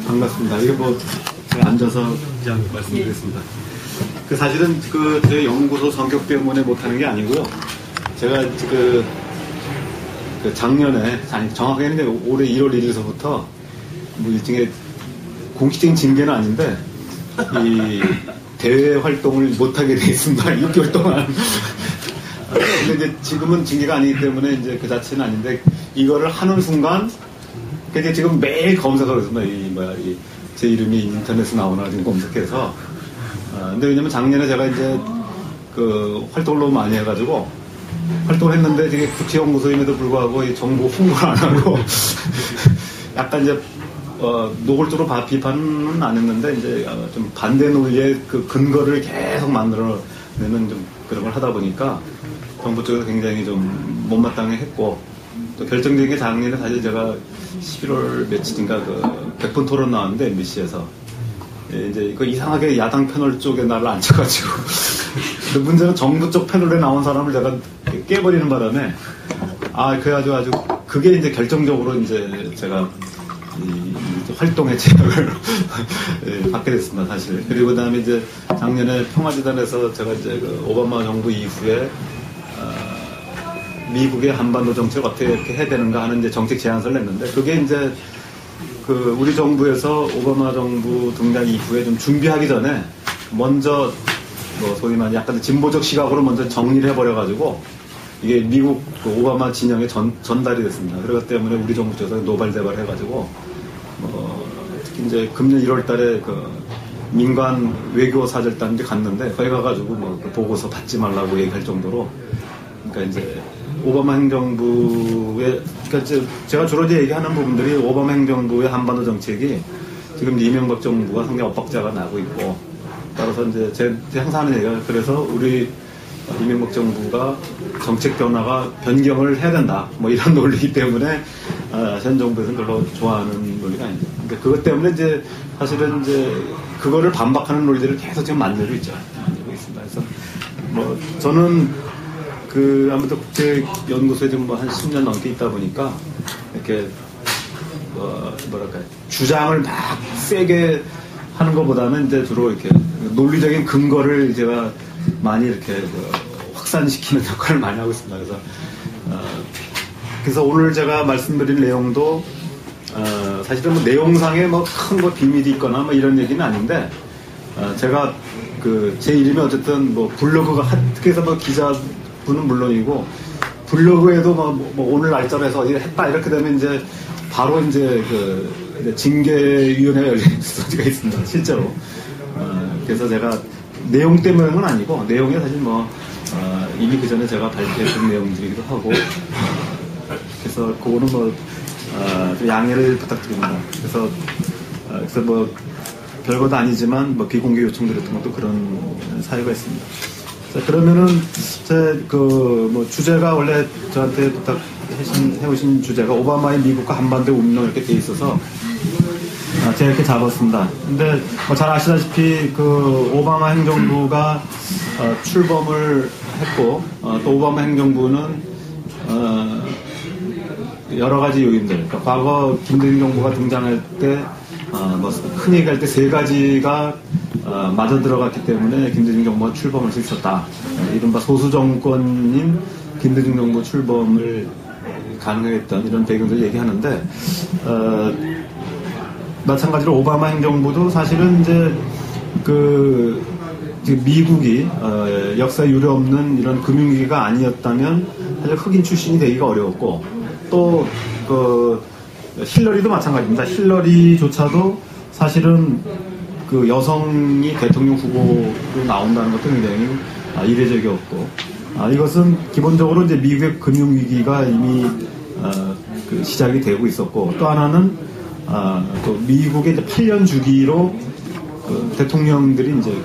반갑습니다. 이게 뭐 제가 앉아서 그냥 말씀드리겠습니다. 그 사실은 그 제 연구소 성격 때문에 못하는 게 아니고요. 제가 그 작년에, 아니 정확하게는 올해 1월 1일서부터 뭐 일종의 공식적인 징계는 아닌데 이 대외 활동을 못하게 돼 있습니다. 6개월 동안. 근데 이제 지금은 징계가 아니기 때문에 이제 그 자체는 아닌데 이거를 하는 순간 그게 지금 매일 검색하고 있습니다. 제 이름이 인터넷에 나오나 지금 검색해서. 근데 왜냐면 작년에 제가 이제 그 활동을 너무 많이 해가지고 활동을 했는데 되게 국제연구소임에도 불구하고 이 정보 홍보를 안 하고 약간 이제 노골적으로 비판은 안 했는데 이제 좀 반대 논리의 그 근거를 계속 만들어내는 좀 그런 걸 하다 보니까 정부 쪽에서 굉장히 좀 못마땅해 했고 또 결정적인 게 작년에 사실 제가 11월 며칠인가 그 100분 토론 나왔는데 MBC에서 이제 그 이상하게 야당 패널 쪽에 나를 앉혀가지고 근데 문제는 정부 쪽 패널에 나온 사람을 제가 깨버리는 바람에 그래가지고 아주 그게 이제 결정적으로 이제 제가 이 활동의 제약을 받게 됐습니다, 사실. 그리고 그다음에 이제 작년에 평화재단에서 제가 이제 그 오바마 정부 이후에 미국의 한반도 정책을 어떻게 해야 되는가 하는 이제 정책 제안서를 냈는데 그게 이제 그 우리 정부에서 오바마 정부 등장 이후에 좀 준비하기 전에 먼저 뭐 소위 말해 약간 진보적 시각으로 먼저 정리를 해버려가지고 이게 미국 그 오바마 진영에 전달이 됐습니다. 그렇기 때문에 우리 정부 쪽에서 노발대발 해가지고 특히 이제 금년 1월달에 그 민간 외교 사절단에 갔는데 거기 가가지고 그 보고서 받지 말라고 얘기할 정도로 그러니까 이제 오바마 행정부의 그러니까 이제 제가 주로 이제 얘기하는 부분들이 오바마 행정부의 한반도 정책이 지금 이명박 정부가 상당히 엇박자가 나고 있고 따라서 이제 제 항상 하는 얘기가 그래서 우리 이명박 정부가 정책 변화가 변경을 해야 된다 뭐 이런 논리이기 때문에 현 정부에서는 별로 좋아하는 논리가 아니죠. 근데 그것 때문에 이제 사실은 이제 그거를 반박하는 논리들을 계속 지금 만들고 있죠. 만들고 있습니다. 그래서 뭐 저는 그 아무튼 국제연구소에 지금 뭐 한 10년 넘게 있다 보니까 이렇게 뭐랄까 주장을 막 세게 하는 것보다는 이제 주로 이렇게 논리적인 근거를 제가 많이 이렇게 확산시키는 역할을 많이 하고 있습니다. 그래서 오늘 제가 말씀드릴 내용도 사실은 뭐 내용상에 뭐 큰 거 비밀이 있거나 뭐 이런 얘기는 아닌데 제가 제 이름이 어쨌든 뭐 블로그가 특히해서 뭐 기자분은 물론이고 블로그에도 뭐 오늘 날짜로 해서 했다 이렇게 되면 이제 바로 이제 징계위원회가 열린 소지가 있습니다. 실제로. 그래서 제가 내용 때문은 아니고 내용이 사실 이미 그 전에 제가 발표했던 내용들이기도 하고 그래서 그거는 좀 양해를 부탁드립니다. 그래서 뭐 별것도 아니지만 뭐 비공개 요청드렸던 것도 그런 사유가 있습니다. 자, 그러면은 주제가 원래 저한테 해오신 주제가 오바마의 미국과 한반도 운명 이렇게 돼 있어서 제가 이렇게 잡았습니다. 근데 잘 아시다시피 오바마 행정부가 출범을 했고 또 오바마 행정부는 여러 가지 요인들, 그러니까 과거 김대중 정부가 등장할 때 흔히 얘기할 때 세 가지가 맞아 들어갔기 때문에 김대중 정부가 출범할 수 있었다. 이른바 소수 정권인 김대중 정부 출범을 가능했던 이런 배경들을 얘기하는데 마찬가지로 오바마 행정부도 사실은 이제 미국이 역사 유례 없는 이런 금융위기가 아니었다면 사실 흑인 출신이 되기가 어려웠고 또 힐러리도 마찬가지입니다. 힐러리조차도 사실은 여성이 대통령 후보로 나온다는 것도 굉장히 이례적이었고 이것은 기본적으로 이제 미국의 금융위기가 이미 시작이 되고 있었고 또 하나는 또 미국의 이제 8년 주기로 대통령들이 이제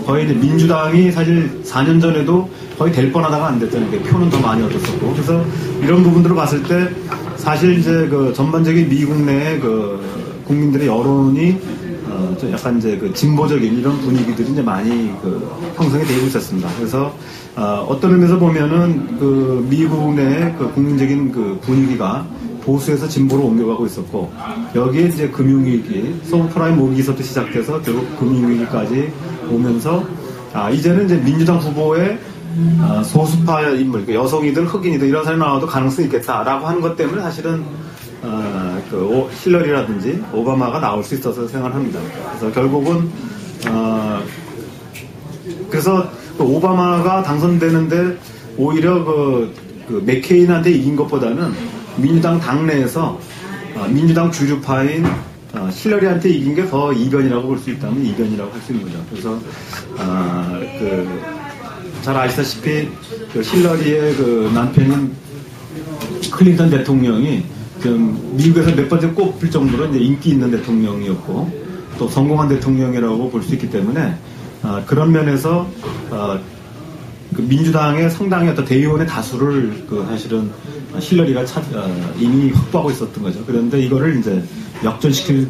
거의 이제 민주당이 사실 4년 전에도 거의 될 뻔하다가 안 됐잖아요. 표는 더 많이 얻었었고 그래서 이런 부분들을 봤을 때 사실 이제 전반적인 미국 내의 국민들의 여론이 약간 이제 진보적인 이런 분위기들이 이제 많이 형성이 되고 있었습니다. 그래서 어떤 의미에서 보면은 미국 내의 국민적인 분위기가 보수에서 진보로 옮겨가고 있었고, 여기에 이제 금융위기, 서브프라임 모기서부터 시작돼서 결국 금융위기까지 오면서, 이제는 이제 민주당 후보의 소수파 인물, 여성이든 흑인이든 이런 사람이 나와도 가능성이 있겠다라고 하는 것 때문에 사실은 힐러리라든지 오바마가 나올 수 있어서 생각합니다. 그래서 결국은 그래서 오바마가 당선되는데 오히려 그 맥케인한테 이긴 것보다는 민주당 당내에서 민주당 주류파인 힐러리한테 이긴 게 더 이변이라고 볼 수 있다면 이변이라고 할 수 있는 거죠. 그래서 잘 아시다시피 그 힐러리의 그 남편인 클린턴 대통령이 지금 미국에서 몇 번째 꼽힐 정도로 이제 인기 있는 대통령이었고 또 성공한 대통령이라고 볼 수 있기 때문에 그런 면에서 그 민주당의 상당히 어떤 대의원의 다수를 사실은 힐러리가 이미 확보하고 있었던 거죠. 그런데 이거를 이제 역전시킨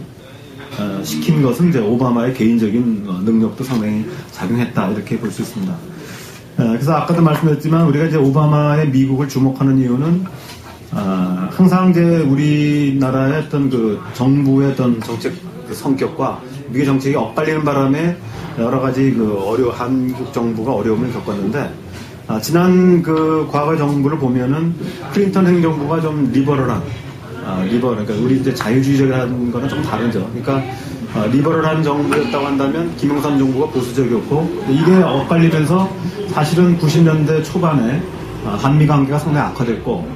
것은 이제 오바마의 개인적인 능력도 상당히 작용했다 이렇게 볼 수 있습니다. 그래서 아까도 말씀드렸지만 우리가 이제 오바마의 미국을 주목하는 이유는 항상 이제 우리나라의 어떤 그 정부의 어떤 정책 성격과 미국 정책이 엇갈리는 바람에 여러 가지 한국 정부가 어려움을 겪었는데 지난 과거 정부를 보면은 클린턴 행정부가 좀 리버럴한 그러니까 우리 이제 자유주의적이라는 거는 좀 다르죠. 그러니까 리버럴한 정부였다고 한다면 김영삼 정부가 보수적이었고 이게 엇갈리면서 사실은 90년대 초반에 한미 관계가 상당히 악화됐고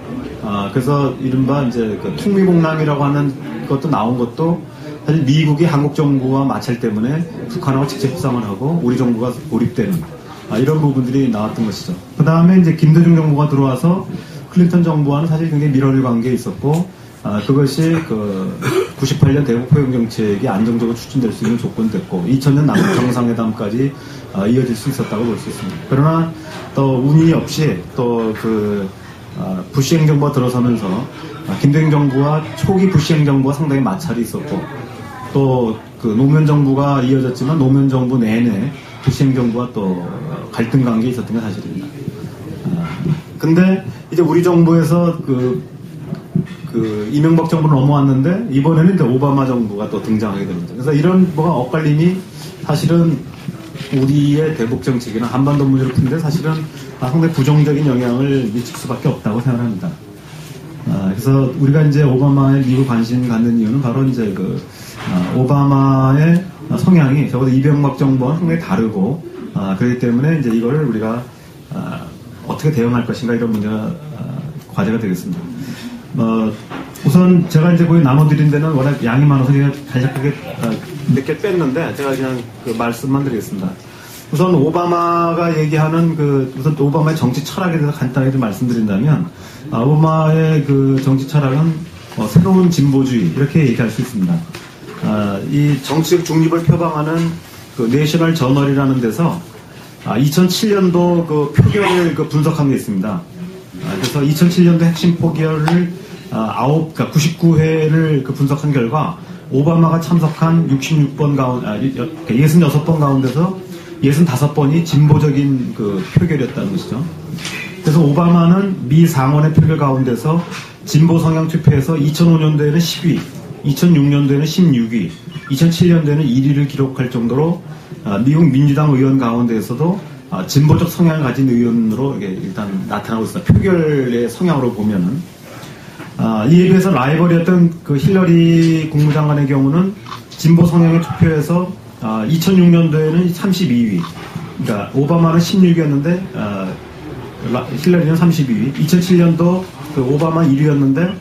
그래서 이른바 이제 통미봉남이라고 하는 것도 나온 것도 사실 미국이 한국 정부와 마찰 때문에 북한하고 직접 협상을 하고 우리 정부가 고립되는 이런 부분들이 나왔던 것이죠. 그 다음에 이제 김대중 정부가 들어와서 클린턴 정부와는 사실 굉장히 밀어낼 관계에 있었고 그것이 98년 대북 포용 정책이 안정적으로 추진될 수 있는 조건이 됐고 2000년 남북 정상회담까지 이어질 수 있었다고 볼 수 있습니다. 그러나 또 운이 없이 또 부시 행정부가 들어서면서 김대중 정부와 초기 부시 행정부가 상당히 마찰이 있었고 또 노무현 정부가 이어졌지만 노무현 정부 내내 부시 행정부와 또 갈등 관계에 있었던 게 사실입니다. 근데 이제 우리 정부에서 이명박 정부로 넘어왔는데 이번에는 이제 오바마 정부가 또 등장하게 됩니다. 그래서 이런 엇갈림이 사실은 우리의 대북 정책이나 한반도 문제를 푸는데 사실은 상당히 부정적인 영향을 미칠 수밖에 없다고 생각합니다. 그래서 우리가 이제 오바마의 미국 관심 갖는 이유는 바로 이제 오바마의 성향이 적어도 이명박 정부와는 상당히 다르고 그렇기 때문에 이제 이거를 우리가 어떻게 대응할 것인가 이런 문제가 과제가 되겠습니다. 우선 제가 이제 거기 나눠드린 데는 워낙 양이 많아서 제가 간략하게 몇 개 뺐는데 제가 그냥 말씀만 드리겠습니다. 우선 오바마가 얘기하는 우선 오바마의 정치 철학에 대해서 간단하게 좀 말씀드린다면 오바마의 정치 철학은 새로운 진보주의 이렇게 얘기할 수 있습니다. 이 정치적 중립을 표방하는 내셔널 저널이라는 데서 2007년도 표결을 분석한 게 있습니다. 그래서 2007년도 핵심 표결을 99회를 분석한 결과 오바마가 참석한 66번 가운데 66번 가운데서 65번이 진보적인 표결이었다는 것이죠. 그래서 오바마는 미 상원의 표결 가운데서 진보 성향 투표에서 2005년도에는 10위, 2006년도에는 16위, 2007년도에는 1위를 기록할 정도로 미국 민주당 의원 가운데에서도 진보적 성향을 가진 의원으로 일단 나타나고 있습니다. 표결의 성향으로 보면은 이에 비해서 라이벌이었던 힐러리 국무장관의 경우는 진보 성향의 투표에서 2006년도에는 32위, 그러니까 오바마는 16위였는데 힐러리는 32위, 2007년도 오바마 1위였는데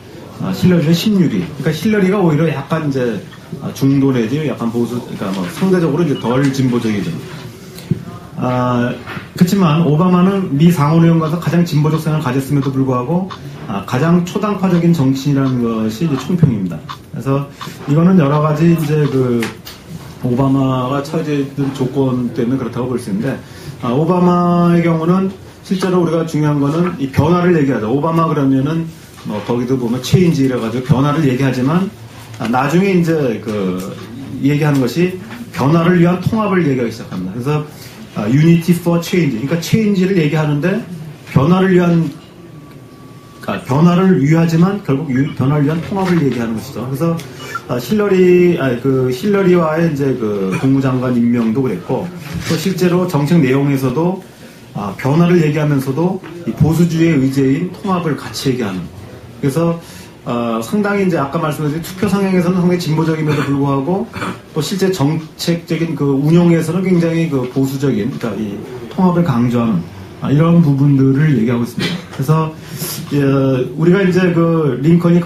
힐러리는 16위. 그러니까 힐러리가 오히려 약간 이제 중도 내지 약간 보수, 그러니까 상대적으로 이제 덜 진보적이죠. 그렇지만 오바마는 미 상원의원과서 가장 진보적 성향을 가졌음에도 불구하고 가장 초당파적인 정치인이라는 것이 이제 총평입니다. 그래서 이거는 여러 가지 이제 오바마가 처해진 조건 때문에 그렇다고 볼 수 있는데 오바마의 경우는 실제로 우리가 중요한 거는 이 변화를 얘기하죠. 오바마 그러면은 거기도 보면 체인지라 가지고 변화를 얘기하지만 나중에 이제 얘기하는 것이 변화를 위한 통합을 얘기하기 시작합니다. 그래서 Unity for Change, 그러니까 체인지를 얘기하는데 변화를 위한 그러니까 변화를 위하지만 결국 변화를 위한 통합을 얘기하는 것이죠. 그래서 힐러리와의 이제 그 국무장관 임명도 그랬고, 또 실제로 정책 내용에서도 변화를 얘기하면서도 이 보수주의의 의제인 통합을 같이 얘기하는. 그래서 상당히 이제 아까 말씀드린 투표 상향에서는 상당히 진보적임에도 불구하고 또 실제 정책적인 그 운영에서는 굉장히 그 보수적인, 그러니까 이 통합을 강조하는 이런 부분들을 얘기하고 있습니다. 그래서 우리가 이제 그 링컨이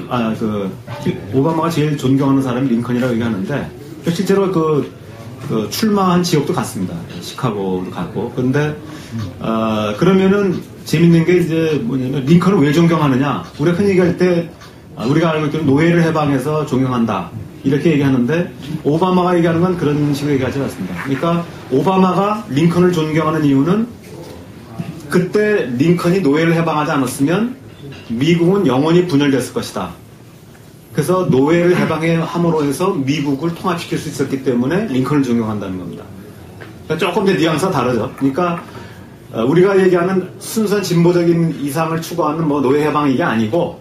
오바마가 제일 존경하는 사람이 링컨이라고 얘기하는데 실제로 그 출마한 지역도 같습니다. 시카고도 갔고. 그런데 그러면은 재밌는 게 이제 뭐냐면 링컨을 왜 존경하느냐? 우리가 흔히 얘기할 때 우리가 알고 있는 노예를 해방해서 존경한다. 이렇게 얘기하는데 오바마가 얘기하는 건 그런 식으로 얘기하지 않습니다. 그러니까 오바마가 링컨을 존경하는 이유는 그때 링컨이 노예를 해방하지 않았으면 미국은 영원히 분열됐을 것이다. 그래서 노예를 해방함으로 해서 미국을 통합시킬 수 있었기 때문에 링컨을 존경한다는 겁니다. 그러니까 조금 더 뉘앙스가 다르죠. 그러니까 우리가 얘기하는 순수한 진보적인 이상을 추구하는 뭐 노예 해방 이게 아니고,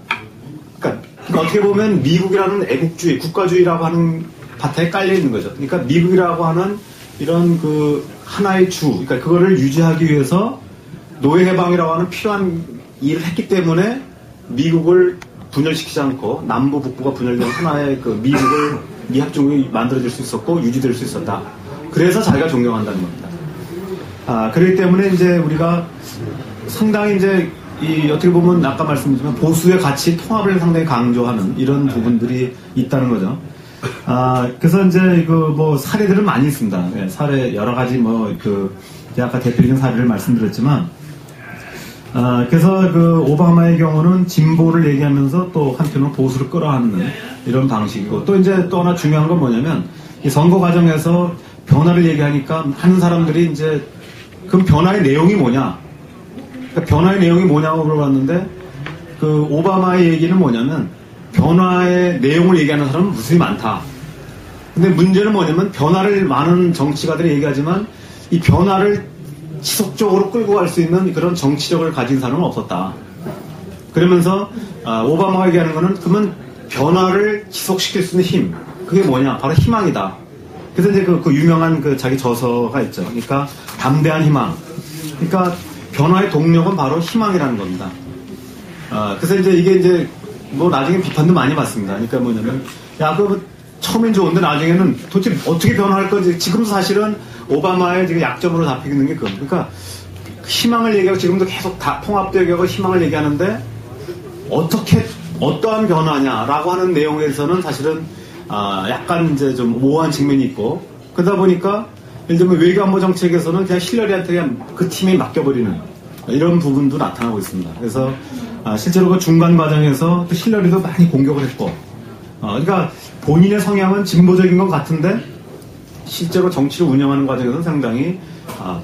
그러니까 어떻게 보면 미국이라는 애국주의, 국가주의라고 하는 바탕에 깔려 있는 거죠. 그러니까 미국이라고 하는 이런 그 하나의 주, 그러니까 그거를 유지하기 위해서 노예 해방이라고 하는 필요한 일을 했기 때문에 미국을 분열시키지 않고 남부 북부가 분열된 하나의 그 미국을 미합중국이 만들어질 수 있었고 유지될 수 있었다. 그래서 자기가 존경한다는 겁니다. 그렇기 때문에 이제 우리가 상당히 이제 어떻게 보면 아까 말씀드렸지만 보수의 가치 통합을 상당히 강조하는 이런 부분들이 있다는 거죠. 그래서 이제 뭐 사례들은 많이 있습니다. 네, 사례 여러 가지 제가 아까 대표적인 사례를 말씀드렸지만, 그래서 오바마의 경우는 진보를 얘기하면서 또 한편으로 보수를 끌어안는 이런 방식이고, 또 이제 또 하나 중요한 건 뭐냐면 이 선거 과정에서 변화를 얘기하니까 하는 사람들이 이제 그럼 변화의 내용이 뭐냐? 그러니까 변화의 내용이 뭐냐고 물어봤는데 오바마의 얘기는 뭐냐면 변화의 내용을 얘기하는 사람은 무수히 많다. 근데 문제는 뭐냐면 변화를 많은 정치가들이 얘기하지만 이 변화를 지속적으로 끌고 갈 수 있는 그런 정치력을 가진 사람은 없었다. 그러면서 오바마가 얘기하는 거는 그러면 변화를 지속시킬 수 있는 힘, 그게 뭐냐? 바로 희망이다. 그래서 이제 그 유명한 자기 저서가 있죠. 그러니까 담대한 희망. 그러니까 변화의 동력은 바로 희망이라는 겁니다. 그래서 이제 이게 이제 뭐 나중에 비판도 많이 받습니다. 그러니까 뭐냐면 처음엔 좋은데 나중에는 도대체 어떻게 변화할 건지, 지금 사실은 오바마의 지금 약점으로 잡히고 있는 게 그겁니다. 그러니까 희망을 얘기하고 지금도 계속 통합도 얘기하고 희망을 얘기하는데 어떠한 변화냐라고 하는 내용에서는 사실은 약간 이제 좀 모호한 측면이 있고, 그러다 보니까 예를 들면 외교안보 정책에서는 그냥 힐러리한테 그냥 그 팀에 맡겨버리는 이런 부분도 나타나고 있습니다. 그래서 실제로 그 중간 과정에서 또 힐러리도 많이 공격을 했고, 그러니까 본인의 성향은 진보적인 것 같은데 실제로 정치를 운영하는 과정에서는 상당히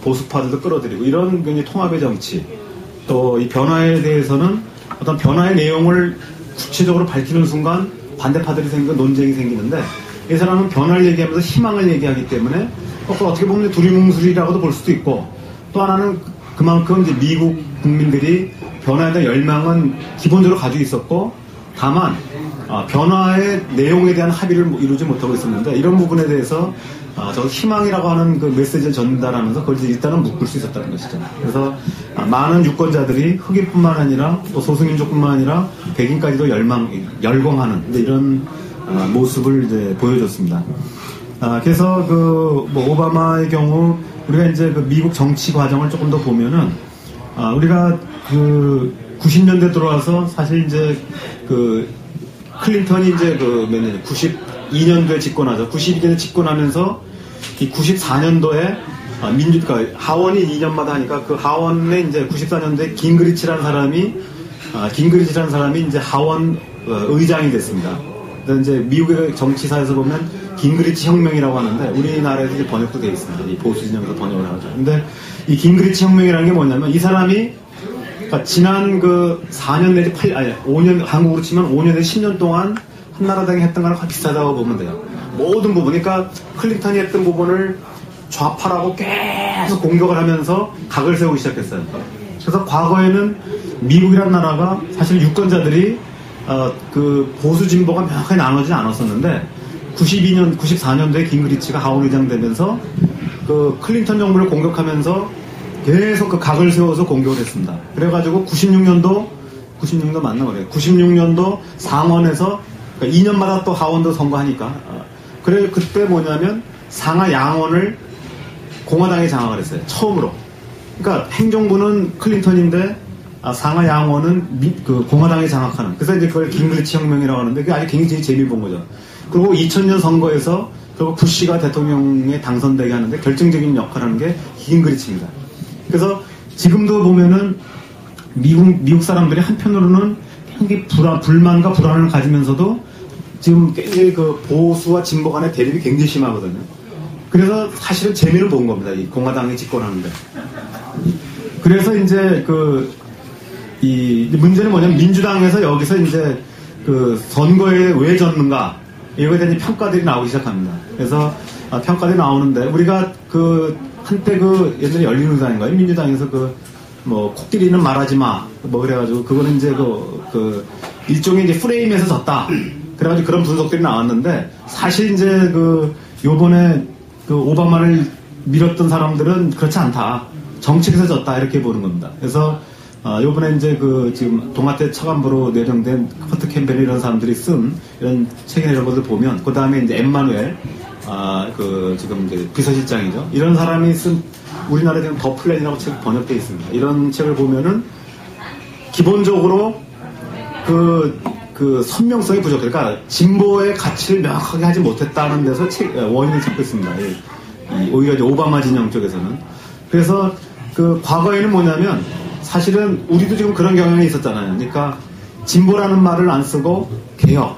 보수파들도 끌어들이고, 이런 굉장히 통합의 정치, 또 이 변화에 대해서는 어떤 변화의 내용을 구체적으로 밝히는 순간 반대파들이 생기고 논쟁이 생기는데, 이 사람은 변화를 얘기하면서 희망을 얘기하기 때문에 어떻게 보면 두리뭉술이라고도 볼 수도 있고, 또 하나는 그만큼 이제 미국 국민들이 변화에 대한 열망은 기본적으로 가지고 있었고, 다만 변화의 내용에 대한 합의를 이루지 못하고 있었는데, 이런 부분에 대해서 저 희망이라고 하는 그 메시지를 전달하면서 그걸 일단은 묶을 수 있었다는 것이죠. 그래서 많은 유권자들이 흑인뿐만 아니라 또 소수민족뿐만 아니라 백인까지도 열광하는 이런 모습을 이제 보여줬습니다. 그래서 뭐 오바마의 경우 우리가 이제 미국 정치 과정을 조금 더 보면은 우리가 90년대 들어와서 사실 이제 클린턴이 이제 몇 년, 92년도에 집권하죠. 92년에 집권하면서 이 94년도에 그러니까 하원이 2년마다 하니까 그 하원에 이제 94년도에 긴그리치라는 사람이 이제 하원 의장이 됐습니다. 그래서 이제 미국의 정치사에서 보면 긴그리치 혁명이라고 하는데 우리나라에서 이제 번역도 되어 있습니다. 이 보수 진영에서 번역을 하죠. 근데 이 긴그리치 혁명이라는 게 뭐냐면 이 사람이 그러니까 지난 4년 내지 5년, 한국으로 치면 5년 내지 10년 동안 한나라당이 했던 거랑 비슷하다고 보면 돼요. 모든 부분, 그러니까 클린턴이 했던 부분을 좌파라고 계속 공격을 하면서 각을 세우기 시작했어요. 그래서 과거에는 미국이란 나라가 사실 유권자들이 그 보수 진보가 명확하게 나눠지지 않았었는데 92년, 94년도에 긴그리치가 하원 의장 되면서 그 클린턴 정부를 공격하면서 계속 그 각을 세워서 공격을 했습니다. 그래가지고 96년도 맞나 그래요. 96년도 상원에서 그러니까 2년마다 또 하원도 선거하니까 그래 그때 뭐냐면 상하 양원을 공화당이 장악을 했어요. 처음으로. 그러니까 행정부는 클린턴인데 상하 양원은 그 공화당이 장악하는. 그래서 이제 그걸 긴그리치 혁명이라고 하는데 그게 아주 굉장히 재미를 본 거죠. 그리고 2000년 선거에서 결국 부시가 대통령에 당선되게 하는데 결정적인 역할을 하는 게 긴그리치입니다. 그래서 지금도 보면은 미국 사람들이 한편으로는 굉장히 불만과 불안을 가지면서도 지금 굉장히 그 보수와 진보 간의 대립이 굉장히 심하거든요. 그래서 사실은 재미를 본 겁니다. 이 공화당이 집권하는데. 그래서 이제 이 문제는 뭐냐면 민주당에서 여기서 이제 그 선거에 왜 졌는가 이거에 대한 평가들이 나오기 시작합니다. 그래서 평가들이 나오는데 우리가 그 한때 그 예전에 열린우리당인가요? 민주당에서 뭐 코끼리는 말하지 마 뭐 그래가지고 그거는 이제 그 일종의 이제 프레임에서 졌다. 그래가지고 그런 분석들이 나왔는데 사실 이제 요번에 오바마를 밀었던 사람들은 그렇지 않다. 정책에서 졌다 이렇게 보는 겁니다. 그래서 요번에 이제 지금 동아태 차관보로 내정된 커트 캠벨 이런 사람들이 쓴 이런 책이나 이런 것들 보면 그 다음에 이제 엠마누엘 지금 이제 비서실장이죠. 이런 사람이 쓴 우리나라에 지금 더 플랜이라고 책이 번역되어 있습니다. 이런 책을 보면은 기본적으로 선명성이 부족해. 그러니까 진보의 가치를 명확하게 하지 못했다는 데서 원인을 찾고 있습니다. 오히려 이제 오바마 진영 쪽에서는. 그래서 과거에는 뭐냐면 사실은 우리도 지금 그런 경향이 있었잖아요. 그러니까 진보라는 말을 안 쓰고 개혁,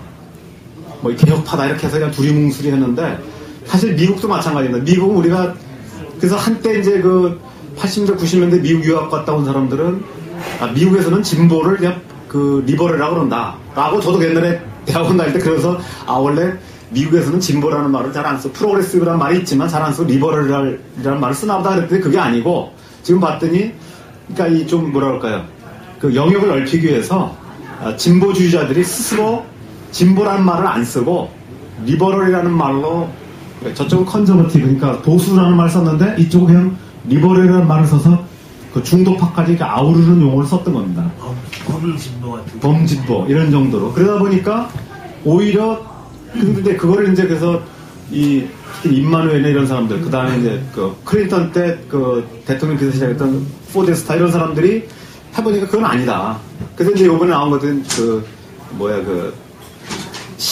뭐 개혁파다 이렇게 해서 그냥 두리뭉술이 했는데 사실 미국도 마찬가지입니다. 미국은 우리가 그래서 한때 이제 80년대 90년대 미국 유학 갔다 온 사람들은 미국에서는 진보를 그냥 리버럴이라고 그런다. 라고 저도 옛날에 대학원 다닐 때 그래서 원래 미국에서는 진보라는 말을 잘 안 써. 프로그레시브라는 말이 있지만 잘 안 쓰고 리버럴이라는 말을 쓰나 보다 그랬더니 그게 아니고 지금 봤더니 그러니까 이 좀 뭐라 그럴까요? 영역을 넓히기 위해서 진보주의자들이 스스로 진보라는 말을 안 쓰고 리버럴이라는 말로 저쪽은 컨저버티브 그러니까 보수라는 말을 썼는데 이쪽은 그냥 리버럴이라는 말을 써서 중도파까지 아우르는 용어를 썼던 겁니다. 범진보 같은 범진보 이런 정도로 그러다 보니까 오히려 근데 그거를 이제 그래서 특히 임마누엘이나 이런 사람들 그 다음에 이제 클린턴 때 대통령 비서실장했던 포데스타 이런 사람들이 해보니까 그건 아니다. 그래서 이제 요번에 나온 것들은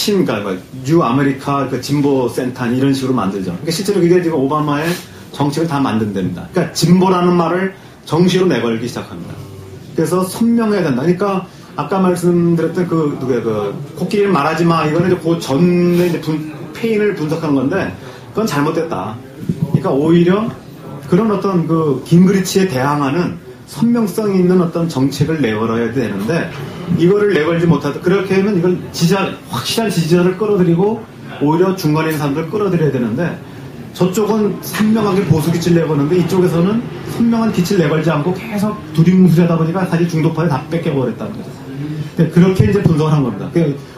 그러니까 뉴 아메리카 진보 센터 이런 식으로 만들죠. 그러니까 실제로 그게 지금 오바마의 정책을 다 만든답니다. 그러니까 진보라는 말을 정시로 내걸기 시작합니다. 그래서 선명해야 된다. 그러니까 아까 말씀드렸던 코끼리를 말하지 마. 이거는 이제 그 전에 이제 페인을 분석한 건데 그건 잘못됐다. 그러니까 오히려 그런 어떤 긴그리치에 대항하는 선명성 있는 어떤 정책을 내걸어야 되는데 이거를 내걸지 못하다. 그렇게 하면 이걸 확실한 지지자를 끌어들이고 오히려 중간에 있는 사람들을 끌어들여야 되는데 저쪽은 선명하게 보수 기치를 내거는데 이쪽에서는 선명한 기치를 내걸지 않고 계속 두리뭉술하다 보니까 사실 중도파에 다 뺏겨버렸다는 거죠. 그렇게 이제 분석을 한 겁니다.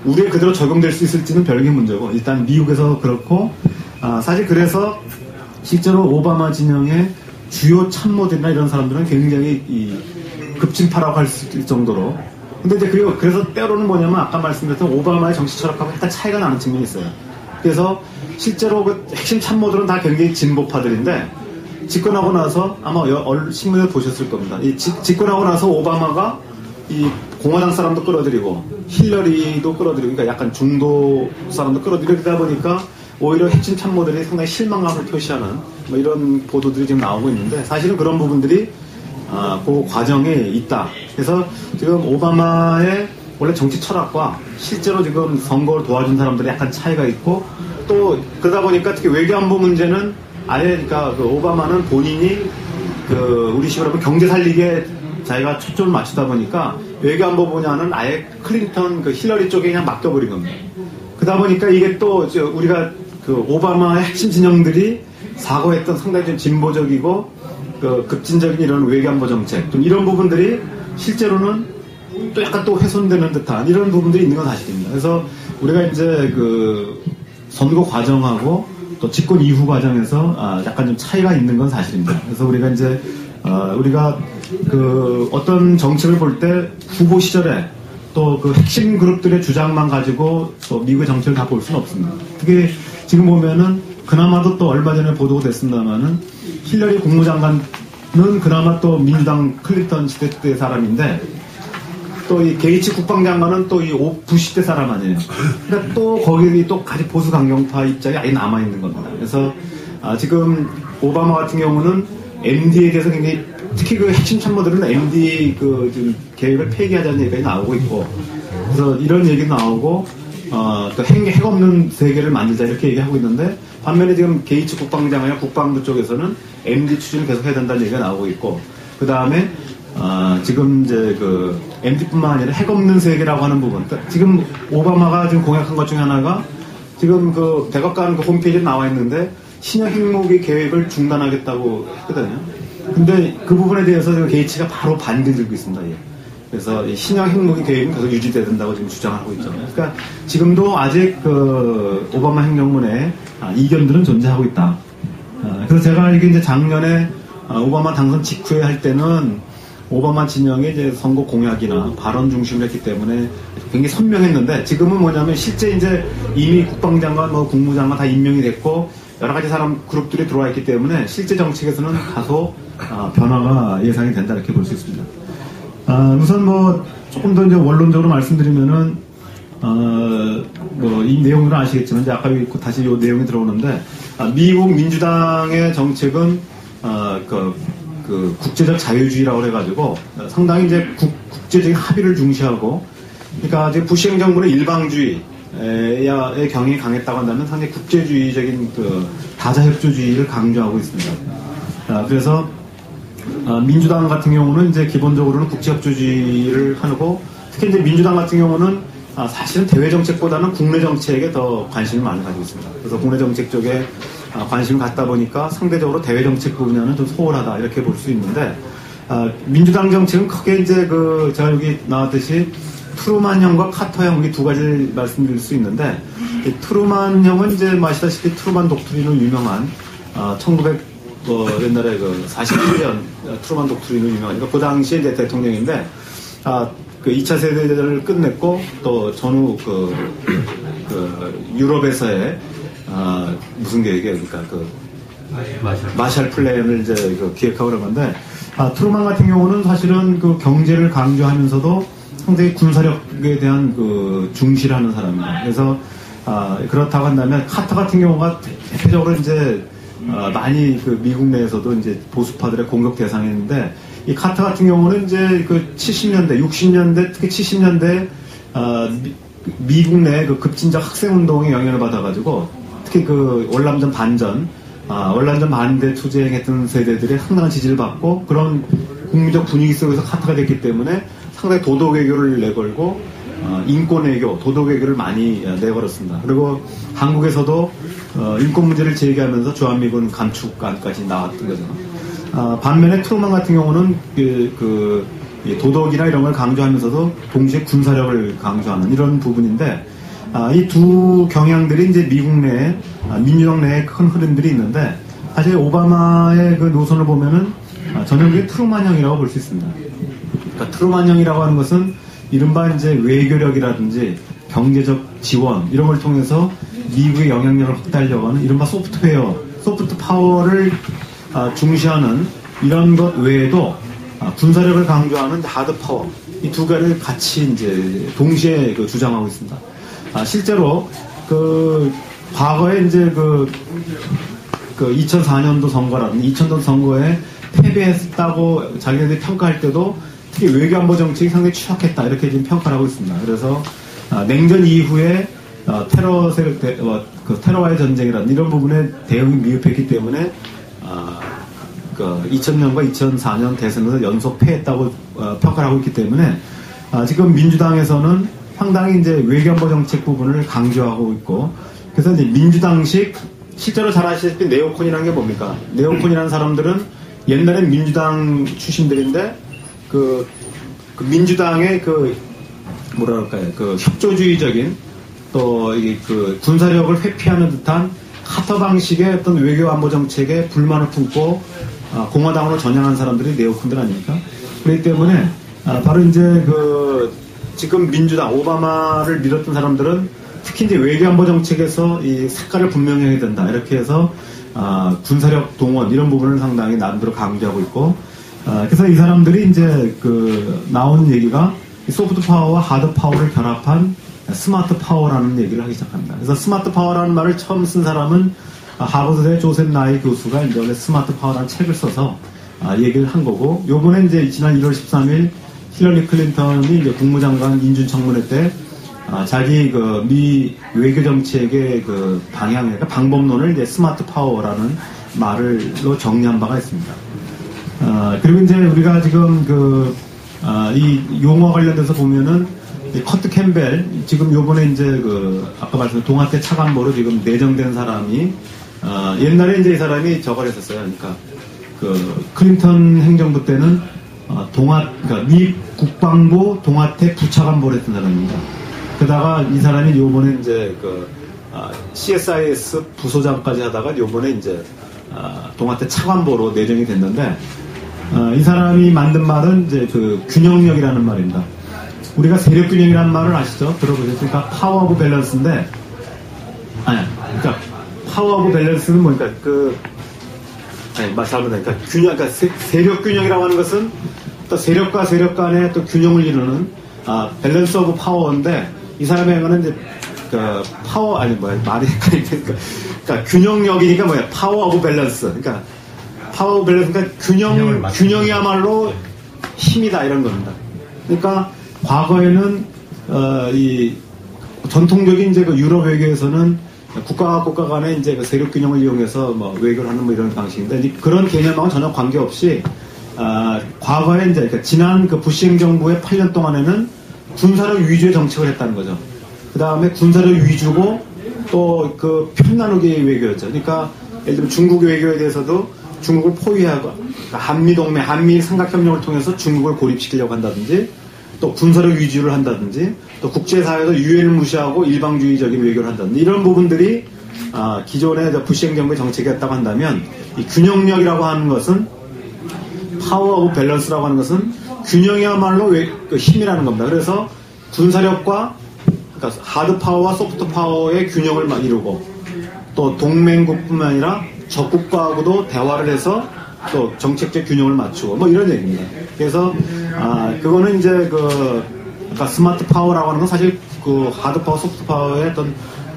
우리에 그대로 적용될 수 있을지는 별개 문제고 일단 미국에서 그렇고 사실 그래서 실제로 오바마 진영의 주요 참모들이나 이런 사람들은 굉장히 급진파라고 할 수 있을 정도로 근데 이제 그래서 때로는 뭐냐면 아까 말씀드렸던 오바마의 정치 철학하고 약간 차이가 나는 측면이 있어요. 그래서 실제로 핵심 참모들은 다 굉장히 진보파들인데 집권하고 나서 아마 신문에 보셨을 겁니다. 집권하고 나서 오바마가 공화당 사람도 끌어들이고 힐러리도 끌어들이고 그러니까 약간 중도 사람도 끌어들이다 보니까 오히려 핵심 참모들이 상당히 실망감을 표시하는 뭐 이런 보도들이 지금 나오고 있는데 사실은 그런 부분들이 그 과정에 있다. 그래서 지금 오바마의 원래 정치 철학과 실제로 지금 선거를 도와준 사람들이 약간 차이가 있고 또 그러다 보니까 특히 외교안보 문제는 아예 그러니까 오바마는 본인이 우리 식으로 하면 경제 살리기에 자기가 초점을 맞추다 보니까 외교안보 분야는 아예 클린턴 힐러리 쪽에 그냥 맡겨버린 겁니다. 그러다 보니까 이게 또 우리가 오바마의 핵심 진영들이 사고했던 상당히 좀 진보적이고 급진적인 이런 외교안보 정책 좀 이런 부분들이 실제로는 또 약간 또 훼손되는 듯한 이런 부분들이 있는 건 사실입니다. 그래서 우리가 이제 그 선거 과정하고 또 집권 이후 과정에서 약간 좀 차이가 있는 건 사실입니다. 그래서 우리가 이제 우리가 그 어떤 정책을 볼 때 후보 시절에 또 그 핵심 그룹들의 주장만 가지고 또 미국의 정책을 다 볼 수는 없습니다. 특히 지금 보면은 그나마도 또 얼마 전에 보도가 됐습니다만은 힐러리 국무장관은 그나마 또 민주당 클린턴 시대 때 사람인데 또 이 게이츠 국방장관은 또 이 부시 때 사람 아니에요. 그러니까 또 거기 또 같이 보수 강경파 입장이 아예 남아 있는 겁니다. 그래서 지금 오바마 같은 경우는 MD에 대해서 굉장히 특히 그 핵심 참모들은 MD 그 지금 계획을 폐기하자는 얘기가 나오고 있고, 그래서 이런 얘기 나오고 또 핵 없는 세계를 만들자 이렇게 얘기하고 있는데, 반면에 지금 게이츠 국방장관이나 국방부 쪽에서는 MD 추진을 계속 해야 된다는 얘기가 나오고 있고, 그 다음에 지금 이제 그 MD뿐만 아니라 핵 없는 세계라고 하는 부분, 지금 오바마가 지금 공약한 것 중에 하나가 지금 그 백악관 그 홈페이지에 나와 있는데 신형 핵무기 계획을 중단하겠다고 했거든요. 근데 그 부분에 대해서 지금 게이츠가 바로 반대를 들고 있습니다. 예. 그래서 신형 핵무기 계획은 계속 유지돼야 된다고 지금 주장하고 있죠. 그러니까 지금도 아직 그 오바마 행정부에 이견들은 존재하고 있다. 그래서 제가 이게 이제 작년에 오바마 당선 직후에 할 때는 오바마 진영의 이제 선거 공약이나 발언 중심을 했기 때문에 굉장히 선명했는데, 지금은 뭐냐면 실제 이제 이미 국방장관, 뭐 국무장관 다 임명이 됐고 여러 가지 사람 그룹들이 들어와 있기 때문에 실제 정책에서는 다소 변화가 예상이 된다 이렇게 볼 수 있습니다. 우선 뭐 조금 더 이제 원론적으로 말씀드리면은 뭐 이 내용은 아시겠지만 이제 아까 다시 이 내용이 들어오는데, 미국 민주당의 정책은 그 국제적 자유주의라고 해가지고 상당히 이제 국제적인 합의를 중시하고, 그러니까 이제 부시 행정부는 일방주의의 경향이 강했다고 한다면 상당히 국제주의적인 그 다자협조주의를 강조하고 있습니다. 그래서 민주당 같은 경우는 이제 기본적으로는 국제협조주의를 하고, 특히 이제 민주당 같은 경우는 사실은 대외 정책보다는 국내 정책에 더 관심을 많이 가지고 있습니다. 그래서 국내 정책 쪽에 관심을 갖다 보니까 상대적으로 대외 정책 분야는 좀 소홀하다 이렇게 볼 수 있는데, 민주당 정책은 크게 이제 그 제가 여기 나왔듯이 트루만형과 카터형 이 두 가지를 말씀드릴 수 있는데, 이 트루만형은 이제 아시다시피 트루만 독트린으로 유명한 1900 옛날에 그 47년 트루만 독트린으로 유명하니까 그 당시에 이제 대통령인데, 그 2차 세대를 끝냈고 또 전후 그 유럽에서의 무슨 계획이에요? 그러니까 그 마샬 플랜을 이제 그 기획하고 그런 건데, 트루만 같은 경우는 사실은 그 경제를 강조하면서도 상당히 군사력에 대한 그 중시를 하는 사람입니다. 그래서 그렇다고 한다면 카터 같은 경우가 대표적으로 이제 많이 그 미국 내에서도 이제 보수파들의 공격 대상이었는데, 이 카터 같은 경우는 이제 그 70년대, 60년대, 특히 70년대 미국 내 그 급진적 학생 운동에 영향을 받아가지고, 특히 그 월남전 반전, 월남전 반대 투쟁했던 세대들의 상당한 지지를 받고, 그런 국민적 분위기 속에서 카터가 됐기 때문에 상당히 도덕 외교를 내걸고 인권 외교, 도덕 외교를 많이 내걸었습니다. 그리고 한국에서도 인권 문제를 제기하면서 주한미군 감축안까지 나왔던 거죠. 반면에 트루만 같은 경우는 도덕이나 이런 걸 강조하면서도 동시에 군사력을 강조하는 이런 부분인데, 이 두 경향들이 이제 미국 내에 민주당 내에 큰 흐름들이 있는데, 사실 오바마의 그 노선을 보면은 전형적인 트루만형이라고 볼 수 있습니다. 그러니까 트루만형이라고 하는 것은 이른바 이제 외교력이라든지 경제적 지원 이런 걸 통해서 미국의 영향력을 확대하려고 하는 이른바 소프트 파워를 중시하는 이런 것 외에도 군사력을 강조하는 하드 파워, 이 두 가지를 같이 이제 동시에 그 주장하고 있습니다. 실제로 그 과거에 이제 그 2004년도 선거라든지 2000년 선거에 패배했다고 자기네들이 평가할 때도 특히 외교안보 정책이 상당히 취약했다 이렇게 지금 평가를 하고 있습니다. 그래서 냉전 이후에 테러와의 전쟁이라든지 이런 부분에 대응이 미흡했기 때문에 2000년과 2004년 대선에서 연속 패했다고 평가를 하고 있기 때문에 지금 민주당에서는 상당히 이제 외교안보 정책 부분을 강조하고 있고, 그래서 이제 민주당식, 실제로 잘 아시다시피 네오콘이라는 게 뭡니까? 네오콘이라는 사람들은 옛날엔 민주당 출신들인데 그 민주당의 그 뭐랄까요, 그 협조주의적인 또 이게 그 군사력을 회피하는 듯한 카터 방식의 어떤 외교 안보 정책에 불만을 품고 공화당으로 전향한 사람들이 네오콘들 아닙니까? 그렇기 때문에 바로 이제 그 지금 민주당 오바마를 밀었던 사람들은 특히 이제 외교 안보 정책에서 이 색깔을 분명히 해야 된다 이렇게 해서 군사력 동원 이런 부분을 상당히 나름대로 강조하고 있고 그래서 이 사람들이 이제 그 나오는 얘기가 소프트 파워와 하드 파워를 결합한 스마트 파워라는 얘기를 하기 시작합니다. 그래서 스마트 파워라는 말을 처음 쓴 사람은 하버드대 조셉 나이 교수가 이제 원래 스마트 파워라는 책을 써서 얘기를 한 거고, 요번에 이제 지난 1월 13일 힐러리 클린턴이 이제 국무장관 인준청문회 때 자기 그 미 외교 정책의 그 방향, 그러니까 방법론을 이제 스마트 파워라는 말로 정리한 바가 있습니다. 그리고 이제 우리가 지금 이 용어 관련돼서 보면은 커트 캠벨, 지금 요번에 이제 아까 말씀드린 동아태 차관보로 지금 내정된 사람이, 옛날에 이제 이 사람이 저걸 했었어요. 그러니까 클린턴 행정부 때는 그러니까 미 국방부 동아태 부차관보를 했던 사람입니다. 그러다가 이 사람이 요번에 이제 CSIS 부소장까지 하다가 요번에 이제 동아태 차관보로 내정이 됐는데, 이 사람이 만든 말은 이제 균형력이라는 말입니다. 우리가 세력균형이라는 말을 아시죠? 들어보셨죠? 그러니까 파워 오브 밸런스인데, 그러니까 파워 오브 밸런스는 뭐니까 그러니까 그러니까 세력균형이라고 하는 것은 또 세력과 세력 간의 또 균형을 이루는 밸런스 오브 파워인데, 이 사람의 말은 이제 파워 말이 헷갈리니까 그러니까 균형력이니까 파워 오브 밸런스. 그러니까 파워 오브 밸런스, 그러니까 균형이야말로 힘이다 이런 겁니다. 그러니까 과거에는 이 전통적인 이제 유럽 외교에서는 국가와 국가 간의 이제 세력 균형을 이용해서 외교를 하는 이런 방식인데, 그런 개념하고 전혀 관계없이 과거에 이제 그러니까 지난 부시 행정부의 8년 동안에는 군사력 위주의 정책을 했다는 거죠. 그 다음에 군사력 위주고 또 편 나누기 외교였죠. 그러니까 예를 들면 중국 외교에 대해서도 중국을 포위하고, 그러니까 한미동맹, 한미 삼각협력을 통해서 중국을 고립시키려고 한다든지, 또 군사력 위주를 한다든지, 또 국제사회에서 유엔을 무시하고 일방주의적인 외교를 한다든지, 이런 부분들이 기존의 부시 행정부의 정책이었다고 한다면, 이 균형력이라고 하는 것은, 파워 오브 밸런스라고 하는 것은 균형이야말로 힘이라는 겁니다. 그래서 군사력과 그러니까 하드 파워와 소프트 파워의 균형을 이루고, 또 동맹국뿐만 아니라 적국과하고도 대화를 해서 또 정책적 균형을 맞추고 이런 얘기입니다. 그래서 그거는 이제 그러니까 스마트 파워라고 하는 건 사실 하드 파워, 소프트 파워의 어떤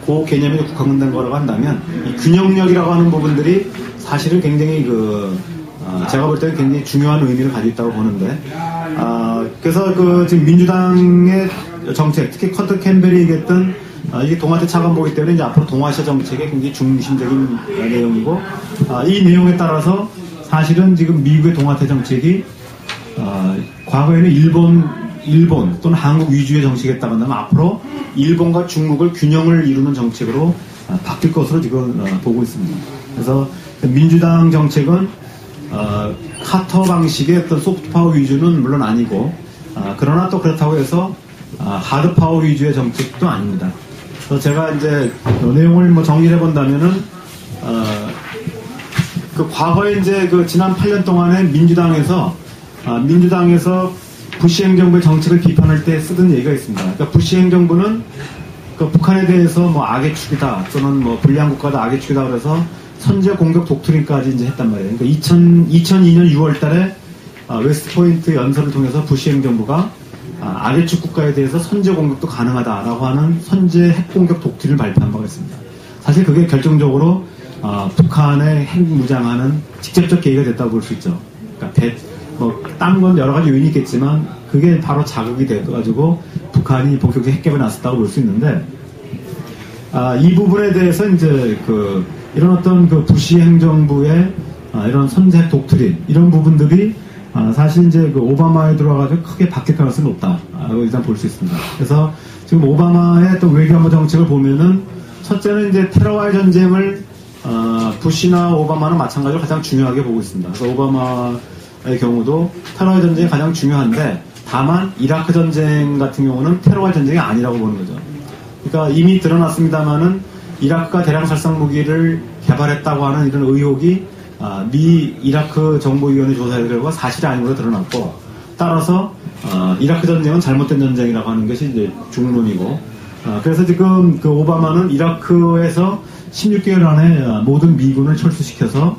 그 개념이 국한된 거라고 한다면, 이 균형력이라고 하는 부분들이 사실은 굉장히 제가 볼 때는 굉장히 중요한 의미를 가지고 있다고 보는데, 그래서 지금 민주당의 정책, 특히 커트 캠벨이 얘기했던 이게 동아태 차관보기 때문에 이제 앞으로 동아시아 정책의 굉장히 중심적인 내용이고, 이 내용에 따라서 사실은 지금 미국의 동아태 정책이 과거에는 일본 또는 한국 위주의 정책이었다고 한다면 앞으로 일본과 중국을 균형을 이루는 정책으로 바뀔 것으로 지금 보고 있습니다. 그래서 민주당 정책은 카터 방식의 어떤 소프트 파워 위주는 물론 아니고, 그러나 또 그렇다고 해서 하드 파워 위주의 정책도 아닙니다. 그래서 제가 이제 내용을 정리해 본다면은 과거에 이제 지난 8년 동안에 민주당에서 부시 행정부의 정책을 비판할 때 쓰던 얘기가 있습니다. 그러니까 부시 행정부는 북한에 대해서 악의 축이다 또는 불량 국가다, 악의 축이다 그래서 선제 공격 독트린까지 이제 했단 말이에요. 그러니까 2002년 6월 달에 웨스트 포인트 연설을 통해서 부시 행정부가 악의 축 국가에 대해서 선제 공격도 가능하다라고 하는 선제 핵 공격 독트린을 발표한 바가 있습니다. 사실 그게 결정적으로 북한의 핵 무장하는 직접적 계기가 됐다고 볼 수 있죠. 그러니까 딴 건 여러 가지 요인이 있겠지만 그게 바로 자극이 돼가지고 북한이 본격적인 핵 개발에 나섰다고 볼 수 있는데, 이 부분에 대해서 이제 이런 어떤 부시 행정부의 이런 선제 핵 독트린 이런 부분들이 사실 이제 오바마에 들어와가지고 크게 바뀔 가능성이 높다라고 일단 볼 수 있습니다. 그래서 지금 오바마의 또 외교안보 정책을 보면은 첫째는 이제 테러와의 전쟁을 부시나 오바마는 마찬가지로 가장 중요하게 보고 있습니다. 그래서 오바마의 경우도 테러와의 전쟁이 가장 중요한데, 다만 이라크 전쟁 같은 경우는 테러와 전쟁이 아니라고 보는 거죠. 그러니까 이미 드러났습니다만은 이라크가 대량 살상 무기를 개발했다고 하는 이런 의혹이 미 이라크 정보위원회 조사의 결과 사실이 아닌 것으로 드러났고, 따라서 이라크 전쟁은 잘못된 전쟁이라고 하는 것이 이제 중론이고, 그래서 지금 그 오바마는 이라크에서 16개월 안에 모든 미군을 철수시켜서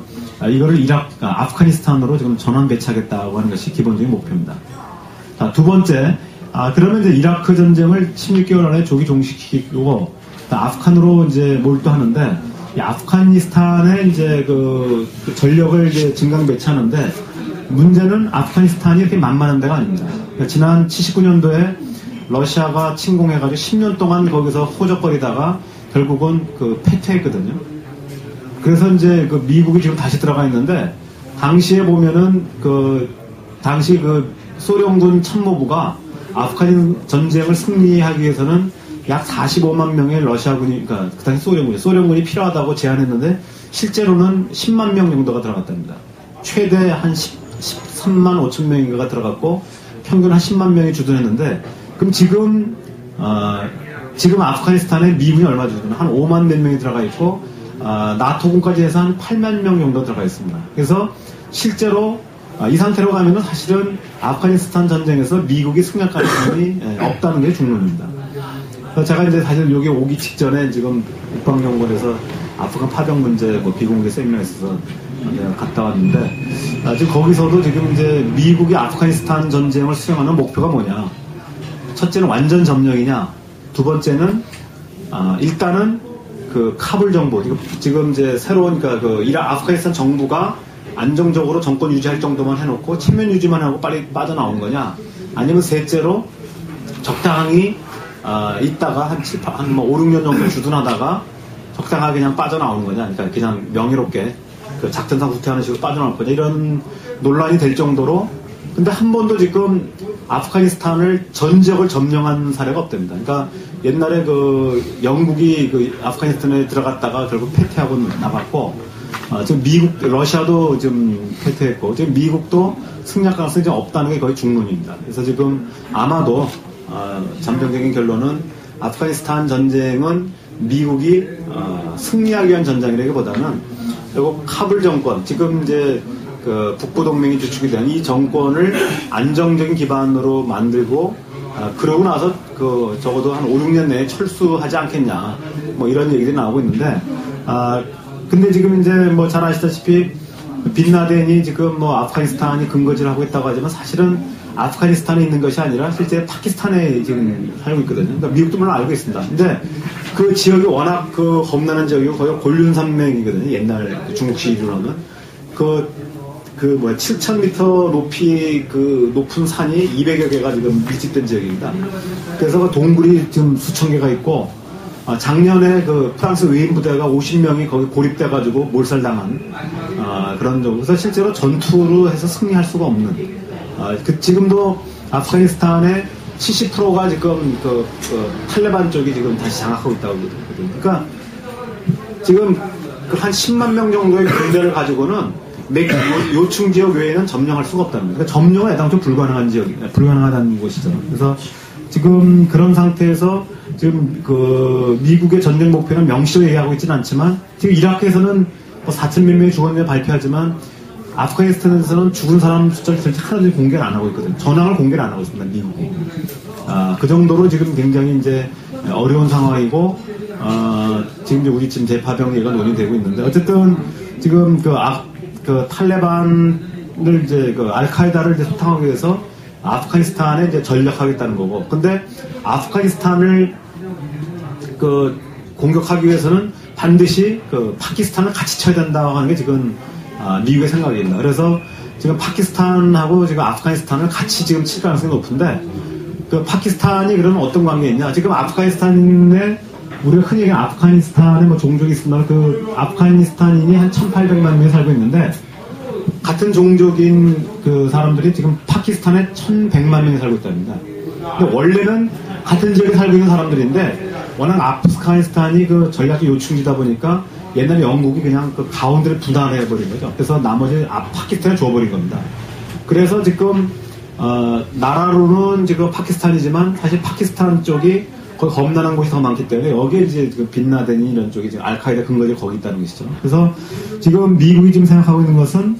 이거를 아프가니스탄으로 지금 전환 배치하겠다고 하는 것이 기본적인 목표입니다. 자, 두 번째, 그러면 이제 이라크 전쟁을 16개월 안에 조기 종식시키고 아프간으로 이제 몰두하는데, 이 아프가니스탄의 이제 그 전력을 이제 증강 배치하는데, 문제는 아프가니스탄이 이렇게 만만한 데가 아닙니다. 그러니까 지난 79년도에 러시아가 침공해가지고 10년 동안 거기서 호적거리다가 결국은 그 패퇴했거든요. 그래서 이제 그 미국이 지금 다시 들어가 있는데, 당시에 보면은 당시 그 소련군 참모부가 아프간 전쟁을 승리하기 위해서는 약 45만 명의 러시아군이, 그러니까 그 당시 소련군이 필요하다고 제안했는데, 실제로는 10만 명 정도가 들어갔답니다. 최대 한 13만 5천 명인가가 들어갔고, 평균 한 10만 명이 주둔했는데, 그럼 지금 아프가니스탄에 미군이 얼마 주둔? 한 5만 몇 명이 들어가 있고, 나토군까지 해서 한 8만 명 정도 들어가 있습니다. 그래서 실제로 이 상태로 가면은 사실은 아프가니스탄 전쟁에서 미국이 승리할 가능성이 없다는 게 중론입니다. 제가 이제 사실 여기 오기 직전에 지금 국방연구원에서 아프간 파병 문제 비공개 세미나에 있어서 내가 갔다 왔는데, 지금 거기서도 지금 이제 미국이 아프가니스탄 전쟁을 수행하는 목표가 뭐냐. 첫째는 완전 점령이냐. 두 번째는, 일단은 그 카불 정부, 지금 이제 새로운, 그러니까 아프가니스탄 정부가 안정적으로 정권 유지할 정도만 해놓고 체면 유지만 하고 빨리 빠져나온 거냐. 아니면 셋째로 적당히 있다가 한 5, 6년 정도 주둔하다가 적당하게 그냥 빠져나오는 거냐. 그러니까 그냥 명예롭게 그 작전상 후퇴하는 식으로 빠져나올 거냐. 이런 논란이 될 정도로. 근데 한 번도 지금 아프가니스탄을 전 지역을 점령한 사례가 없답니다. 그러니까 옛날에 영국이 아프가니스탄에 들어갔다가 결국 패퇴하고 나갔고, 지금 러시아도 지금 패퇴했고, 지금 미국도 승리할 가능성이 없다는 게 거의 중론입니다. 그래서 지금 아마도 잠정적인 결론은 아프가니스탄 전쟁은 미국이 승리하기 위한 전쟁이라기보다는 결국 카불 정권, 지금 이제 그 북부 동맹이 주축이 된 이 정권을 안정적인 기반으로 만들고, 그러고 나서 적어도 한 5, 6년 내에 철수하지 않겠냐, 이런 얘기들이 나오고 있는데, 근데 지금 이제 잘 아시다시피 빈라덴이 지금 아프가니스탄이 근거지를 하고 있다고 하지만 사실은 아프가니스탄에 있는 것이 아니라 실제 파키스탄에 지금 살고 있거든요. 그러니까 미국도 물론 알고 있습니다. 근데 그 지역이 워낙 험난한 지역이고 거의 곤륜산맥이거든요. 옛날 중국식으로 하면 7,000m 높이 높은 산이 200여 개가 지금 밀집된 지역입니다. 그래서 동굴이 지금 수천 개가 있고, 작년에 프랑스 외인 부대가 50명이 거기 고립돼가지고 몰살당한 그런 점. 그래서 실제로 전투로 해서 승리할 수가 없는. 지금도 아프가니스탄의 70%가 지금 탈레반 쪽이 지금 다시 장악하고 있다고 그러거든요. 그러니까 지금 한 10만 명 정도의 군대를 가지고는 요충 지역 외에는 점령할 수가 없다는 거예요. 그러니까 점령은 애당초 불가능하다는 것이죠. 그래서 지금 그런 상태에서 지금 미국의 전쟁 목표는 명시로 얘기하고 있지는 않지만, 지금 이라크에서는 4천 몇 명이 죽었는데 발표하지만 아프가니스탄에서는 죽은 사람 숫자를 절대 하나도 공개를 안 하고 있거든요. 전황을 공개를 안 하고 있습니다, 미국이. 그 정도로 지금 굉장히 이제 어려운 상황이고, 지금 우리 지금 재파병 얘기가 논의되고 있는데, 어쨌든 지금 탈레반을 이제 알카에다를 이제 소탕하기 위해서 아프가니스탄에 이제 전력하겠다는 거고, 근데 아프가니스탄을 공격하기 위해서는 반드시 파키스탄을 같이 쳐야 된다고 하는 게 지금 미국의 생각입니다. 그래서 지금 파키스탄하고 지금 아프가니스탄을 같이 지금 칠 가능성이 높은데, 파키스탄이 그러면 어떤 관계가 있냐? 지금 아프가니스탄에 우리가 흔히 얘기하는 아프가니스탄에 종족이 있습니다. 아프가니스탄인이 한 1,800만 명이 살고 있는데, 같은 종족인 사람들이 지금 파키스탄에 1,100만 명이 살고 있답니다. 근데 원래는 같은 지역에 살고 있는 사람들인데, 워낙 아프가니스탄이 전략적 요충지다 보니까 옛날에 영국이 그냥 가운데를 분할해버린 거죠. 그래서 나머지 파키스탄에 줘버린 겁니다. 그래서 지금 나라로는 지금 파키스탄이지만 사실 파키스탄 쪽이 거의 험난한 곳이 더 많기 때문에 여기에 이제 빈라덴이 이런 쪽이 지금 알카에다 근거지가 거기 있다는 것이죠. 그래서 지금 미국이 지금 생각하고 있는 것은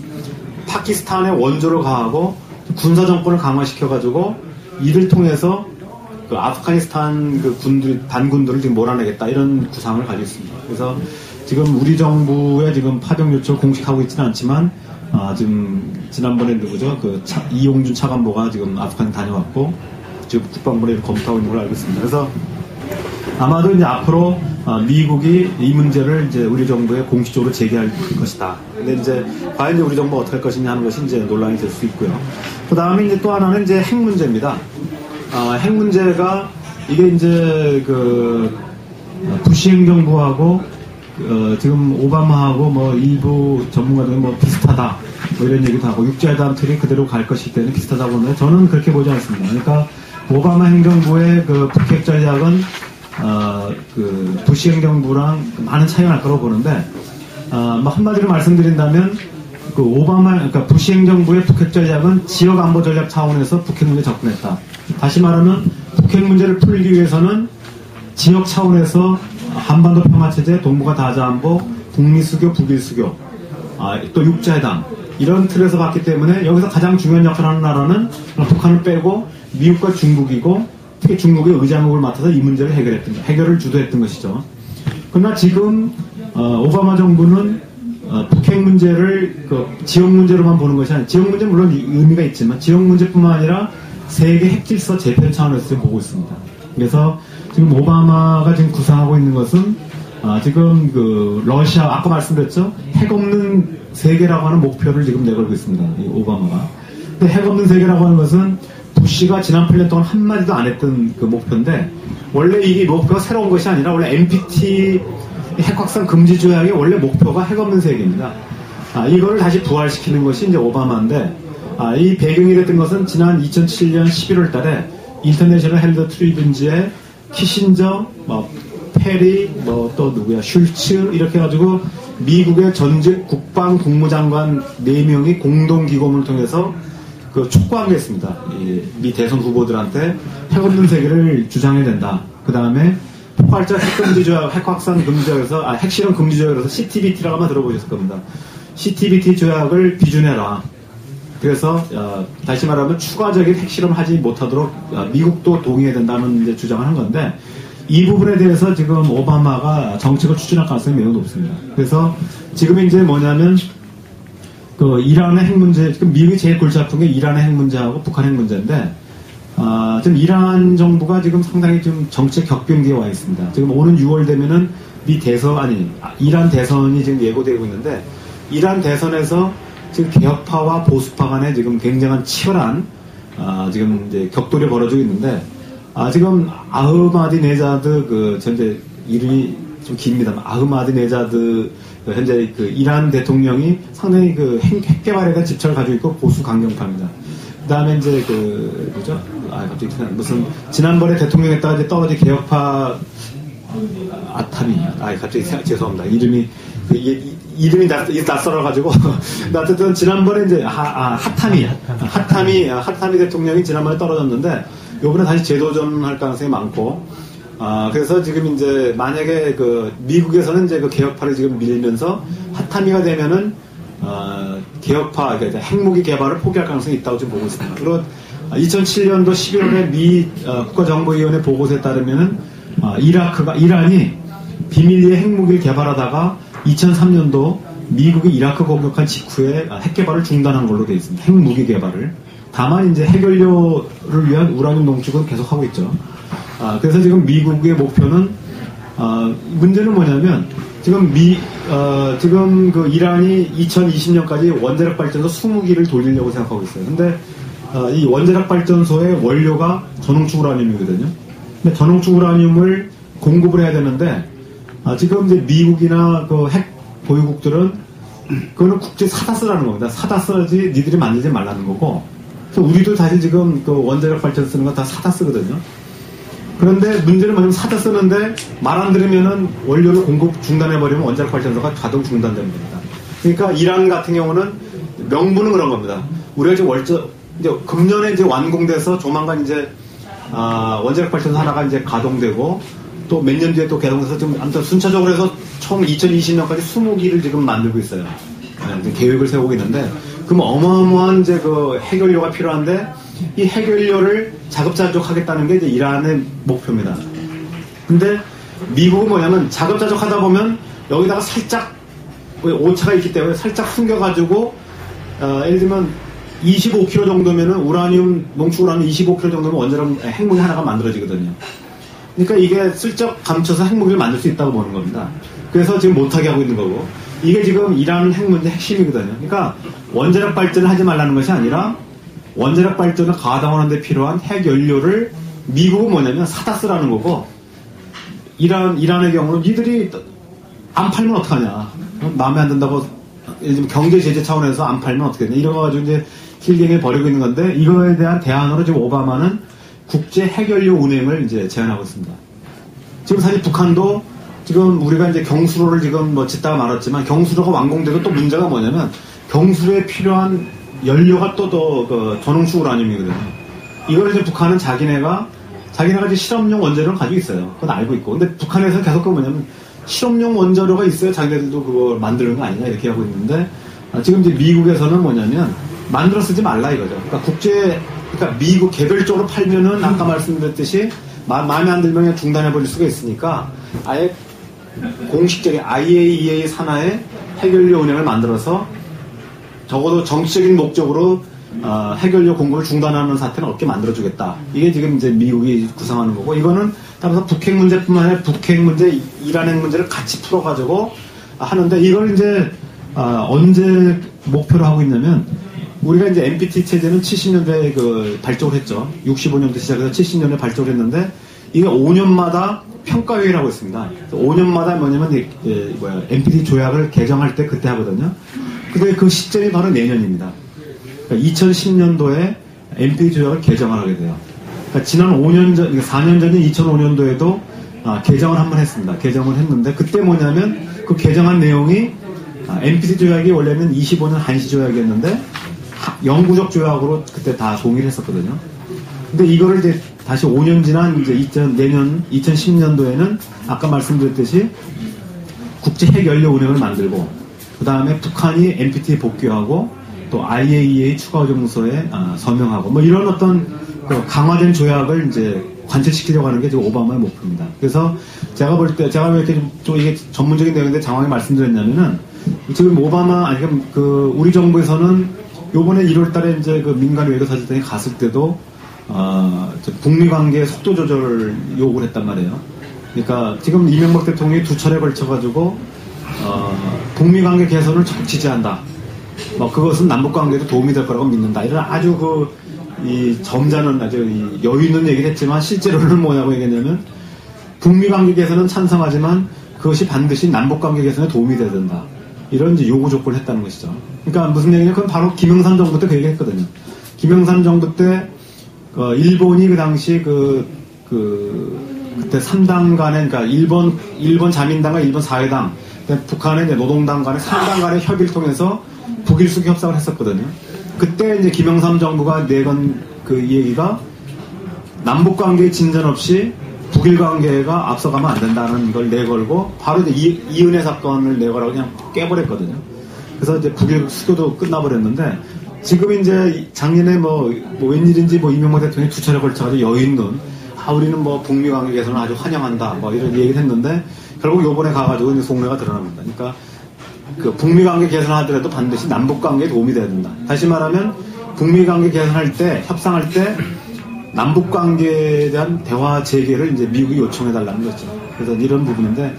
파키스탄의 원조를 가하고 군사 정권을 강화시켜가지고 이를 통해서 그 아프가니스탄 그 반군들을 지금 몰아내겠다 이런 구상을 가지고 있습니다. 그래서 지금 우리 정부의 지금 파병 요청을 공식하고 있지는 않지만 지금 지난번에 누구죠? 이용준 차관보가 지금 아프간 다녀왔고 지금 국방부에 검토하고 있는 걸 알고 있습니다. 그래서 아마도 이제 앞으로 미국이 이 문제를 이제 우리 정부에 공식적으로 제기할 것이다. 근데 이제 과연 이제 우리 정부가 어떻게 할 것이냐 하는 것이 이제 논란이 될 수 있고요. 그 다음에 이제 또 하나는 이제 핵 문제입니다. 핵 문제가 이게 이제 부시 행정부하고 지금 오바마하고 뭐 일부 전문가들이 뭐 비슷하다 뭐 이런 얘기도 하고 육자회담 틀이 그대로 갈 것이기 때문에 비슷하다고 하는데 저는 그렇게 보지 않습니다. 그러니까 오바마 행정부의 그 북핵 전략은 부시 행정부랑 많은 차이가 날 거라고 보는데 한마디로 말씀드린다면 그러니까 부시 행정부의 북핵 전략은 지역 안보 전략 차원에서 북핵 문제에 접근했다. 다시 말하면 북핵 문제를 풀기 위해서는 지역 차원에서 한반도 평화체제, 동북아 다자안보, 북미 수교, 북일 수교, 또 육자회담 이런 틀에서 봤기 때문에 여기서 가장 중요한 역할을 하는 나라는 북한을 빼고 미국과 중국이고 특히 중국의 의장국을 맡아서 이 문제를 해결을 주도했던 것이죠. 그러나 지금 오바마 정부는 북핵 문제를 지역 문제로만 보는 것이 아니라 지역 문제는 물론 의미가 있지만 지역 문제뿐만 아니라 세계 핵질서 재편 차원에서 보고 있습니다. 그래서 지금 오바마가 지금 구상하고 있는 것은 지금 러시아 아까 말씀드렸죠 핵 없는 세계라고 하는 목표를 지금 내걸고 있습니다. 이 오바마가. 근데 핵 없는 세계라고 하는 것은 부시가 지난 8년 동안 한마디도 안 했던 그 목표인데 원래 이 목표가 새로운 것이 아니라 원래 NPT 핵 확산 금지 조약의 원래 목표가 핵 없는 세계입니다. 이거를 다시 부활시키는 것이 이제 오바마인데 이 배경이 됐던 것은 지난 2007년 11월 달에 인터내셔널 헬더 트리뷴지에 키신저, 페리, 또 누구야, 슐츠 이렇게 해가지고 미국의 전직 국방 국무장관 4명이 공동기금을 통해서 촉구한 게 있습니다. 미 대선 후보들한테 핵 없는 세계를 주장해야 된다. 그 다음에 폭발적 핵금지조약, 핵확산 금지조약에서, 핵실험 금지조약에서 CTBT라고 아마 들어보셨을 겁니다. CTBT 조약을 비준해라. 그래서 다시 말하면 추가적인 핵실험 하지 못하도록 미국도 동의해야 된다는 이제 주장을 한 건데 이 부분에 대해서 지금 오바마가 정책을 추진할 가능성이 매우 높습니다. 그래서 지금 이제 뭐냐면 이란의 핵 문제, 지금 미국이 제일 골치 아픈 게 이란의 핵 문제하고 북한 핵 문제인데 지금 이란 정부가 지금 상당히 좀 정책 격변기에 와 있습니다. 지금 오는 6월 되면은 이란 대선이 지금 예고되고 있는데 이란 대선에서 지금 개혁파와 보수파 간에 지금 굉장한 치열한 지금 이제 격돌이 벌어지고 있는데 지금 아흐마디네자드 현재 이름이 좀 깁니다. 아흐마디네자드 현재 이란 대통령이 상당히 핵 개발에 대한 집착을 가지고 있고 보수 강경파입니다. 그다음에 이제 뭐죠? 갑자기 무슨 지난번에 대통령 했다가 이제 떨어진 개혁파 아타미 갑자기 죄송합니다. 이름이 낯설어가지고. 어쨌든 지난번에 이제, 하타미 대통령이 지난번에 떨어졌는데, 요번에 다시 재도전할 가능성이 많고, 그래서 지금 이제, 만약에 미국에서는 이제 개혁파를 지금 밀면서, 하타미가 되면은, 개혁파, 그러니까 핵무기 개발을 포기할 가능성이 있다고 지금 보고 있습니다. 그리고 2007년도 11월에 미 국가정보위원회 보고서에 따르면은, 이란이 비밀리에 핵무기를 개발하다가 2003년도 미국이 이라크 공격한 직후에 핵 개발을 중단한 걸로 되어 있습니다. 핵무기 개발을. 다만 이제 핵연료를 위한 우라늄 농축은 계속하고 있죠. 그래서 지금 미국의 목표는 문제는 뭐냐면 지금 이란이 2020년까지 원자력 발전소 20기를 돌리려고 생각하고 있어요. 근데 이 원자력 발전소의 원료가 전홍축 우라늄이거든요. 근데 전홍축 우라늄을 공급을 해야 되는데 지금 이제 미국이나 핵 보유국들은 그거는 국제 사다 쓰라는 겁니다. 사다 써야지 니들이 만들지 말라는 거고. 그래서 우리도 사실 지금 원자력 발전 쓰는 거 다 사다 쓰거든요. 그런데 문제는 뭐냐면 사다 쓰는데 말 안 들으면은 원료를 공급 중단해버리면 원자력 발전소가 자동 중단되는 겁니다. 그러니까 이란 같은 경우는 명분은 그런 겁니다. 우리가 지금 이제 금년에 이제 완공돼서 조만간 이제 원자력 발전소 하나가 이제 가동되고 또 몇 년 뒤에 또 개동돼서 지금 아무튼 순차적으로 해서 총 2020년까지 20기를 지금 만들고 있어요. 네, 계획을 세우고 있는데 그럼 어마어마한 이제 그 핵연료가 필요한데 이 핵연료를 자급자족하겠다는 게 이제 이란의 목표입니다. 근데 미국은 뭐냐면 자급자족하다 보면 여기다가 살짝 오차가 있기 때문에 살짝 숨겨가지고 예를 들면 25kg 정도면은 우라늄 농축 우라늄 25kg 정도면 원자력 핵무기 하나가 만들어지거든요. 그러니까 이게 슬쩍 감춰서 핵무기를 만들 수 있다고 보는 겁니다. 그래서 지금 못하게 하고 있는 거고 이게 지금 이란 핵 문제 핵심이거든요. 그러니까 원자력 발전을 하지 말라는 것이 아니라 원자력 발전을 가동하는 데 필요한 핵 연료를 미국은 뭐냐면 사다 쓰라는 거고 이란의 경우는 니들이 안 팔면 어떡하냐. 마음에 안 든다고 요즘 경제 제재 차원에서 안 팔면 어떻게 되냐. 이래가지고 이제 킬갱을 벌이고 있는 건데 이거에 대한 대안으로 지금 오바마는 국제 핵연료 운행을 이제 제안하고 있습니다. 지금 사실 북한도 지금 우리가 이제 경수로를 지금 뭐 짓다가 말았지만 경수로가 완공되고 또 문제가 뭐냐면 경수로에 필요한 연료가 또 그 전홍축 우라늄이거든요. 이걸 이제 북한은 자기네가 이제 실험용 원자료를 가지고 있어요. 그건 알고 있고. 근데 북한에서 계속 그 뭐냐면 실험용 원자료가 있어야 자기네들도 그걸 만드는 거 아니냐 이렇게 하고 있는데 지금 이제 미국에서는 뭐냐면 만들어 쓰지 말라 이거죠. 그러니까 미국 개별적으로 팔면은 아까 말씀드렸듯이 마음에 안 들면 그냥 중단해 버릴 수가 있으니까 아예 공식적인 IAEA 산하에 핵연료 운행을 만들어서 적어도 정치적인 목적으로 핵연료 공급을 중단하는 사태는 없게 만들어주겠다. 이게 지금 이제 미국이 구상하는 거고 이거는 따라서 북핵 문제뿐만 아니라 북핵 문제, 이란 핵 문제를 같이 풀어가지고 하는데 이걸 이제 언제 목표로 하고 있냐면 우리가 이제 NPT 체제는 70년대에 그 발족을 했죠. 65년도 시작해서 70년에 발족을 했는데 이게 5년마다 평가회의라고 있습니다. 5년마다 뭐냐면 NPT 조약을 개정할 때 그때 하거든요. 근데 그 시점이 바로 내년입니다. 그러니까 2010년도에 NPT 조약을 개정을 하게 돼요. 그러니까 지난 4년 전인 2005년도에도 개정을 한번 했습니다. 개정을 했는데 그때 뭐냐면 그 개정한 내용이 NPT 조약이 원래는 25년 한시 조약이었는데 영구적 조약으로 그때 다 동의를 했었거든요. 근데 이거를 이제 다시 5년 지난 이제 내년 2010년도에는 아까 말씀드렸듯이 국제 핵연료 운행을 만들고 그 다음에 북한이 NPT에 복귀하고 또 IAEA 추가 정서에 서명하고 뭐 이런 어떤 그 강화된 조약을 이제 관철시키려고 하는 게 지금 오바마의 목표입니다. 그래서 제가 볼 때 제가 왜 이렇게 좀 이게 전문적인 내용인데 장황히 말씀드렸냐면은 지금 우리 정부에서는 요번에 1월달에 이제 그 민간 외교사절단이 갔을 때도 북미 관계 속도 조절 요구를 했단 말이에요. 그러니까 지금 이명박 대통령이 2차례 걸쳐가지고 북미 관계 개선을 적극 지지한다. 뭐 그것은 남북 관계에도 도움이 될 거라고 믿는다. 이런 아주 이 점잖은 아주 여유 있는 얘기를 했지만 실제로는 뭐냐고 얘기했냐면 북미 관계 개선은 찬성하지만 그것이 반드시 남북 관계 개선에 도움이 돼야 된다. 이런 이제 요구 조건을 했다는 것이죠. 그러니까 무슨 얘기냐? 그건 바로 김영삼 정부 때 그 얘기 했거든요. 김영삼 정부 때 일본이 그 당시 그때 3당 간의 그러니까 일본 자민당과 일본 사회당, 북한의 이제 노동당 간의 3당 간의 협의를 통해서 북일수교 협상을 했었거든요. 그때 이제 김영삼 정부가 내건 그 얘기가 남북 관계 진전 없이 북일 관계가 앞서가면 안 된다는 걸 내걸고 바로 이제 이은혜 사건을 내걸하고 그냥 깨버렸거든요. 그래서 이제 북일 수교도 끝나버렸는데 지금 이제 작년에 뭐 웬일인지 이명박 대통령이 2차례 걸쳐가지고 여유 있는 우리는 뭐 북미 관계 개선을 아주 환영한다 뭐 이런 얘기를 했는데 결국 요번에 가가지고 이제 속내가 드러납니다. 그러니까 그 북미 관계 개선하더라도 반드시 남북 관계에 도움이 돼야 된다. 다시 말하면 북미 관계 개선할 때 협상할 때 남북 관계에 대한 대화 재개를 이제 미국이 요청해 달라는 거죠. 그래서 이런 부분인데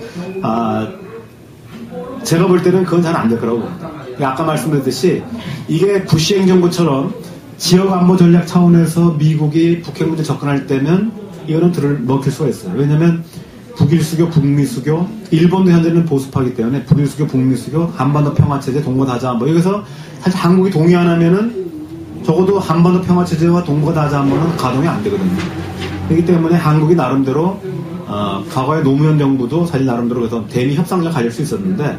제가 볼 때는 그건 잘 안 될 거라고 봅니다. 아까 말씀드렸듯이 이게 부시 행정부처럼 지역 안보 전략 차원에서 미국이 북핵 문제 접근할 때면 이거는 먹힐 수가 있어요. 왜냐하면 북일수교, 북미수교, 일본도 현재는 보수파이기 때문에 북일수교, 북미수교, 한반도 평화체제, 동거다자 뭐 여기서 사실 한국이 동의 안 하면은 적어도 한반도 평화체제와 동거다자한번은 가동이 안 되거든요. 그렇기 때문에 한국이 나름대로 과거의 노무현 정부도 사실 나름대로 그래서 대미 협상을 가질 수 있었는데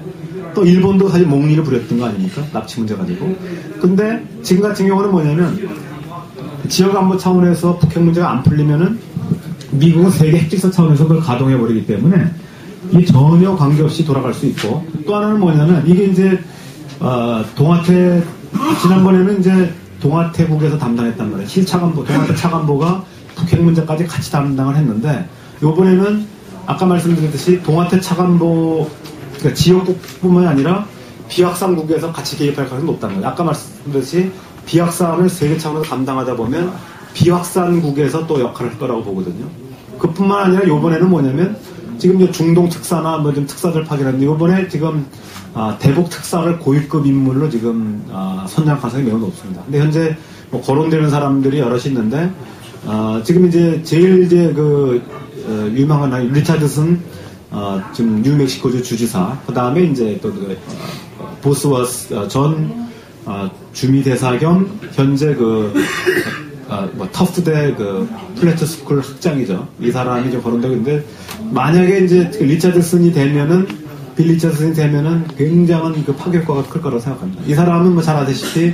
또 일본도 사실 몽리를 부렸던 거 아닙니까? 납치 문제 가지고. 근데 지금 같은 경우는 뭐냐면 지역 안보 차원에서 북핵 문제가 안 풀리면은 미국은 세계 핵질서 차원에서 그걸 가동해버리기 때문에 이 전혀 관계없이 돌아갈 수 있고, 또 하나는 뭐냐면 이게 이제 동아태 지난번에는 이제 동아태국에서 담당했단 말이에요. 힐차관보, 동아태 차관보가 북핵 문제까지 같이 담당을 했는데, 이번에는 아까 말씀드렸듯이 동아태 차관보 그러니까 지역국뿐만 아니라 비확산국에서 같이 개입할 가능성이 높다는 거예요. 아까 말씀드렸듯이 비확산을 세계 차원에서 감당하다 보면 비확산국에서 또 역할을 할 거라고 보거든요. 그뿐만 아니라 이번에는 뭐냐면 지금 이제 중동 특사나 뭐 좀 특사들 파견했는데, 이번에 지금 대북 특사를 고위급 인물로 지금 선정 가능성이 매우 높습니다. 근데 현재 뭐 거론되는 사람들이 여럿이 있는데, 지금 이제 제일 이제 유명한 리차드슨 지금 뉴멕시코주 주지사, 그 다음에 이제 또 보스워스 전 주미 대사 겸 현재 터프대 플래처 스쿨 학장이죠. 이 사람이 이제 거론되고 있는데, 만약에 이제 리차드슨이 되면은, 빌 리차드슨이 되면은 굉장한 파괴효과가 클 거라고 생각합니다. 이 사람은 뭐 잘 아시다시피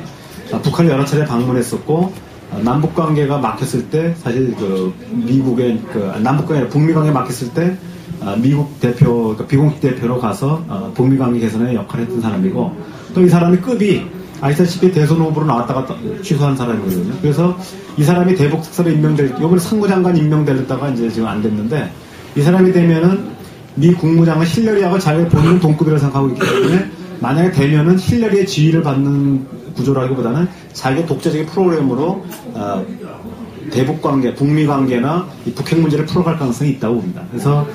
북한을 여러 차례 방문했었고, 남북 관계가 막혔을 때 사실 미국의 남북 관계 북미 관계 막혔을 때 미국 대표, 그러니까 비공식 대표로 가서 북미 관계 개선에 역할을 했던 사람이고, 또 이 사람의 급이 아시다시피 대선 후보로 나왔다가 취소한 사람이거든요. 그래서 이 사람이 대북 특사로 이번에 상무장관 임명되었다가 이제 지금 안 됐는데, 이 사람이 되면은 미 국무장관 힐러리하고 자기 본인은 동급이라고 생각하고 있기 때문에, 만약에 되면은 힐러리의 지위를 받는 구조라기보다는 자기 독자적인 프로그램으로 대북 관계, 북미 관계나 이 북핵 문제를 풀어갈 가능성이 있다고 봅니다. 그래서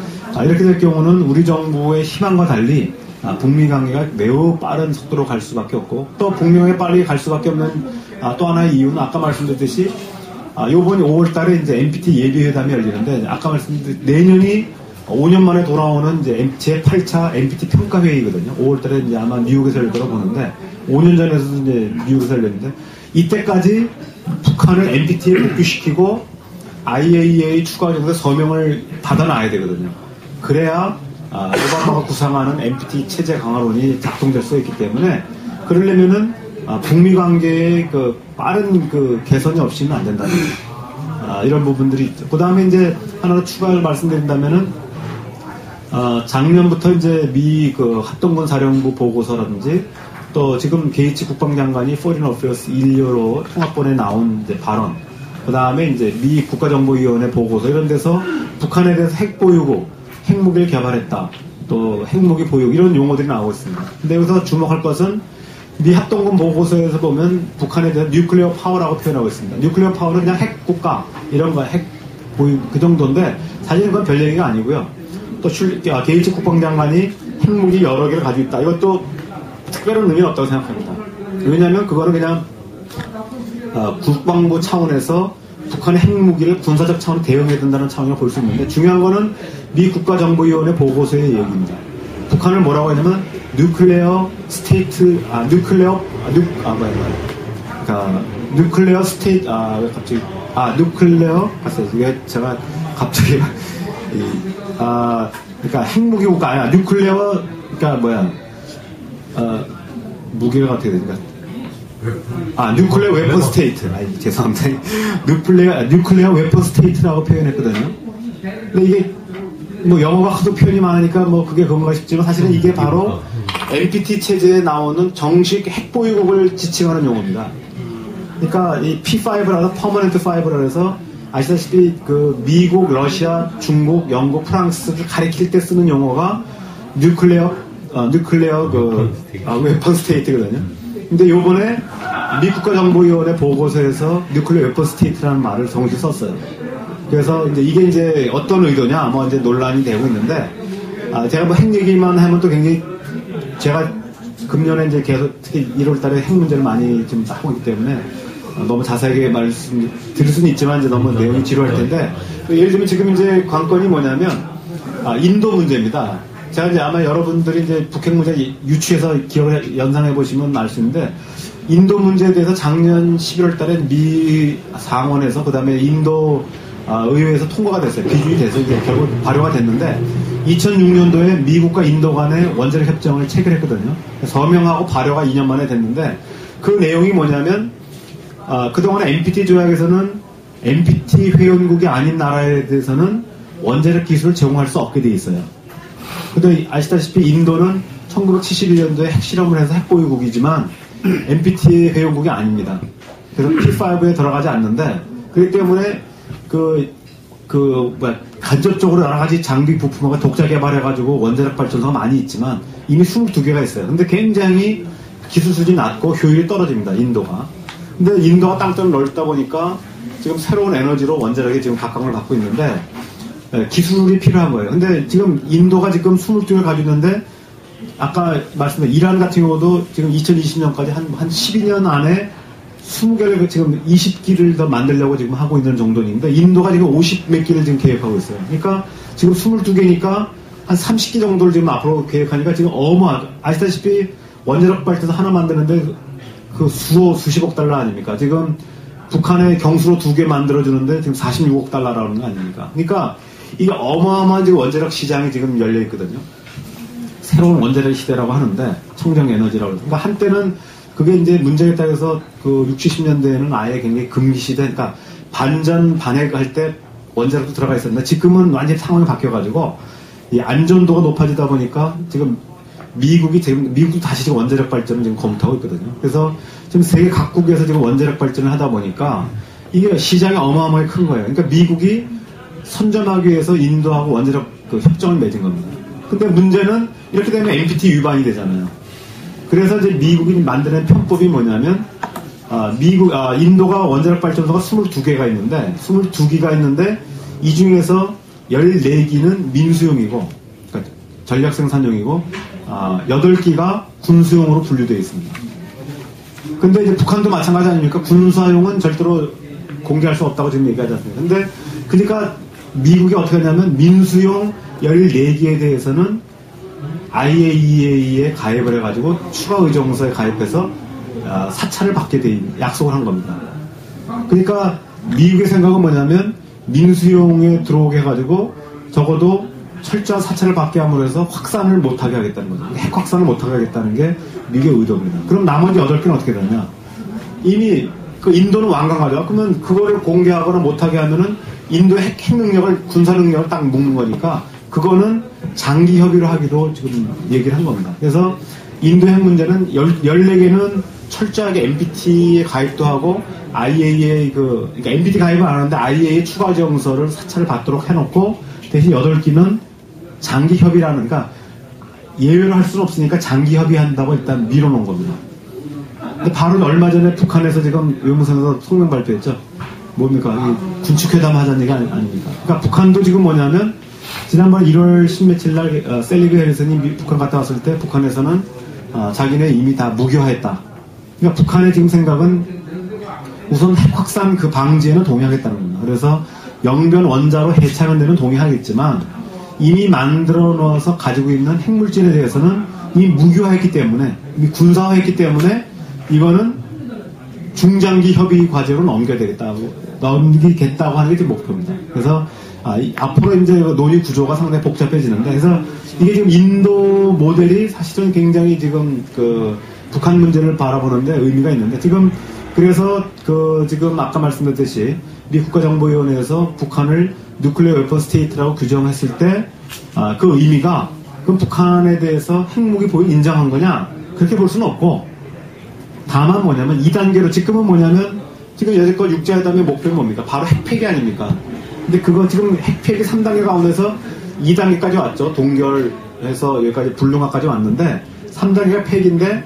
이렇게 될 경우는 우리 정부의 희망과 달리 북미 관계가 매우 빠른 속도로 갈 수밖에 없고, 또 북미 관계 빨리 갈 수밖에 없는 또 하나의 이유는 아까 말씀드렸듯이 요번 5월 달에 이제 NPT 예비회담이 열리는데, 아까 말씀드린 내년이 5년 만에 돌아오는 이제 제8차 NPT 평가회의거든요. 5월 달에 이제 아마 뉴욕에서 열 거라고 보는데, 5년 전에도 이제 뉴욕에서 열렸는데, 이때까지 북한을 NPT에 복귀시키고 IAEA 추가적으로 서명을 받아놔야 되거든요. 그래야 오바마가 구상하는 NPT 체제 강화론이 작동될 수 있기 때문에, 그러려면은 북미 관계의 빠른 개선이 없이는 안 된다는 이런 부분들이 있죠. 그 다음에 이제 하나 더 추가를 말씀드린다면은, 작년부터 이제 미 합동군 사령부 보고서라든지, 또 지금 게이츠 국방장관이 Foreign Affairs 1료로 통합본에 나온 이제 발언, 그 다음에 이제 미 국가정보위원회 보고서, 이런 데서 북한에 대해서 핵 보유고 핵무기를 개발했다, 또 핵무기 보유, 이런 용어들이 나오고 있습니다. 근데 여기서 주목할 것은 미 합동군 보고서에서 보면 북한에 대한 뉴클리어 파워라고 표현하고 있습니다. 뉴클리어 파워는 그냥 핵 국가, 이런 거, 핵 보유, 그 정도인데, 사실 그건 별 얘기가 아니고요. 또 게이츠 국방장관이 핵무기 여러 개를 가지고 있다, 이것도 특별한 의미는 없다고 생각합니다. 왜냐하면 그거는 그냥 국방부 차원에서 북한의 핵무기를 군사적 차원으로 대응해야 된다는 차원으로 볼 수 있는데, 중요한 거는 미 국가정보위원회 보고서의 얘기입니다. 북한을 뭐라고 하냐면 뉴클레어 스테이트, 뉴클레어 스테이트, 뉴클레어, 왜 제가 갑자기 그러니까 핵무기 국가 아니야. 뉴클레어, 그러니까 무기가 어떻게 되니까? 뉴클레어 웨폰 스테이트. 죄송합니다. 뉴클레어 웨폰 스테이트라고 표현했거든요. 근데 이게 뭐 영어가 하도 표현이 많으니까 뭐 그게 그런가 싶지만, 사실은 이게 바로 NPT 체제에 나오는 정식 핵보유국을 지칭하는 용어입니다. 그러니까 이 P5라서 퍼머넌트 5라 해서, 아시다시피 미국, 러시아, 중국, 영국, 프랑스를 가리킬 때 쓰는 용어가 뉴클레어 웨폰 스테이트거든요. 근데 요번에 미 국가정보위원회 보고서에서 뉴클레어 웨폰 스테이트라는 말을 정식 썼어요. 그래서 이게 이제 어떤 의도냐, 뭐 이제 논란이 되고 있는데, 제가 뭐 핵 얘기만 하면 또 굉장히, 제가 금년에 이제 계속 특히 1월 달에 핵 문제를 많이 지금 하고 있기 때문에 너무 자세하게 말씀 드릴 수는 있지만 이제 너무 내용이 지루할 텐데, 예를 들면 지금 이제 관건이 뭐냐면 인도 문제입니다. 제가 이제 아마 여러분들이 이제 북핵 문제 유추해서 기억을 연상해 보시면 알 수 있는데, 인도 문제에 대해서 작년 11월 달에 미 상원에서, 그 다음에 인도 의회에서 통과가 됐어요. 비준이 돼서 이제 결국 발효가 됐는데, 2006년도에 미국과 인도 간의 원자력 협정을 체결했거든요. 서명하고 발효가 2년 만에 됐는데, 그 내용이 뭐냐면 그동안 NPT 조약에서는 NPT 회원국이 아닌 나라에 대해서는 원자력 기술을 제공할 수 없게 돼 있어요. 근데 아시다시피 인도는 1971년도에 핵실험을 해서 핵보유국이지만 NPT 회원국이 아닙니다. 그래서 P5에 들어가지 않는데, 그렇기 때문에 간접적으로 여러 가지 장비 부품과 독자 개발해가지고 원자력 발전소가 많이 있지만 이미 22개가 있어요. 근데 굉장히 기술 수준이 낮고 효율이 떨어집니다, 인도가. 근데 인도가 땅덩이를 넓다 보니까 지금 새로운 에너지로 원자력이 지금 각광을 받고 있는데, 기술이 필요한 거예요. 근데 지금 인도가 지금 22개 가지고 있는데, 아까 말씀드린 이란 같은 경우도 지금 2020년까지 한 12년 안에 20개를 지금 20기를 더 만들려고 지금 하고 있는 정도인데, 인도가 지금 50몇 기를 지금 계획하고 있어요. 그러니까 지금 22개니까 한 30기 정도를 지금 앞으로 계획하니까 지금 아시다시피 원자력 발전소 하나 만드는데 그 수십억 달러 아닙니까? 지금 북한의 경수로 2개 만들어주는데 지금 46억 달러라는 거 아닙니까? 그러니까 이게 어마어마한 지금 원자력 시장이 지금 열려 있거든요. 새로운 원자력 시대라고 하는데, 청정 에너지라고. 그러니까 한때는 그게 이제 문제가 있다고 해서 그 60, 70년대에는 아예 굉장히 금기 시대, 그러니까 반전, 반핵할 때 원자력도 들어가 있었는데, 지금은 완전히 상황이 바뀌어가지고, 이 안전도가 높아지다 보니까 지금 미국도 다시 지금 원자력 발전을 지금 검토하고 있거든요. 그래서 지금 세계 각국에서 지금 원자력 발전을 하다 보니까 이게 시장이 어마어마하게 큰 거예요. 그러니까 미국이 선점하기 위해서 인도하고 원자력 협정을 맺은 겁니다. 근데 문제는 이렇게 되면 NPT 위반이 되잖아요. 그래서 이제 미국이 만드는 편법이 뭐냐면, 인도가 원자력 발전소가 22개가 있는데, 22기가 있는데, 이 중에서 14기는 민수용이고, 그러니까 전략 생산용이고, 8기가 군수용으로 분류되어 있습니다. 근데 이제 북한도 마찬가지 아닙니까? 군사용은 절대로 공개할 수 없다고 지금 얘기하지 않습니까? 근데, 그러니까 미국이 어떻게 하냐면, 민수용 14기에 대해서는 IAEA에 가입을 해가지고 추가 의정서에 가입해서 사찰을 받게 돼 약속을 한 겁니다. 그러니까 미국의 생각은 뭐냐면 민수용에 들어오게 해가지고 적어도 철저한 사찰을 받게 함으로 해서 확산을 못하게 하겠다는 거죠. 핵 확산을 못하게 하겠다는 게 미국의 의도입니다. 그럼 나머지 8개는 어떻게 되냐? 이미 그 인도는 완강하죠. 그러면 그거를 공개하거나 못하게 하면은 인도의 핵 능력을, 군사 능력을 딱 묶는 거니까 그거는 장기 협의를 하기로 지금 얘기를 한 겁니다. 그래서 인도 핵 문제는 14개는 철저하게 NPT에 가입도 하고 IAEA 그러니까 NPT 가입은 안 하는데 IAEA 추가 정서를 사찰을 받도록 해놓고, 대신 8기는 장기 협의라는, 그러니까 예외를 할 수는 없으니까 장기 협의한다고 일단 밀어놓은 겁니다. 근데 바로 얼마 전에 북한에서 지금 외무성에서 성명 발표했죠. 뭡니까? 군축회담 하자는 얘기 아닙니까? 그러니까 북한도 지금 뭐냐면, 지난번 1월 10며칠 날 셀리그 해리슨이 북한 갔다 왔을 때 북한에서는 자기네 이미 다 무효화했다. 그러니까 북한의 지금 생각은 우선 핵 확산 그 방지에는 동의하겠다는 겁니다. 그래서 영변 원자로 해체하는 데는 동의하겠지만 이미 만들어 놓아서 가지고 있는 핵물질에 대해서는 이미 무효화했기 때문에, 이미 군사화했기 때문에 이거는 중장기 협의 과제로 넘기겠다고 하는 게 지금 목표입니다. 그래서 앞으로 이제 논의 구조가 상당히 복잡해지는데, 그래서 이게 지금 인도 모델이 사실은 굉장히 지금 북한 문제를 바라보는데 의미가 있는데, 지금 그래서 지금 아까 말씀드렸듯이 미 국가정보위원회에서 북한을 뉴클리어 웨폰 스테이트라고 규정했을 때 그 의미가 그럼 북한에 대해서 핵무기 보유 인정한 거냐? 그렇게 볼 수는 없고, 다만 뭐냐면 2단계로 지금은 뭐냐면 지금 여태껏 육자회담의 목표는 뭡니까? 바로 핵폐기 아닙니까? 근데 그거 지금 핵폐기 3단계 가운데서 2단계까지 왔죠. 동결해서 여기까지 불능화까지 왔는데 3단계가 폐기인데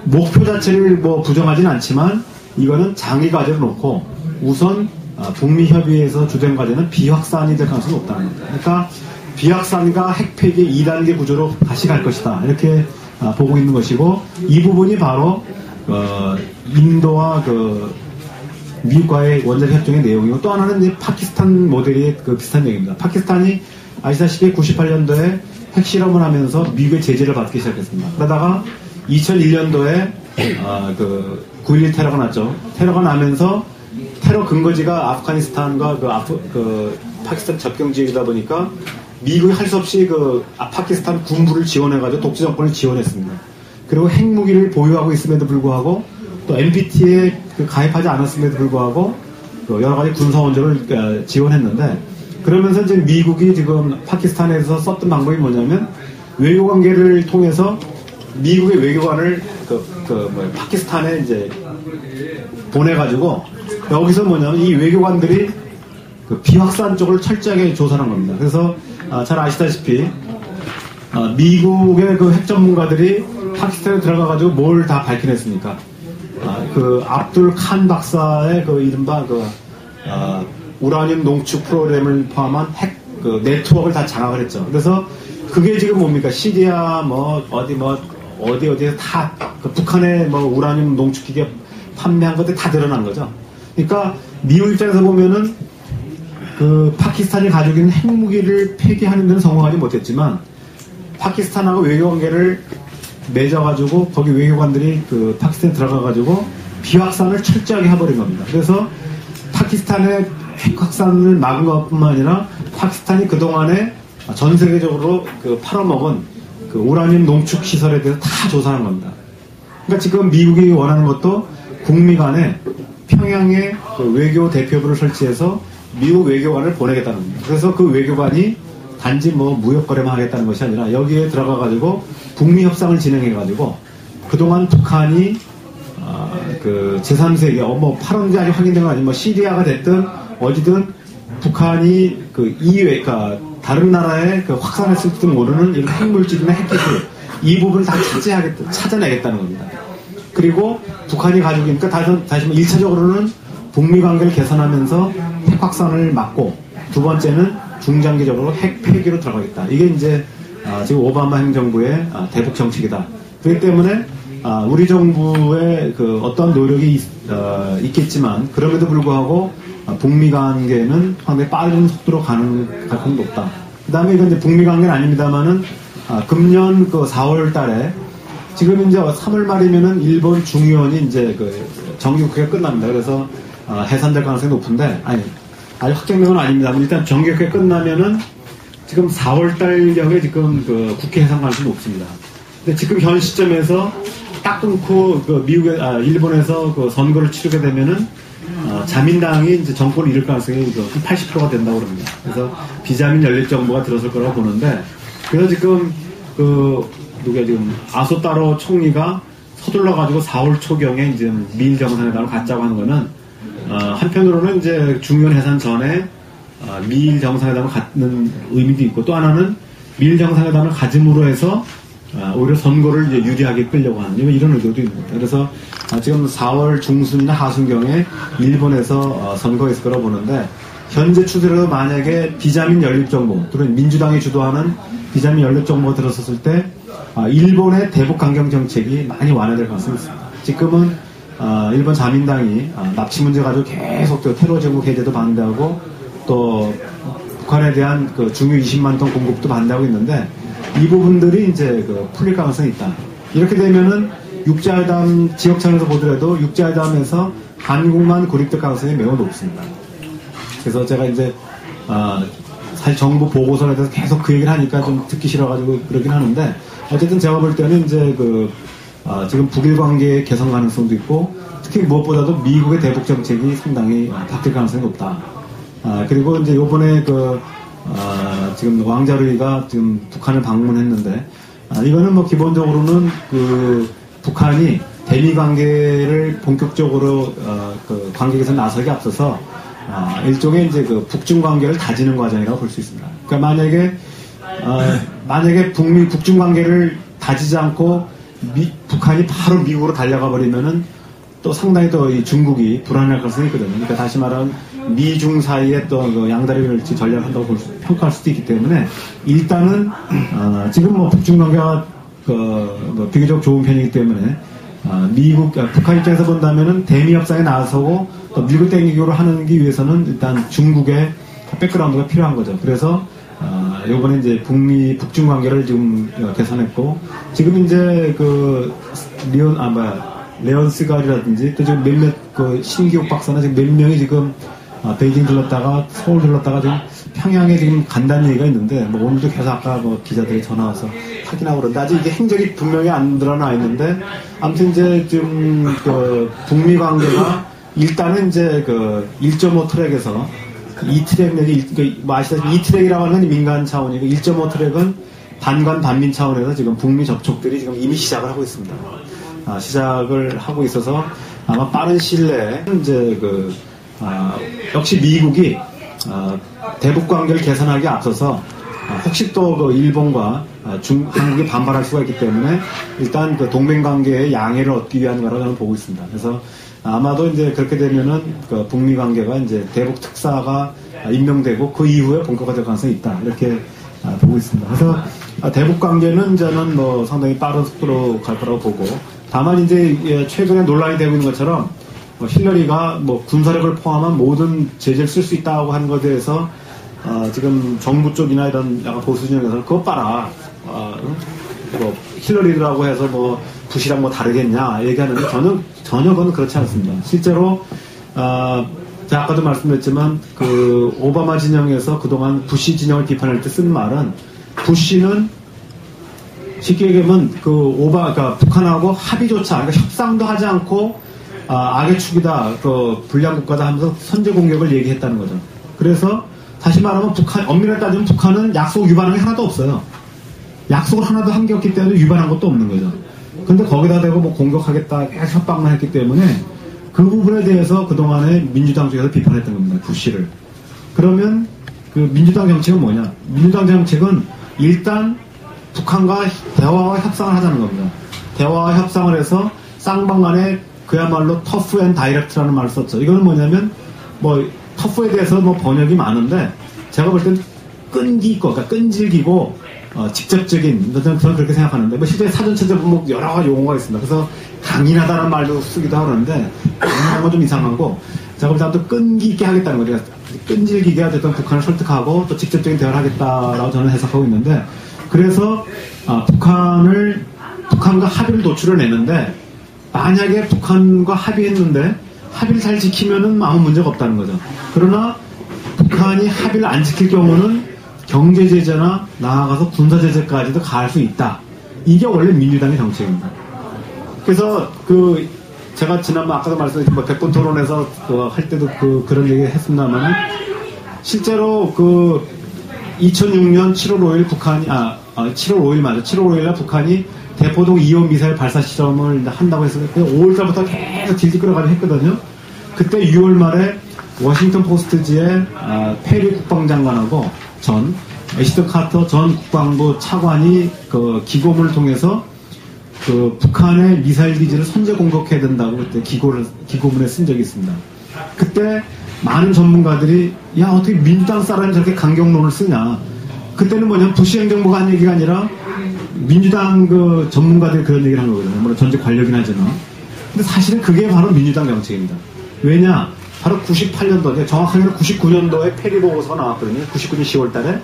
목표 자체를 뭐 부정하지는 않지만 이거는 장기 과제로 놓고 우선 북미 협의에서 주된 과제는 비확산이 될 가능성이 높다는 겁니다. 그러니까 비확산과 핵폐기 2단계 구조로 다시 갈 것이다. 이렇게 보고 있는 것이고, 이 부분이 바로 인도와 미국과의 원자력 협정의 내용이고, 또 하나는 이제 파키스탄 모델이 비슷한 얘기입니다. 파키스탄이 아시다시피 98년도에 핵실험을 하면서 미국의 제재를 받기 시작했습니다. 그러다가 2001년도에 9.11 테러가 났죠. 테러가 나면서 테러 근거지가 아프가니스탄과 파키스탄 접경 지역이다 보니까 미국이 할 수 없이 파키스탄 군부를 지원해가지고 독재 정권을 지원했습니다. 그리고 핵무기를 보유하고 있음에도 불구하고 또 NPT에 가입하지 않았음에도 불구하고 또 여러 가지 군사 원조를 지원했는데 그러면서 지금 미국이 지금 파키스탄에서 썼던 방법이 뭐냐면 외교 관계를 통해서 미국의 외교관을 파키스탄에 이제 보내가지고 여기서 뭐냐면 이 외교관들이 비확산 쪽을 철저하게 조사한 겁니다. 그래서 잘 아시다시피 미국의 핵 전문가들이 파키스탄에 들어가가지고 뭘 다 밝혀냈습니까? 압둘 칸 박사의 이른바 우라늄 농축 프로그램을 포함한 핵 네트워크를 다 장악을 했죠. 그래서 그게 지금 뭡니까? 시리아 어디에서 다 북한의 우라늄 농축기계 판매한 것들이 다 드러난 거죠. 그러니까 미국 입장에서 보면은 파키스탄이 가지고 있는 핵무기를 폐기하는 데는 성공하지 못했지만 파키스탄하고 외교관계를 맺어가지고 거기 외교관들이 파키스탄에 들어가가지고 비확산을 철저하게 해버린 겁니다. 그래서 파키스탄의 핵 확산을 막은 것뿐만 아니라 파키스탄이 그동안에 전 세계적으로 팔아먹은 우라늄 농축 시설에 대해서 다 조사한 겁니다. 그러니까 지금 미국이 원하는 것도 북미 간에 평양에 외교 대표부를 설치해서 미국 외교관을 보내겠다는 겁니다. 그래서 그 외교관이 단지 무역 거래만 하겠다는 것이 아니라 여기에 들어가가지고 북미 협상을 진행해가지고 그동안 북한이 제3세계 팔았는지 아직 확인된 건 아니면 시리아가 됐든 어디든 북한이 이외 다른 나라에 확산했을지도 모르는 이런 핵물질이나 핵기술 이 부분을 다 찾아내겠다는 겁니다. 그리고 북한이 가지고 있으니까 다시 1차적으로는 북미 관계를 개선하면서 핵 확산을 막고 두 번째는 중장기적으로 핵 폐기로 들어가겠다. 이게 이제 지금 오바마 행정부의 대북 정책이다. 그렇기 때문에 우리 정부의 어떠한 노력이 있겠지만 그럼에도 불구하고 북미 관계는 상당히 빠른 속도로 가는 가능성이 높다. 그 다음에 이건 이제 북미 관계는 아닙니다만은 금년 4월 달에 지금 이제 3월 말이면은 일본 중의원이 이제 정기국회가 끝납니다. 그래서 해산될 가능성이 높은데 아직 확정된 건 아닙니다. 일단 정기국회 끝나면은 지금 4월 달경에 지금 국회 해산 가능성이 높습니다. 근데 지금 현 시점에서 딱 끊고 일본에서 선거를 치르게 되면은 자민당이 이제 정권을 잃을 가능성이 한 80%가 된다고 그럽니다. 그래서 비자민 연립 정부가 들어설 거라고 보는데 그래서 지금 지금 아소타로 총리가 서둘러 가지고 4월 초경에 이제 미일 정상회담을 갖자고 하는 거는 한편으로는 이제 중요한 해산 전에 미일 정상회담을 갖는 의미도 있고 또 하나는 미일 정상회담을 가짐으로 해서 오히려 선거를 이제 유리하게 끌려고 하는 이런 의도도 있는 겁니다. 그래서 지금 4월 중순이나 하순경에 일본에서 선거가 있을 거라고 보는데 현재 추세로 만약에 비자민 연립정부 또는 민주당이 주도하는 비자민 연립정부가 들어섰을 때 일본의 대북 강경 정책이 많이 완화될 가능성이 있습니다. 지금은 일본 자민당이 납치 문제 가지고 계속 테러 제국 해제도 반대하고 또 북한에 대한 중유 20만 톤 공급도 반대하고 있는데 이 부분들이 이제 풀릴 가능성이 있다. 이렇게 되면은 육자회담 지역 차원에서 보더라도 육자회담에서 한국만 고립될 가능성이 매우 높습니다. 그래서 제가 이제 사실 정부 보고서에 대해서 계속 그 얘기를 하니까 좀 듣기 싫어가지고 그러긴 하는데 어쨌든 제가 볼 때는 이제 지금 북일 관계의 개선 가능성도 있고 특히 무엇보다도 미국의 대북 정책이 상당히 바뀔 가능성이 높다. 그리고 이제 요번에 지금 왕자루이가 지금 북한을 방문했는데 이거는 기본적으로는 북한이 대미 관계를 본격적으로 관계 개선 나서기 앞서서 일종의 이제 북중 관계를 다지는 과정이라고 볼 수 있습니다. 그러니까 만약에 북중 관계를 다지지 않고 북한이 바로 미국으로 달려가 버리면은 또 상당히 또 이 중국이 불안할 가능성이 있거든요. 그러니까 다시 말하면 미중 사이에 또 양다리 멸치 전략을 한다고 평가할 수도 있기 때문에 일단은 지금 북중 관계가 비교적 좋은 편이기 때문에 북한 입장에서 본다면은 대미 협상에 나서고 또 밀고 땡기기로 하기 위해서는 일단 중국의 백그라운드가 필요한 거죠. 그래서 요번에 이제 북중 관계를 지금 개선했고 지금 이제 레온 스갈이라든지 또 지금 몇몇 신기옥 박사나 지금 몇 명이 지금 베이징 들렀다가 서울 들렀다가 지금 평양에 지금 간다는 얘기가 있는데 오늘도 계속 아까 기자들이 전화 와서 확인하고 그런데 아직 이게 행적이 분명히 안 드러나 있는데 아무튼 이제 좀 그 북미 관계가 일단은 이제 그 1.5 트랙에서 이 트랙이 뭐 아시다시피 이 트랙이라고 하는 민간 차원이고 1.5 트랙은 반관 반민 차원에서 지금 북미 접촉들이 지금 이미 시작을 하고 있습니다. 시작을 하고 있어서 아마 빠른 시일 내에 이제 그 역시 미국이 대북 관계를 개선하기 앞서서 혹시 또 그 일본과 한국이 반발할 수가 있기 때문에 일단 그 동맹 관계의 양해를 얻기 위한 거라고 저는 보고 있습니다. 그래서 아마도 이제 그렇게 되면은 그 북미 관계가 이제 대북 특사가 임명되고 그 이후에 본격화될 가능성이 있다 이렇게 보고 있습니다. 그래서 대북 관계는 저는 뭐 상당히 빠른 속도로 갈 거라고 보고 다만 이제 최근에 논란이 되고 있는 것처럼 힐러리가 뭐 군사력을 포함한 모든 제재를 쓸 수 있다고 하는 것에 대해서 지금 정부 쪽이나 이런 약간 보수 진영에서는 그것 봐라 뭐 힐러리라고 해서 뭐 부시랑 뭐 다르겠냐 얘기하는데 전혀 그건 그렇지 않습니다. 실제로 제가 아까도 말씀드렸지만 그 오바마 진영에서 그동안 부시 진영을 비판할 때 쓴 말은 부시는 쉽게 얘기하면 그러니까 북한하고 합의조차 그러니까 협상도 하지 않고 악의 축이다 그 불량 국가다 하면서 선제 공격을 얘기했다는 거죠. 그래서 다시 말하면 엄밀하게 따지면 북한은 약속 위반한 게 하나도 없어요. 약속을 하나도 한 게 없기 때문에 위반한 것도 없는 거죠. 근데 거기다 대고 뭐 공격하겠다 계속 협박만 했기 때문에 그 부분에 대해서 그동안에 민주당 쪽에서 비판했던 겁니다. 부시를. 그러면 그 민주당 정책은 뭐냐? 민주당 정책은 일단 북한과 대화와 협상을 하자는 겁니다. 대화와 협상을 해서 쌍방 간에 그야말로 터프 앤 다이렉트라는 말을 썼죠. 이거는 뭐냐면 뭐 터프에 대해서 뭐 번역이 많은데 제가 볼 땐 그러니까 끈질기고 직접적인 저는 그렇게 생각하는데 뭐 실제 사전 찾아보면 여러 가지 용어가 있습니다. 그래서 강인하다는 말도 쓰기도 하는데 강인한 건 좀 이상하고 제가 볼 때 아무튼 끈기 있게 하겠다는 거죠. 끈질기게 어쨌든 북한을 설득하고 또 직접적인 대화를 하겠다라고 저는 해석하고 있는데 그래서 북한과 합의를 도출을 내는데 만약에 북한과 합의했는데 합의를 잘 지키면은 아무 문제가 없다는 거죠. 그러나 북한이 합의를 안 지킬 경우는 경제 제재나 나아가서 군사 제재까지도 가할 수 있다. 이게 원래 민주당의 정책입니다. 그래서 제가 지난번 아까도 말씀드린 백분 토론에서 할 때도 그런 얘기 했습니다만 실제로 2006년 7월 5일 북한이 7월 5일 맞아. 7월 5일날 북한이 대포동 2호 미사일 발사 실험을 한다고 했을 때 5월달부터 계속 질질 끌어가지고 했거든요. 그때 6월 말에 워싱턴 포스트지에 페리 국방장관하고 전 애시턴 카터 전 국방부 차관이 그 기고문을 통해서 그 북한의 미사일 기지를 선제 공격해야 된다고 그때 기고문에 쓴 적이 있습니다. 그때 많은 전문가들이 야 어떻게 민주당 사람이 저렇게 강경론을 쓰냐. 그때는 뭐냐면 부시 행정부가 한 얘기가 아니라 민주당 그 전문가들이 그런 얘기를 한 거거든요. 물론 전직 관료긴 하지만. 근데 사실은 그게 바로 민주당 정책입니다. 왜냐? 바로 98년도에 정확하게는 99년도에 페리 보고서가 나왔거든요. 99년 10월 달에.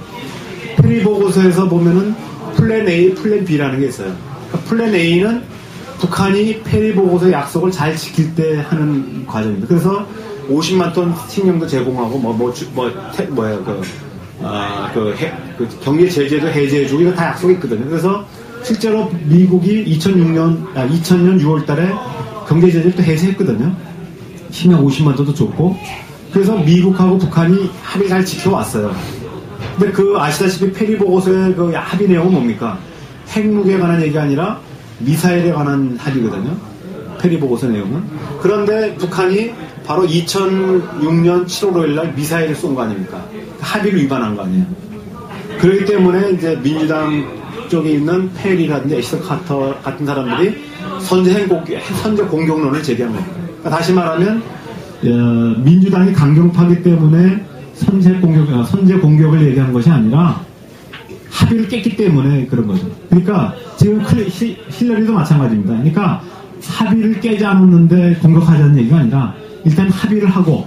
페리 보고서에서 보면은 플랜 A, 플랜 B라는 게 있어요. 그러니까 플랜 A는 북한이 페리 보고서 약속을 잘 지킬 때 하는 과정입니다. 그래서 50만 톤 식량도 제공하고 경제 제재도 해제해주고 이거 다 약속이 있거든요. 그래서 실제로 미국이 2000년 6월 달에 경제 제재를 또 해제했거든요. 식량 50만 톤도 줬고. 그래서 미국하고 북한이 합의 잘 지켜왔어요. 근데 아시다시피 페리 보고서의 그 합의 내용은 뭡니까? 핵무기에 관한 얘기가 아니라 미사일에 관한 합의거든요. 페리 보고서 내용은. 그런데 북한이 바로 2006년 7월 5일 날 미사일을 쏜 거 아닙니까? 합의를 위반한 거 아니에요. 그렇기 때문에 이제 민주당 쪽에 있는 페리라든지 애시턴 카터 같은 사람들이 선제 공격론을 제기한 겁니다. 그러니까 다시 말하면 민주당이 강경파기 때문에 선제 공격을 얘기한 것이 아니라 합의를 깼기 때문에 그런 거죠. 그러니까 지금 힐러리도 마찬가지입니다. 그러니까 합의를 깨지 않았는데 공격하자는 얘기가 아니라 일단 합의를 하고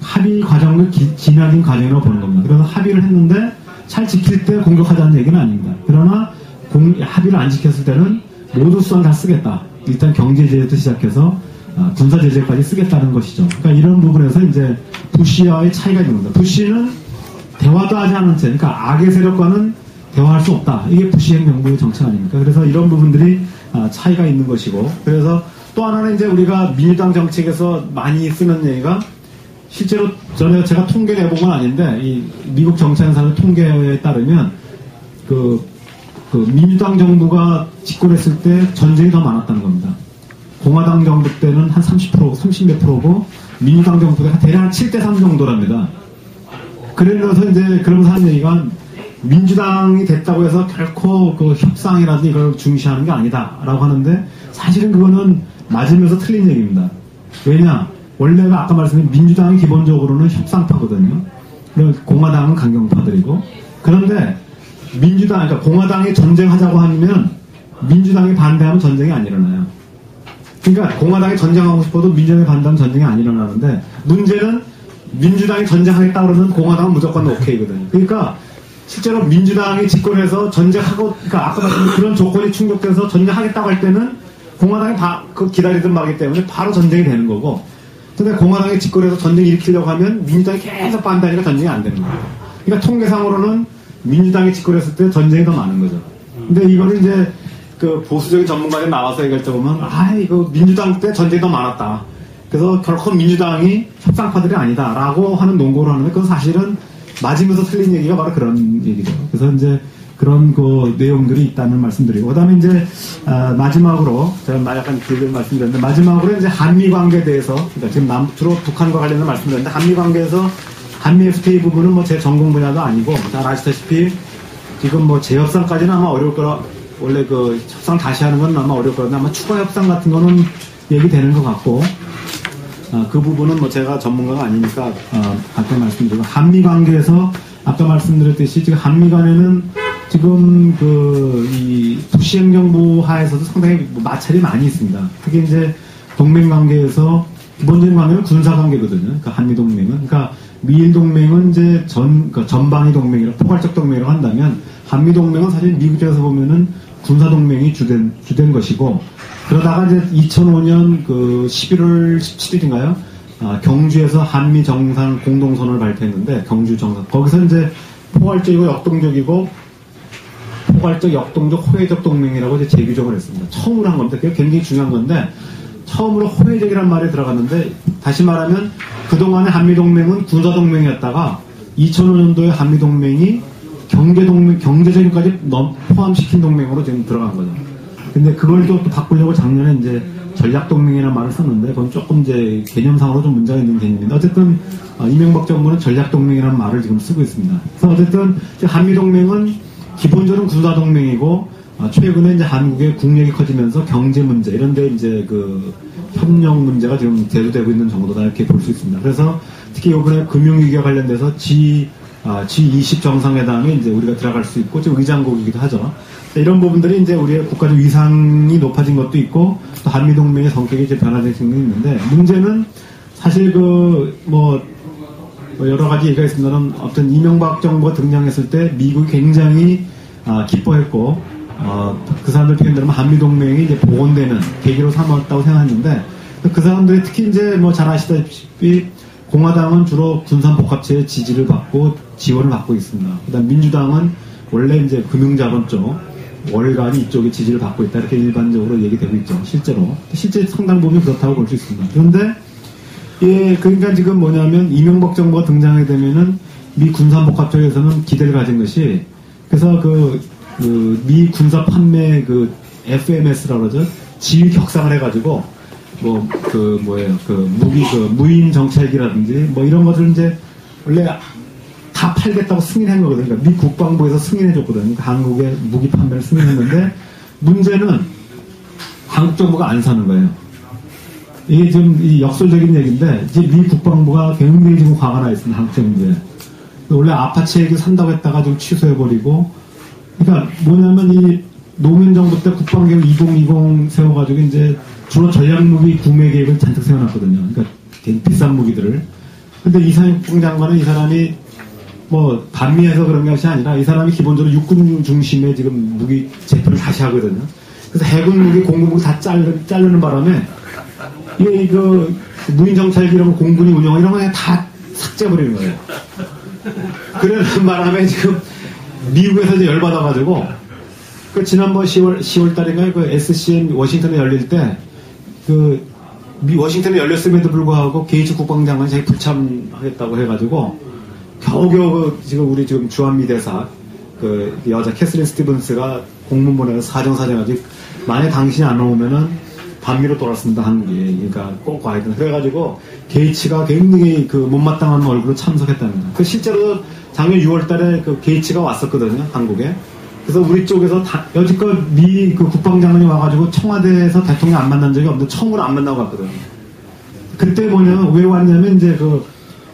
합의 과정을 진행한 과정이라고 보는 겁니다. 그래서 합의를 했는데 잘 지킬 때 공격하자는 얘기는 아닙니다. 그러나 합의를 안 지켰을 때는 모두 수단을 다 쓰겠다. 일단 경제 제재부터 시작해서 군사 제재까지 쓰겠다는 것이죠. 그러니까 이런 부분에서 이제 부시와의 차이가 있는 겁니다. 부시는 대화도 하지 않은 채, 그러니까 악의 세력과는 대화할 수 없다. 이게 부시 행정부의 정책 아닙니까? 그래서 이런 부분들이 차이가 있는 것이고, 그래서 또 하나는 이제 우리가 민주당 정책에서 많이 쓰는 얘기가 실제로 제가 통계 내본 건 아닌데 이 미국 정치하는 통계에 따르면 그 민주당 정부가 집권했을 때 전쟁이 더 많았다는 겁니다. 공화당 정부 때는 한 30몇 프로고 민주당 정부 때가 대략 한 7대3 정도랍니다. 그러면서 이제 그러면서 하는 얘기가 민주당이 됐다고 해서 결코 그 협상이라든지 이걸 중시하는 게 아니다라고 하는데 사실은 그거는 맞으면서 틀린 얘기입니다. 왜냐? 원래가 아까 말씀드린 민주당이 기본적으로는 협상파거든요. 그리고 공화당은 강경파들이고. 그런데 그러니까 공화당이 전쟁하자고 하면 민주당이 반대하면 전쟁이 안 일어나요. 그러니까 공화당이 전쟁하고 싶어도 민주당이 반대하면 전쟁이 안 일어나는데 문제는 민주당이 전쟁하겠다 그러면 공화당은 무조건 오케이거든요. 그러니까 실제로 민주당이 집권해서 전쟁하고, 그러니까 아까 말씀드린 그런 조건이 충족돼서 전쟁하겠다고 할 때는 공화당이 기다리던 말이기 때문에 바로 전쟁이 되는 거고, 근데 공화당이 집권해서 전쟁 일으키려고 하면 민주당이 계속 반대하니까 전쟁이 안 되는 거예요. 그러니까 통계상으로는 민주당이 집권했을 때 전쟁이 더 많은 거죠. 근데 이거를 이제 그 보수적인 전문가들이 나와서 얘기할 때 보면, 이거 민주당 때 전쟁이 더 많았다. 그래서 결코 민주당이 협상파들이 아니다라고 하는 농구를 하는데 그건 사실은 맞으면서 틀린 얘기가 바로 그런 얘기죠. 그래서 이제 그런 그 내용들이 있다는 말씀드리고, 그 다음에 이제 마지막으로 제가 약간 길게 말씀드렸는데, 마지막으로 이제 한미 관계에 대해서, 그러니까 지금 주로 북한과 관련해서 말씀드렸는데, 한미 관계에서 한미 FTA 부분은 뭐 제 전공 분야도 아니고, 잘 아시다시피 지금 뭐 재협상까지는 아마 어려울 거라, 원래 그 협상 다시 하는 건 아마 어려울 거라는데 아마 추가 협상 같은 거는 얘기되는 것 같고, 그 부분은 뭐 제가 전문가가 아니니까 아까 말씀드리고, 한미 관계에서 아까 말씀드렸듯이 지금 한미 간에는 지금 이 부시 행정부 하에서도 상당히 마찰이 많이 있습니다. 특히 이제 동맹 관계에서 기본적인 관계는 군사 관계거든요. 그러니까 한미 동맹은, 그러니까 미일 동맹은 이제 전방위 동맹이라고 포괄적 동맹이라고 한다면, 한미 동맹은 사실 미국 쪽에서 보면은 군사 동맹이 주된 것이고, 그러다가 이제 2005년 그 11월 17일인가요? 경주에서 한미 정상 공동선언을 발표했는데, 경주 정상. 거기서 이제 포괄적이고 역동적이고, 포괄적, 역동적, 호혜적 동맹이라고 이제 재규정을 했습니다. 처음으로 한 겁니다. 그게 굉장히 중요한 건데, 처음으로 호혜적이라는 말이 들어갔는데, 다시 말하면 그동안의 한미동맹은 군사동맹이었다가 2005년도에 한미동맹이 경제적인까지 포함시킨 동맹으로 지금 들어간 거죠. 근데 그걸 또 바꾸려고 작년에 이제 전략동맹이라는 말을 썼는데, 그건 조금 이제 개념상으로 좀 문제가 있는 개념인데, 어쨌든 이명박 정부는 전략동맹이라는 말을 지금 쓰고 있습니다. 그래서 어쨌든 한미동맹은 기본적으로 군사동맹이고, 최근에 이제 한국의 국력이 커지면서 경제 문제, 이런데 이제 그 협력 문제가 지금 대두되고 있는 정도다, 이렇게 볼 수 있습니다. 그래서 특히 이번에 금융위기와 관련돼서 G20 정상회담에 이제 우리가 들어갈 수 있고, 지금 의장국이기도 하죠. 이런 부분들이 이제 우리의 국가적 위상이 높아진 것도 있고, 또 한미동맹의 성격이 이제 변화된 측면이 있는데, 문제는 사실 여러 가지 얘기가 있습니다만, 어떤 이명박 정부가 등장했을 때 미국이 굉장히 기뻐했고, 그 사람들 표현대로 한미동맹이 이제 복원되는 계기로 삼았다고 생각했는데, 그 사람들이 특히 이제 잘 아시다시피 공화당은 주로 군산복합체의 지지를 받고 지원을 받고 있습니다. 그다음 민주당은 원래 이제 금융자본 쪽, 월간이 이쪽에 지지를 받고 있다, 이렇게 일반적으로 얘기되고 있죠. 실제 상당 부분이 그렇다고 볼 수 있습니다. 그런데 그러니까 지금 뭐냐면 이명박 정부가 등장하게 되면은 미 군산복합 쪽에서는 기대를 가진 것이, 그래서 미 군사 판매 FMS라고 그러죠. 지휘 격상을 해가지고 무인 정찰기라든지 이런 것들 이제 원래 다 팔겠다고 승인한 거거든요. 그러니까 미 국방부에서 승인해줬거든요. 그러니까 한국의 무기 판매를 승인했는데, 문제는 한국 정부가 안 사는 거예요. 이게 좀 역설적인 얘기인데, 이제 미 국방부가 굉장히 지금 화가 나 있습니다. 한국 정부에. 원래 아파치 얘기 산다고 했다가 좀 취소해버리고, 그러니까 뭐냐면 이 노무현 정부 때 국방계획 2020 세워가지고 이제 주로 전략무기 구매 계획을 잔뜩 세워놨거든요. 그러니까 되게 비싼 무기들을. 근데 이상희 국방장관은 이 사람이 반미해서 그런 것이 아니라, 이 사람이 기본적으로 육군 중심의 지금 무기 제표를 다시 하거든요. 그래서 해군 무기, 공군 무기 다 자르는 바람에, 이게 무인 정찰기 이런 거 공군이 운영하고 이런 거 그냥 다 삭제해버리는 거예요. 그러는 바람에 지금 미국에서 이제 열받아가지고 그 지난번 10월 달인가 그 SCM 워싱턴에 열릴 때 그 워싱턴에 열렸음에도 불구하고 게이츠 국방장관이 자기 불참하겠다고 해가지고 겨우겨우 지금 우리 지금 주한미 대사 그 여자 캐슬린 스티븐스가 공문 보내서 사정사정하지 만약 당신이 안 오면은 반미로 돌아왔습니다 한국이. 그러니까 꼭 와야 된다. 그래가지고 게이츠가 굉장히 그 못마땅한 얼굴로 참석했답니다. 그 실제로 작년 6월달에 그 게이츠가 왔었거든요 한국에. 그래서 우리 쪽에서 여지껏 미 그 국방장관이 와가지고 청와대에서 대통령 안 만난 적이 없는데 처음으로 안 만나고 갔거든요. 그때 뭐냐면 왜 왔냐면 이제 그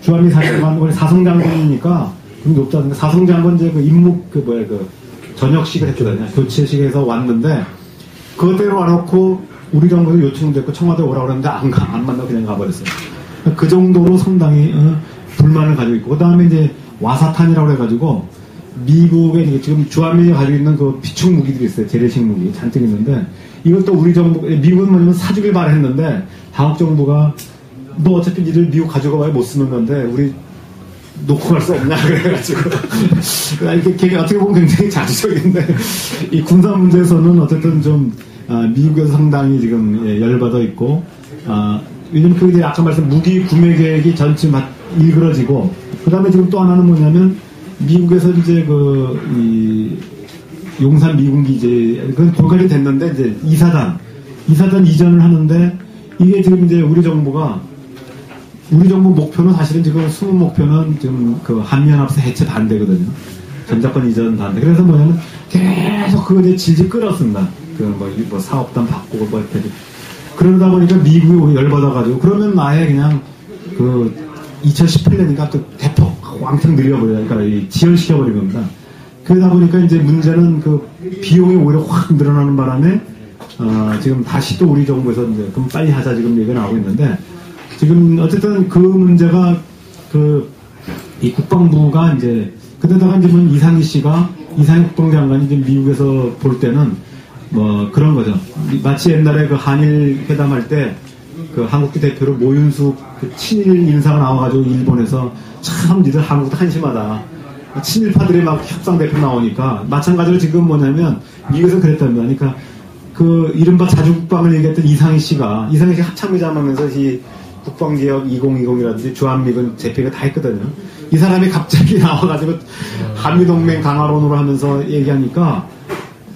주한미 사령관 우리 사성장관이니까 좀 높다는데 사성장관 이제 그 임무 그 뭐야 그 저녁식을 했거든요. 교체식에서 왔는데 그것대로 와놓고 우리 정부도 요청됐고 청와대 오라고 그랬는데 안 만나고 그냥 가버렸어요. 그 정도로 상당히 불만을 가지고 있고 그 다음에 이제 와사탄이라고 해가지고 미국에 지금 주한미가 가지고 있는 그 비축 무기들이 있어요. 재래식 무기 잔뜩 있는데 이것도 우리 정부 미국은 뭐냐면 사주길 바랬는데 한국 정부가 너 어차피 니들 미국 가져가 봐야 못 쓰는 건데 우리 놓고 갈 수 없냐 그래가지고 이게 어떻게 보면 굉장히 자주적인데 이 군사 문제에서는 어쨌든 좀 미국에서 상당히 지금 열받아 있고 왜냐면 그 이제 아까 말씀 무기 구매 계획이 전체 일그러지고 그 다음에 지금 또 하나는 뭐냐면 미국에서 이제 이 용산 미군기지 그건 돌발이 됐는데 이제 이사단 이전을 하는데 이게 지금 이제 우리 정부 목표는 사실은 지금 숨은 목표는 지금 그 한미연합세 해체 반대거든요. 전작권 이전 반대. 그래서 뭐냐면 계속 그거 이제 질질 끌었습니다. 그 뭐 사업단 바꾸고 뭐 이렇게. 그러다 보니까 미국이 열받아가지고 그러면 아예 그냥 그 2018년이니까 또 대폭 왕창 늘려버리니까 지연시켜버린 겁니다. 그러다 보니까 이제 문제는 그 비용이 오히려 확 늘어나는 바람에 지금 다시 또 우리 정부에서 이제 그럼 빨리 하자 지금 얘기가 나오고 있는데 지금 어쨌든 그 문제가 이 국방부가 이제 그때다가 이제 이상희 국방장관이 이제 미국에서 볼 때는 뭐 그런 거죠. 마치 옛날에 그 한일 회담할 때 그 한국계 대표로 모윤숙 그 친일 인사가 나와가지고 일본에서 참 니들 한국도 한심하다. 친일파들이 막 협상 대표 나오니까 마찬가지로 지금 뭐냐면 미국에서 그랬답니다. 그러니까 그 이른바 자주국방을 얘기했던 이상희 씨가 합참의장하면서 이 국방개혁 2020이라든지 주한미군 재패가 다 했거든요. 이 사람이 갑자기 나와가지고 한미동맹 강화론으로 하면서 얘기하니까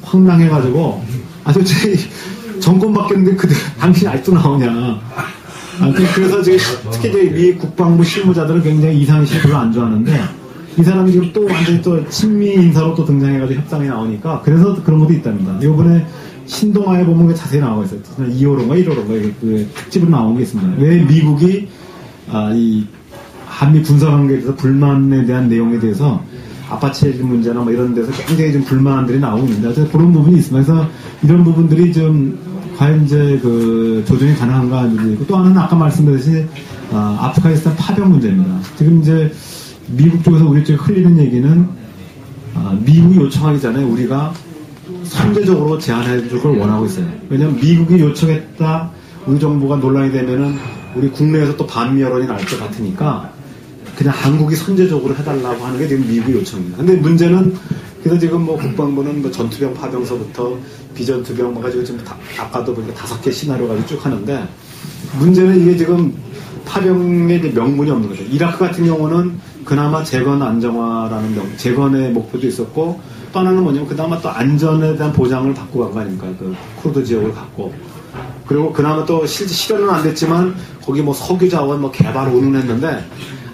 황당해가지고 도대체 정권 바뀌었는데 당신이 아직도 나오냐. 그래서 지금 특히 이제 미 국방부 실무자들은 굉장히 이상희 씨 별로 안 좋아하는데 이 사람이 지금 또 완전히 또 친미 인사로 또 등장해가지고 협상이 나오니까 그래서 그런 것도 있답니다. 이번에 신동아에 보면 자세히 나와 있어요. 2호론가 1호론가 그 특집으로 나온 게 있습니다. 왜 미국이 이 한미 군사관계에 대해서 불만에 대한 내용에 대해서 아파치 문제나 뭐 이런 데서 굉장히 좀 불만들이 나오고 있는데 그런 부분이 있습니다. 그래서 이런 부분들이 좀 과연 이제 그 조정이 가능한가 문제이고 또 하나는 아까 말씀드렸듯이 아프가니스탄 파병 문제입니다. 지금 이제 미국 쪽에서 우리 쪽에 흘리는 얘기는 미국이 요청하기 전에 우리가 선제적으로 제한해 줄 걸 원하고 있어요. 왜냐하면 미국이 요청했다 우리 정부가 논란이 되면은 우리 국내에서 또 반미 여론이 날 것 같으니까 그냥 한국이 선제적으로 해달라고 하는 게 지금 미국의 요청입니다. 근데 문제는 그래서 지금 뭐 국방부는 뭐 전투병 파병서부터 비전투병 뭐 가지고 지금 아까도 보니까 5개 시나리오 가지고 쭉 하는데 문제는 이게 지금 파병의 이제 명분이 없는 거죠. 이라크 같은 경우는 그나마 재건 안정화라는 재건의 목표도 있었고 또 하나는 뭐냐면 그나마 또 안전에 대한 보장을 받고 간 거 아닙니까? 그 쿠르드 지역을 갖고 그리고 그나마 또 실제 실현은 안 됐지만 거기 뭐 석유 자원 뭐 개발 운운했는데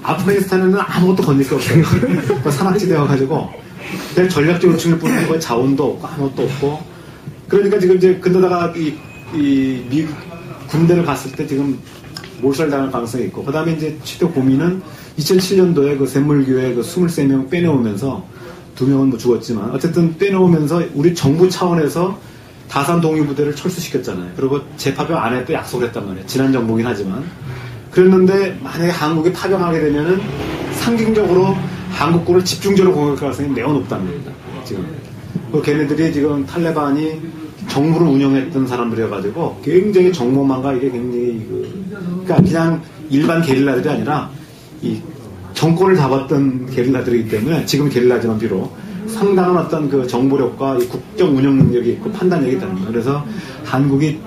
아프가니스탄에는 아무것도 건질 게 없어요. 산악지대여가지고 그냥 전략적 요청일 뿐이고 거의 자원도 없고 아무것도 없고 그러니까 지금 이제 근데다가 이 미국 군대를 갔을 때 지금 몰살당할 가능성이 있고 그 다음에 이제 최대 고민은 2007년도에 그 샘물교회 그 23명 빼내오면서 2명은 뭐 죽었지만 어쨌든 빼내오면서 우리 정부 차원에서 다산 동위부대를 철수시켰잖아요. 그리고 재파병 안 했다 약속을 했단 말이에요. 지난 정부긴 하지만 그랬는데 만약에 한국에 파병하게 되면은 상징적으로 한국군을 집중적으로 공격할 가능성이 매우 높다는 겁니다. 지금 그 걔네들이 지금 탈레반이 정부를 운영했던 사람들이어가지고 굉장히 정보망과 이게 굉장히 그러니까 그냥 일반 게릴라들이 아니라 이 정권을 잡았던 게릴라들이기 때문에 지금 게릴라지만 비록 상당한 어떤 그 정보력과 이 국정 운영 능력이 있고 판단력이 있다는 거예요. 그래서 한국이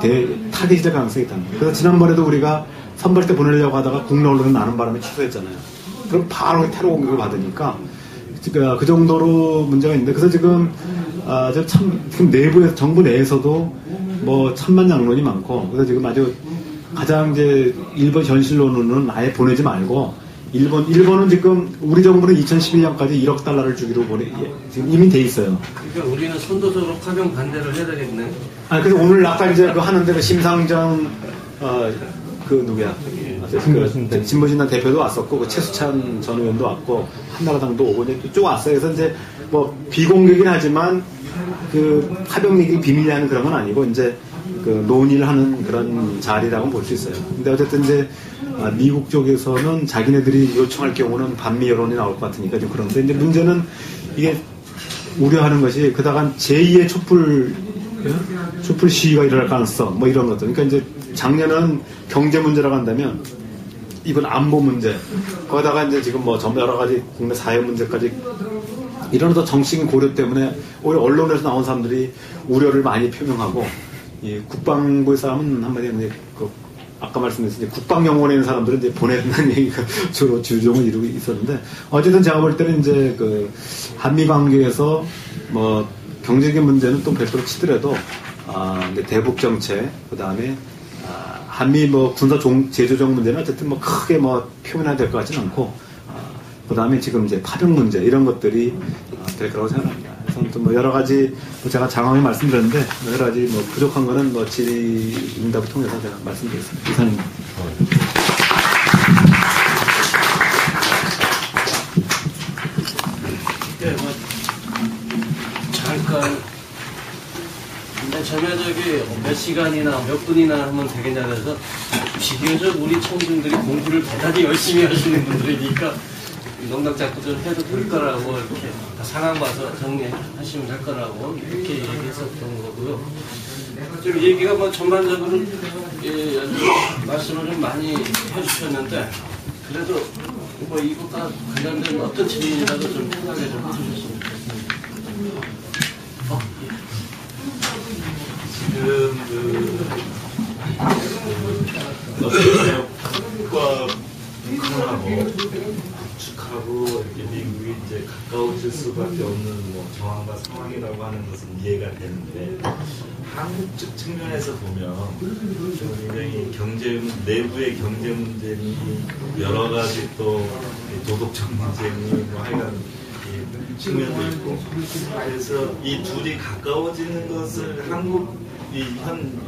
타깃일 가능성이 있다는 거예요. 그래서 지난번에도 우리가 선발대 보내려고 하다가 국내 언론은 나는 바람에 취소했잖아요. 그럼 바로 테러 공격을 받으니까 그 정도로 문제가 있는데, 그래서 지금 지금 내부에서, 정부 내에서도 뭐 천만장론이 많고, 그래서 지금 아주 가장 이제 일본 현실로는 아예 보내지 말고, 일본은 지금 우리 정부는 2011년까지 1억 달러를 주기로 지금 이미 돼 있어요. 그러니까 우리는 선도적으로 파병 반대를 해야 되겠네. 그래서 오늘 아까 이제 그 하는데 그 심상정 그 누구야? 진보신당 대표도 왔었고, 그 최수찬 전 의원도 왔고, 한나라당도 오고 이제 쭉 왔어요. 그래서 이제 뭐 비공개긴 하지만 그 파병 얘기를 비밀리 하는 그런 건 아니고 이제 그 논의를 하는 그런 자리라고 볼 수 있어요. 근데 어쨌든 이제 미국 쪽에서는 자기네들이 요청할 경우는 반미 여론이 나올 것 같으니까 좀 그런데, 이제 문제는 이게 우려하는 것이 그다가 제2의 촛불 시위가 일어날 가능성 뭐 이런 것들. 그러니까 이제 작년은 경제 문제라고 한다면 이번 안보 문제, 거기다가 이제 지금 뭐 여러 가지 국내 사회 문제까지 이런 더 정치적인 고려 때문에 오히려 언론에서 나온 사람들이 우려를 많이 표명하고, 이 국방부의 사람은 한마디 하면 그 아까 말씀드렸듯이 국방영원에 있는 사람들은 이제 보낸다는 얘기가 주로 주종을 이루고 있었는데, 어쨌든 제가 볼 때는 이제 그 한미 관계에서 뭐 경제적인 문제는 또 별도로 치더라도 이제 대북 정책, 그 다음에 한미 뭐 군사 제조적 문제는 어쨌든 뭐 크게 뭐 표현해야 될 것 같지는 않고, 그 다음에 지금 이제 파병 문제 이런 것들이 될 거라고 생각합니다. 그래서 뭐 여러 가지 제가 장황히 말씀드렸는데 여러 가지 뭐 부족한 거는 뭐 질의응답을 통해서 제가 말씀드리겠습니다. 이상입니다. 네, 뭐 잠깐. 근데 전면적이 몇 시간이나 몇 분이나 하면 되겠냐 그래서 비교적 우리 청중들이 공부를 대단히 열심히 하시는 분들이니까 농담 잡고 좀 해도 될 거라고, 이렇게 상황 봐서 정리하시면 될 거라고 이렇게 얘기했었던 거고요. 좀 얘기가 뭐 전반적으로 말씀을 좀 많이 해주셨는데, 그래도 뭐 이것과 관련된 어떤 질문이라도 좀 편하게 좀 해주셨으면 좋겠습니다. 지금 한국과 북한하고 북측하고 이렇게 미국이 이제 가까워질 수밖에 없는 뭐 정황과 상황이라고 하는 것은 이해가 되는데, 한국 측 측면에서 보면 굉장히 내부의 경제 문제니 여러 가지 또 도덕적 문제니 뭐 하여간 측면도 있고, 그래서 이 둘이 가까워지는 것을 현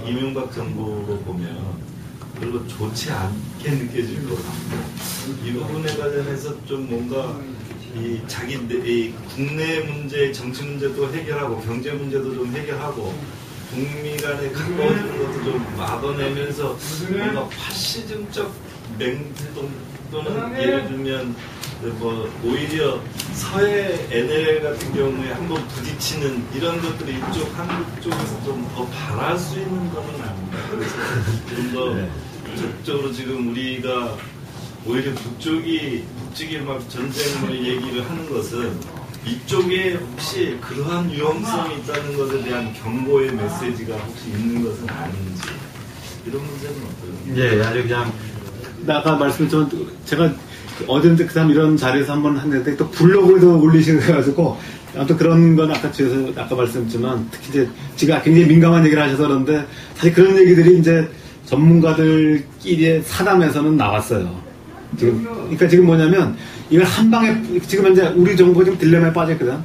이명박 정부로 보면 별로 좋지 않게 느껴질 것 같고, 이 부분에 관련해서 좀 뭔가 이 국내 문제, 정치 문제도 해결하고 경제 문제도 좀 해결하고 북미 간에 가까워지는 것도 좀 막아내면서 뭔가 파시즘적 맹동 또는 예를 들면 뭐 오히려 서해 NLL 같은 경우에 한번 부딪히는 이런 것들이 이쪽 한국 쪽에서 좀 더 바랄 수 있는 것은 아닙니다. 그래서 좀 더 적극적으로 지금 우리가 오히려 북쪽이 막 전쟁을 얘기를 하는 것은 이쪽에 혹시 그러한 위험성이 있다는 것에 대한 경고의 메시지가 혹시 있는 것은 아닌지, 이런 문제는 어떨까요? 예, 아주 그냥 아까 말씀드렸지만 제가 어젠데 그 사람 이런 자리에서 한번 했는데 또 블로그에도 올리셔가지고 아무튼 그런 건 아까 말씀드렸지만 특히 이제 지금 굉장히 민감한 얘기를 하셔서 그런데 사실 그런 얘기들이 이제 전문가들끼리의 사담에서는 나왔어요. 그러니까 지금 뭐냐면 이걸 한 방에 지금 이제 우리 정부가 지금 딜레마에 빠졌거든.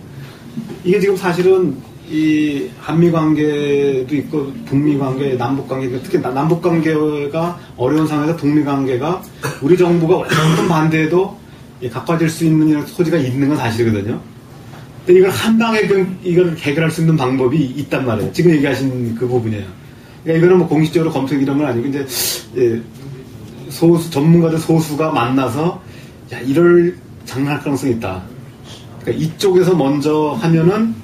이게 지금 사실은 이 한미 관계도 있고 북미 관계, 남북 관계, 특히 남북 관계가 어려운 상황에서 북미 관계가 우리 정부가 어떤 반대해도 가까워질 수 있는 이런 소지가 있는 건 사실이거든요. 근데 이걸 한 방에 이걸 해결할 수 있는 방법이 있단 말이에요. 지금 얘기하신 그 부분이에요. 그러니까 이거는 뭐 공식적으로 검토 이런 건 아니고 이제 전문가들 소수가 만나서 이럴 장난할 가능성이 있다. 그러니까 이쪽에서 먼저 하면은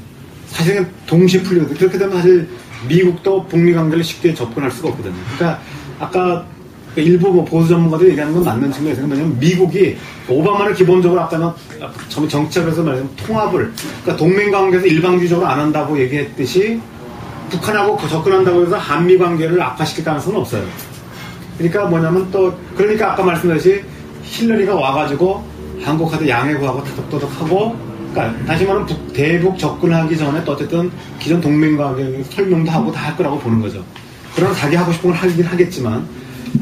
사실은 동시에 풀리거든요. 그렇게 되면 사실 미국도 북미 관계를 쉽게 접근할 수가 없거든요. 그러니까 아까 일부 뭐 보수 전문가들이 얘기하는 건 맞는 측면이 있어요. 왜냐면 미국이 오바마를 기본적으로 아까는 정책에서 말하자면 통합을, 그러니까 동맹 관계에서 일방주의적으로 안 한다고 얘기했듯이 북한하고 접근한다고 해서 한미 관계를 악화시킬 가능성은 없어요. 그러니까 뭐냐면 또, 그러니까 아까 말씀드렸듯이 힐러리가 와가지고 한국하고 양해구하고 터덕터덕하고, 그러니까 다시 말하면 대북 접근하기 전에 또 어쨌든 기존 동맹 관계 설명도 하고 다 할 거라고 보는 거죠. 그러나 자기 하고 싶은 걸 하긴 하겠지만,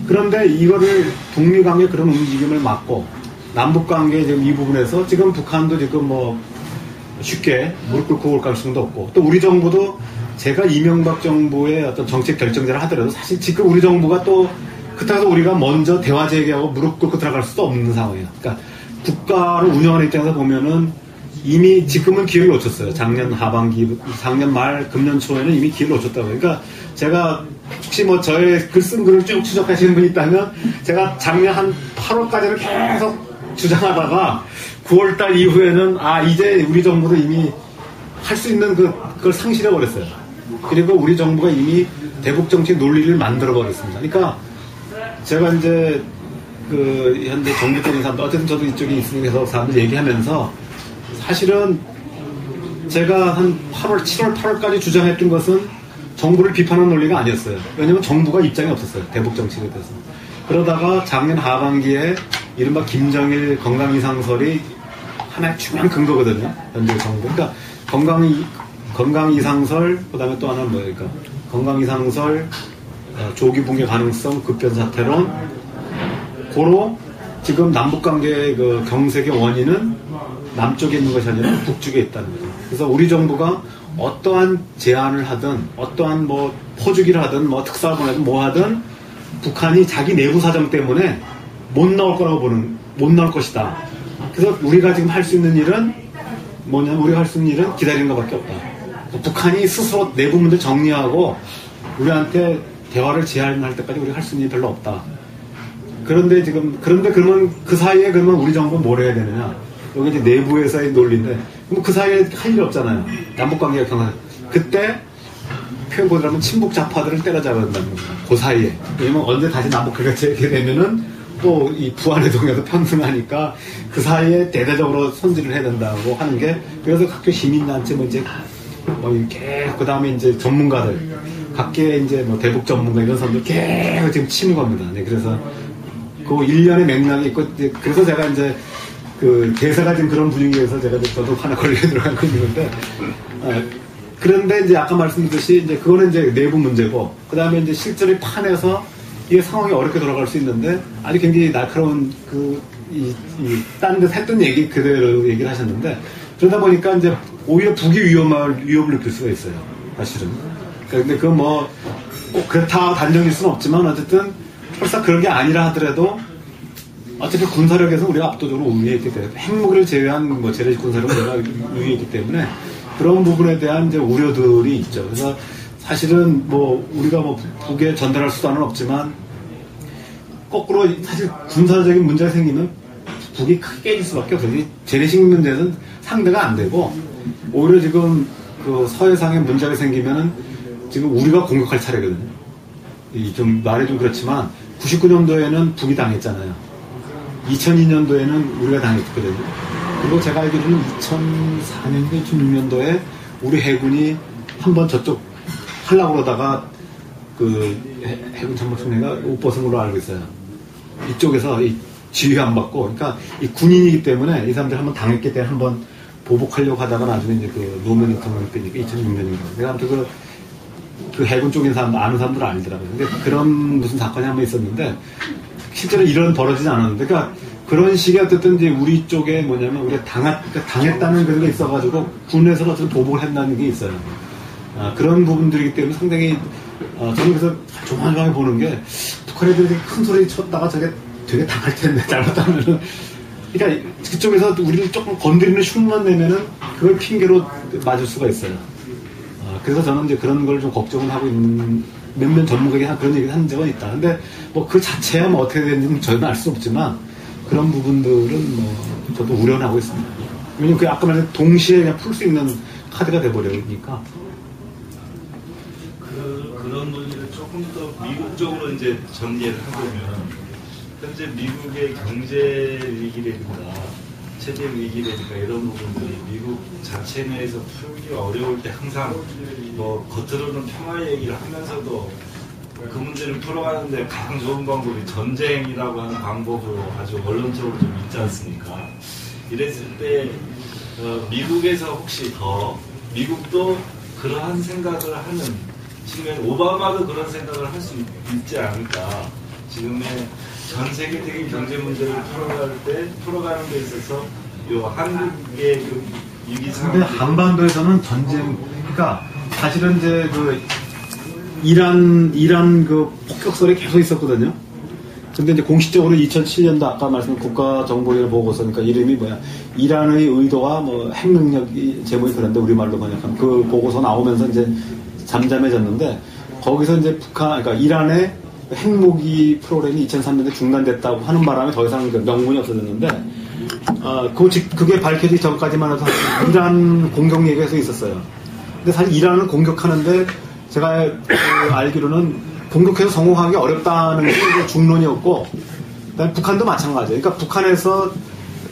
그런데 이거를 북미관계 그런 움직임을 막고 남북관계 지금 이 부분에서 지금 북한도 지금 뭐 쉽게 무릎 꿇고 올 가능성도 없고, 또 우리 정부도 제가 이명박 정부의 어떤 정책 결정자를 하더라도 사실 지금 우리 정부가 또 그렇다고 우리가 먼저 대화 제기하고 무릎 꿇고 들어갈 수도 없는 상황이에요. 그러니까 국가를 운영하는 입장에서 보면은 이미 지금은 기회를 놓쳤어요. 작년 하반기, 작년 말, 금년 초에는 이미 기회를 놓쳤다고. 그러니까 제가 혹시 뭐 저의 글 쓴 글을 쭉 추적하시는 분이 있다면 제가 작년 한 8월까지는 계속 주장하다가 9월달 이후에는 이제 우리 정부도 이미 할 수 있는 그걸 상실해 버렸어요. 그리고 우리 정부가 이미 대북 정책 논리를 만들어 버렸습니다. 그러니까 제가 이제 그 현재 정부 쪽인 사람들, 어쨌든 저도 이쪽에 있으니까 사람들 얘기하면서 사실은 제가 한 8월, 7월, 8월까지 주장했던 것은 정부를 비판하는 논리가 아니었어요. 왜냐면 정부가 입장이 없었어요. 대북 정책에 대해서. 그러다가 작년 하반기에 이른바 김정일 건강이상설이 하나의 중요한 근거거든요. 현재 정부. 그러니까 건강이상설, 그 다음에 또 하나는 뭐니까 건강이상설, 조기 붕괴 가능성, 급변사태론, 고로 지금 남북관계의 그 경색의 원인은 남쪽에 있는 것이 아니라 북쪽에 있다는 거죠. 그래서 우리 정부가 어떠한 제안을 하든, 어떠한 뭐 포주기를 하든, 뭐 특사를 하든, 뭐 하든, 북한이 자기 내부 사정 때문에 못 나올 것이다. 그래서 우리가 지금 할 수 있는 일은 뭐냐면, 우리가 할 수 있는 일은 기다리는 것밖에 없다. 북한이 스스로 내부 문제 정리하고 우리한테 대화를 제안할 때까지 우리가 할 수 있는 일이 별로 없다. 그런데 그러면 그 사이에 그러면 우리 정부는 뭘 해야 되느냐? 여기 이제 내부에서의 논리인데, 그럼 그 사이에 할 일이 없잖아요. 남북관계가 강한. 그때 표현 그대로 하면 친북 좌파들을 때려잡아야 된다는 겁니다. 그 사이에. 왜냐면 언제 다시 남북관계가 재개되면은 또 이 부안해동에서 편승하니까 그 사이에 대대적으로 손질을 해야 된다고 하는 게, 그래서 각계 시민단체 뭐 이제 그 다음에 이제 전문가들, 각계 이제 뭐 대북 전문가 이런 사람들 계속 지금 치는 겁니다. 네, 그래서 그 일련의 맥락이 있고, 그래서 제가 이제 그 대사가 지금 그런 분위기에서 제가 저도 하나 걸려 들어가고 있는데, 그런데 이제 아까 말씀드렸듯이 이제 그거는 이제 내부 문제고, 그 다음에 이제 실제로 판에서 이게 상황이 어렵게 돌아갈 수 있는데, 아주 굉장히 날카로운 딴 데서 했던 얘기 그대로 얘기를 하셨는데, 그러다 보니까 이제 오히려 북이 위협을 느낄 수가 있어요. 사실은. 근데 그건 뭐 꼭 그렇다 단정일 수는 없지만, 어쨌든 설사 그런 게 아니라 하더라도 어차피 군사력에서 우리가 압도적으로 우위에 있기 때문에, 핵무기를 제외한 뭐 재래식 군사력은 우리가 우위에 있기 때문에 그런 부분에 대한 이제 우려들이 있죠. 그래서 사실은 뭐 우리가 뭐 북에 전달할 수단은 없지만, 거꾸로 사실 군사적인 문제가 생기면 북이 크게 깨질 수밖에 없어요. 재래식 문제는 상대가 안 되고, 오히려 지금 그 서해상에 문제가 생기면은 지금 우리가 공격할 차례거든요. 좀 말이 좀 그렇지만 99년도에는 북이 당했잖아요. 2002년도에는 우리가 당했거든요. 그리고 제가 알기로는 2004년도, 2006년도에 우리 해군이 한번 저쪽 하려고 그러다가 그 해군 참모총리가 옷 벗은 걸로 알고 있어요. 이쪽에서 지휘 안 받고, 그러니까 이 군인이기 때문에 이 사람들 한번 당했기 때문에 한번 보복하려고 하다가 나중에 이제 그 노무현 대통령이 되니까 2006년인가. 내가 아무튼 그 해군 쪽인 사람, 아는 사람들은 알더라고요. 근데 그런 무슨 사건이 한 번 있었는데, 실제로 이런 벌어지지 않았는데, 그러니까 그런 식의 어쨌든 이제 우리 쪽에 뭐냐면, 우리가 당했다는 그런 게 있어가지고, 군에서 어쨌든 보복을 했다는 게 있어요. 그런 부분들이기 때문에 상당히, 저는 그래서 조마조마하게 보는 게, 북한 애들이 큰 소리 쳤다가 저게 되게 당할 텐데, 잘못하면은. 그러니까 그쪽에서 우리를 조금 건드리는 흉만 내면은 그걸 핑계로 맞을 수가 있어요. 그래서 저는 이제 그런 걸 좀 걱정을 하고 있는, 몇몇 전문가에게 그런 얘기를 한 적은 있다. 근데 뭐 그 자체야 뭐 어떻게 되는지는 저희는 알 수 없지만, 그런 부분들은 뭐 저도 우려는 하고 있습니다. 왜냐면 그 아까 말한 동시에 그냥 풀 수 있는 카드가 돼버리니까. 그런 논리를 조금 조금 더 미국적으로 이제 전개를 해보면 현재 미국의 경제 위기라든가 체제 위기라든가 이런 부분들이 미국 자체 내에서 풀기 어려울 때 항상 뭐 겉으로는 평화 얘기를 하면서도 그 문제를 풀어가는데 가장 좋은 방법이 전쟁이라고 하는 방법으로 아주 원론적으로 좀 있지 않습니까? 이랬을 때 미국에서 혹시 더 미국도 그러한 생각을 하는 측면, 오바마도 그런 생각을 할 수 있지 않을까? 지금의 전 세계적인 경제 문제를 풀어가는 데 있어서 요 한국의 그 위기 상황. 근데 한반도에서는 전쟁, 그러니까 사실은 이제 그 이란 그 폭격설이 계속 있었거든요. 근데 이제 공식적으로 2007년도 아까 말씀드린 국가정보위원회 보고서니까 이름이 뭐야? 이란의 의도와 뭐 핵능력이 제목이 그런데 우리말로 번역하면 그 보고서 나오면서 이제 잠잠해졌는데 거기서 이제 그러니까 이란의 핵무기 프로그램이 2003년에 중단됐다고 하는 바람에 더 이상 그 명분이 없어졌는데, 그게 밝혀지기 전까지만 해도 이란 공격 얘기가 있었어요. 근데 사실 이란을 공격하는데 제가 알기로는 공격해서 성공하기 어렵다는 게 중론이었고, 그다음에 북한도 마찬가지예요. 그러니까 북한에서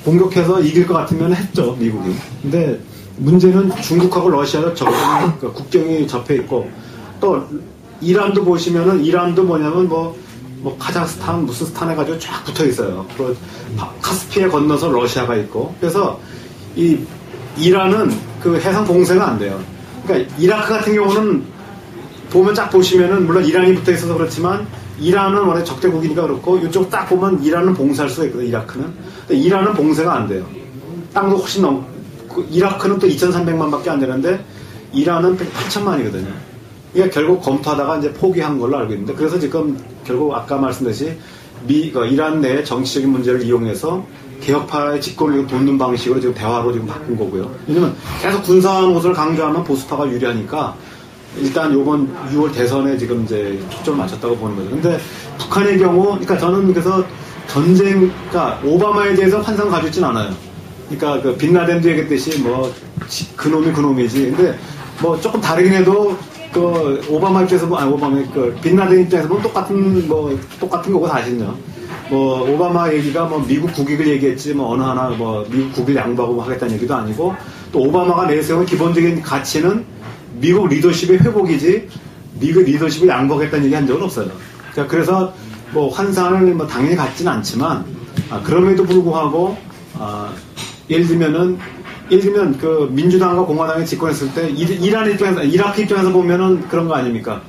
공격해서 이길 것 같으면 했죠, 미국이. 근데 문제는 중국하고 러시아도 국경이 접해 있고, 또 이란도 보시면은 이란도 뭐냐면 뭐 카자흐스탄 무슨 스탄 해가지고 쫙 붙어 있어요. 그 카스피에 건너서 러시아가 있고, 그래서 이 이란은 그 해상 봉쇄가 안 돼요. 그러니까 이라크 같은 경우는 보면 쫙 보시면은 물론 이란이 붙어 있어서 그렇지만 이란은 원래 적대국이니까 그렇고, 이쪽 딱 보면 이란은 봉쇄할 수가 있거든요. 이라크는. 근데 이란은 봉쇄가 안 돼요. 땅도 훨씬 이라크는 또 2,300만밖에 안 되는데 이란은 8천만이거든요. 그러니까 결국 검토하다가 이제 포기한 걸로 알고 있는데, 그래서 지금 결국 아까 말씀드렸듯이 이란 내 정치적인 문제를 이용해서 개혁파의 집권을 돕는 방식으로 지금 대화로 지금 바꾼 거고요. 왜냐면 계속 군사 노선을 강조하면 보수파가 유리하니까 일단 요번 6월 대선에 지금 이제 초점을 맞췄다고 보는 거죠. 근데 북한의 경우, 그러니까 저는 그래서 그러니까 오바마에 대해서 환상 가지고 있진 않아요. 그러니까 그 빈라덴도 얘기했듯이 뭐 그놈이 그놈이지. 근데 뭐 조금 다르긴 해도 그 오바마 입장에서 그 빈라덴 입장에서 보면 똑같은 거고 사실은요. 뭐 오바마 얘기가 뭐 미국 국익을 얘기했지 뭐 어느 하나 뭐 미국 국익을 양보하고 뭐 하겠다는 얘기도 아니고, 또 오바마가 내세운 기본적인 가치는 미국 리더십의 회복이지 미국 리더십을 양보하겠다는 얘기 한 적은 없어요. 그래서 뭐 환상을 뭐 당연히 갖지는 않지만, 그럼에도 불구하고 예를 들면 그 민주당과 공화당이 집권했을 때 이라크 입장에서 보면은 그런 거 아닙니까?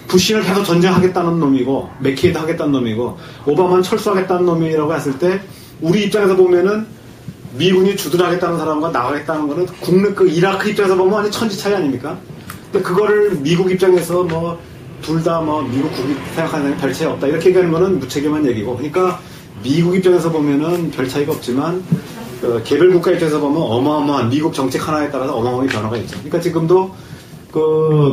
부시는 계속 전쟁하겠다는 놈이고 맥케이도 하겠다는 놈이고 오바마는 철수하겠다는 놈이라고 했을 때, 우리 입장에서 보면은 미군이 주둔하겠다는 사람과 나가겠다는 거는 그 이라크 입장에서 보면 완전 천지 차이 아닙니까? 근데 그거를 미국 입장에서 뭐 둘 다 뭐 미국 국익 생각하는 사람이 별 차이 없다 이렇게 얘기하는 거는 무책임한 얘기고, 그러니까 미국 입장에서 보면은 별 차이가 없지만 개별 국가 입장에서 보면 어마어마한 미국 정책 하나에 따라서 어마어마한 변화가 있죠. 그러니까 지금도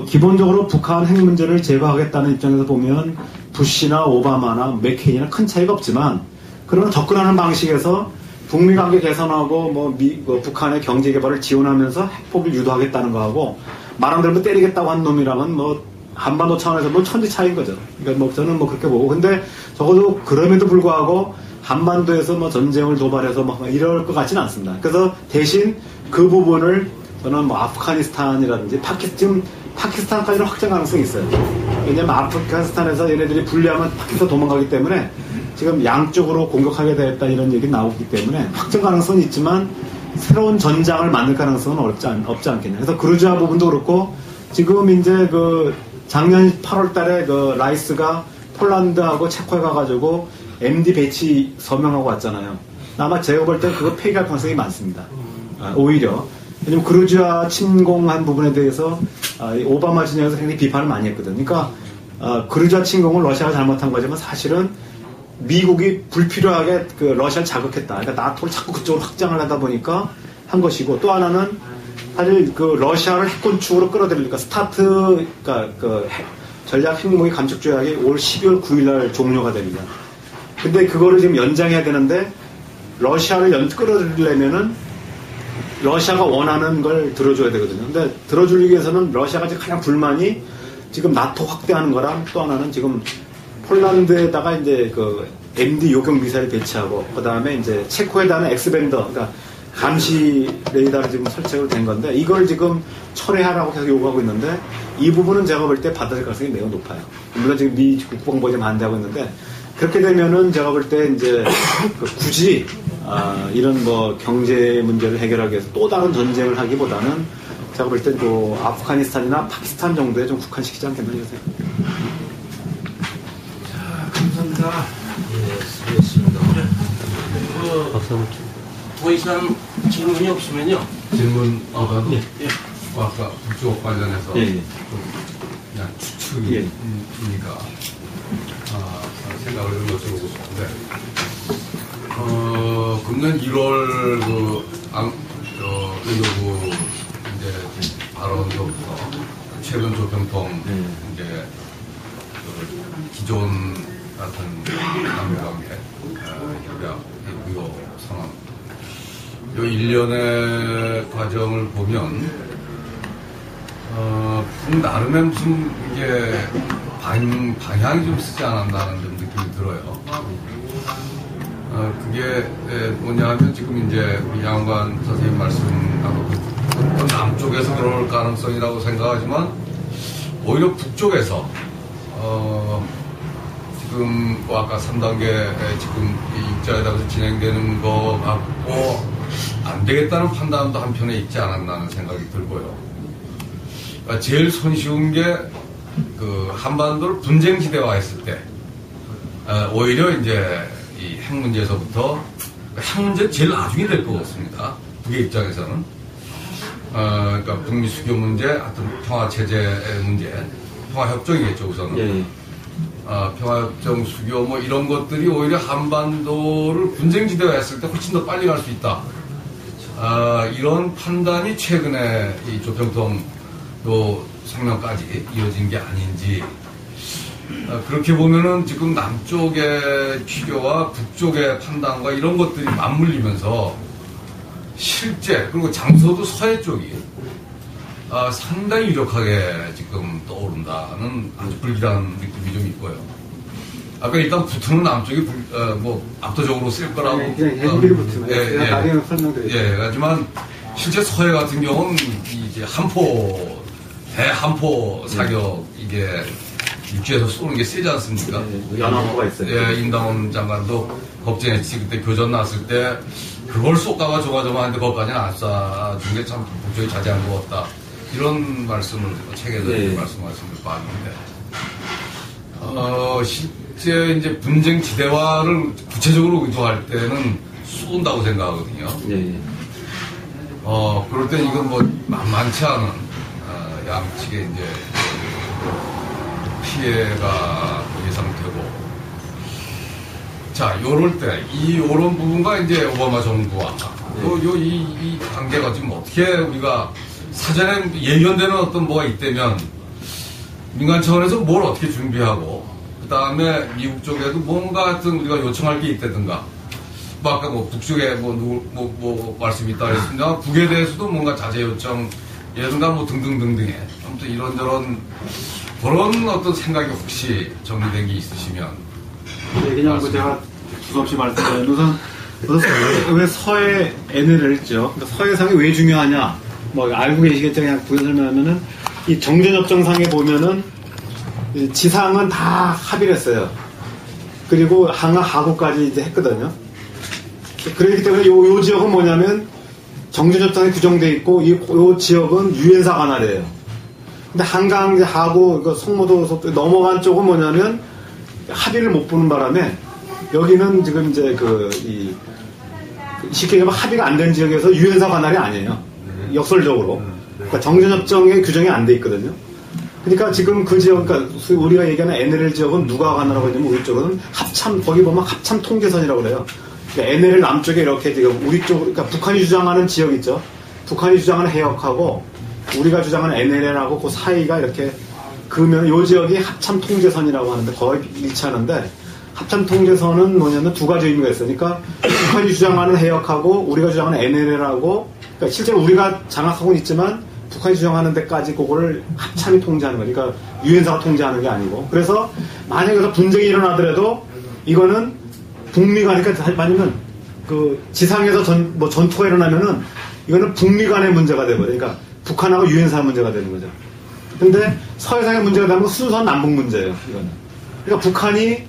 기본적으로 북한 핵 문제를 제거하겠다는 입장에서 보면 부시나 오바마나 맥케인이나 큰 차이가 없지만, 그러나 접근하는 방식에서 북미 관계 개선하고 북한의 경제 개발을 지원하면서 핵폭을 유도하겠다는 거하고, 말 안 들으면 때리겠다고 한 놈이라면 한반도 차원에서 천지 차이인 거죠. 그러니까 저는 그렇게 보고, 근데 적어도 그럼에도 불구하고 한반도에서 전쟁을 도발해서 이럴 것 같지는 않습니다. 그래서 대신 그 부분을 저는 아프가니스탄이라든지 지금 파키스탄까지는 확장 가능성이 있어요. 왜냐면 아프가니스탄에서 얘네들이 불리하면 파키스탄 도망가기 때문에 지금 양쪽으로 공격하게 되겠다 이런 얘기 나오기 때문에 확장 가능성은 있지만 새로운 전장을 만들 가능성은 없지 않겠냐. 그래서 그루지아 부분도 그렇고, 지금 이제 작년 8월 달에 라이스가 폴란드하고 체코에 가가지고 MD 배치 서명하고 왔잖아요. 아마 제가 볼 때 그거 폐기할 가능성이 많습니다. 오히려. 왜냐면 그루지아 침공한 부분에 대해서 오바마 진영에서 굉장히 비판을 많이 했거든요. 그러니까 그루지아 침공을 러시아가 잘못한 거지만 사실은 미국이 불필요하게 러시아를 자극했다. 그러니까 나토를 자꾸 그쪽으로 확장을 하다 보니까 한 것이고, 또 하나는 사실 러시아를 핵군축으로 끌어들이니까 전략 핵무기 감축 조약이 올 12월 9일날 종료가 됩니다. 근데 그거를 지금 연장해야 되는데, 러시아를 끌어들이려면은 러시아가 원하는 걸 들어줘야 되거든요. 근데 들어주기 위해서는 러시아가 지금 가장 불만이 지금 나토 확대하는 거랑 또 하나는 지금 폴란드에다가 이제 그 MD 요격 미사일 배치하고 그 다음에 이제 체코에다는 엑스밴더, 그러니까 감시 레이더가 지금 설치가 된 건데 이걸 지금 철회하라고 계속 요구하고 있는데 이 부분은 제가 볼 때 받아들일 가능성이 매우 높아요. 물론 지금 미 국방부가 지금 반대하고 있는데 그렇게 되면은 제가 볼 때 이제 굳이 이런 뭐 경제 문제를 해결하기 위해서 또 다른 전쟁을 하기보다는 제가 볼 때 또 아프가니스탄이나 파키스탄 정도에 좀 국한시키지 않겠나 이러세요. 자, 감사합니다. 예, 수고했습니다. 더 이상 질문이 없으면요. 질문보다도 예. 아까 북쪽 관련해서 예. 좀 그냥 추측이니까 생각을 좀 여쭤보고 싶은데 금년 1월 외교부 이제 발언서부터 최근 조평통 이제 기존 같은 남북관계 협약 위로 선언 이 일련의 과정을 보면 나름의 무슨 이게 방향이 좀 쓰지 않았나는 좀 느낌이 들어요. 그게 뭐냐 하면 지금 이제 우리 양관 선생님 말씀하고 남쪽에서 그럴 가능성이라고 생각하지만 오히려 북쪽에서 지금 아까 3단계 지금 육자에다가 진행되는 거 갖고 안 되겠다는 판단도 한편에 있지 않았나는 생각이 들고요. 그러니까 제일 손쉬운 게 그 한반도를 분쟁지대화 했을 때 오히려 이제 이 핵 문제에서부터 핵 문제 제일 나중에 될 것 같습니다. 북의 입장에서는 그러니까 북미 수교 문제, 하여튼 평화 체제 문제, 평화 협정이겠죠 우선은. 예. 평화협정 수교 뭐 이런 것들이 오히려 한반도를 분쟁지대화 했을 때 훨씬 더 빨리 갈 수 있다. 이런 판단이 최근에 이 조평통 또 성명까지 이어진 게 아닌지. 그렇게 보면은 지금 남쪽의 필요와 북쪽의 판단과 이런 것들이 맞물리면서 실제 그리고 장소도 서해 쪽이 상당히 유력하게 지금 떠오른다는 아주 불길한 느낌이 좀 있고요. 아까 일단 붙으면 남쪽이 뭐 압도적으로 쓸 거라고. 그냥 핵무기를 붙으면. 예. 나중에 설명드릴게요. 예, 하지만 실제 서해 같은 경우는 이제 대함포 사격 이게 육지에서 쏘는 게 세지 않습니까? 연합포가 있어요. 예, 임당원 장관도 걱정했지. 그때 교전 났을 때 그걸 쏘다가 조마조마한데 거기까지는 안 쏴준 게 참 북쪽이 자제한 것 같다. 이런 말씀을 책에서 말씀을 봤는데, 실제 이제 분쟁 지대화를 구체적으로 의도할 때는 쏜다고 생각하거든요. 그럴 때 이건 뭐 만만치 않은 양측의 이제 피해가 예상되고, 자, 요럴 때 요런 부분과 이제 오바마 정부와 이 관계가 지금 어떻게 우리가 사전에 예견되는 어떤 뭐가 있다면 민간 차원에서 뭘 어떻게 준비하고 그 다음에 미국 쪽에도 뭔가 하여튼 우리가 요청할 게 있다든가 뭐 아까 뭐 북쪽에 뭐 말씀이 있다 그랬습니다. 북에 대해서도 뭔가 자제 요청이라든가 뭐 등등등등의 아무튼 이런저런 그런 어떤 생각이 혹시 정리된 게 있으시면. 네, 그냥 뭐 제가 두서없이 말씀드리면 우선 왜 서해 NL을 했죠. 그러니까 서해상이 왜 중요하냐. 뭐 알고 계시겠죠. 그냥 부연 설명하면은 이 정전협정상에 보면은 지상은 다 합의를 했어요. 그리고 하구까지 이제 했거든요. 그렇기 때문에 요 지역은 뭐냐면 정전협정에 규정돼 있고 요 지역은 유엔사 관할이에요. 근데 한강 하구 송모도 넘어간 쪽은 뭐냐면 합의를 못 보는 바람에 여기는 지금 이제 쉽게 얘기하면 합의가 안 된 지역에서 유엔사 관할이 아니에요. 역설적으로. 그러니까 정전협정에 규정이 안 돼 있거든요. 그러니까 지금 그 지역, 그러니까 우리가 얘기하는 NLL 지역은 누가 관할하고 있냐면 우리 쪽은 거기 보면 합참 통제선이라고 그래요. 그러니까 NLL 남쪽에 이렇게 지금 우리 쪽, 그러니까 북한이 주장하는 지역 있죠. 북한이 주장하는 해역하고 우리가 주장하는 NLL하고 그 사이가 이렇게 그러면 요 지역이 합참 통제선이라고 하는데 거의 일치하는데 합참 통제선은 뭐냐면 두 가지 의미가 있으니까 북한이 주장하는 해역하고 우리가 주장하는 NLL하고 그러니까 실제로 우리가 장악하고는 있지만 북한이 주장하는 데까지 그거를 합참이 통제하는 거예요. 그러니까 유엔사가 통제하는 게 아니고. 그래서 만약에 여기서 분쟁이 일어나더라도 이거는 북미 간에, 그러니까 아니면 그 지상에서 전투가 일어나면은 이거는 북미 간의 문제가 돼버려요. 그러니까 북한하고 유엔사 문제가 되는 거죠. 근데 서해상의 문제가 되면 순수한 남북 문제예요. 이거는. 그러니까 북한이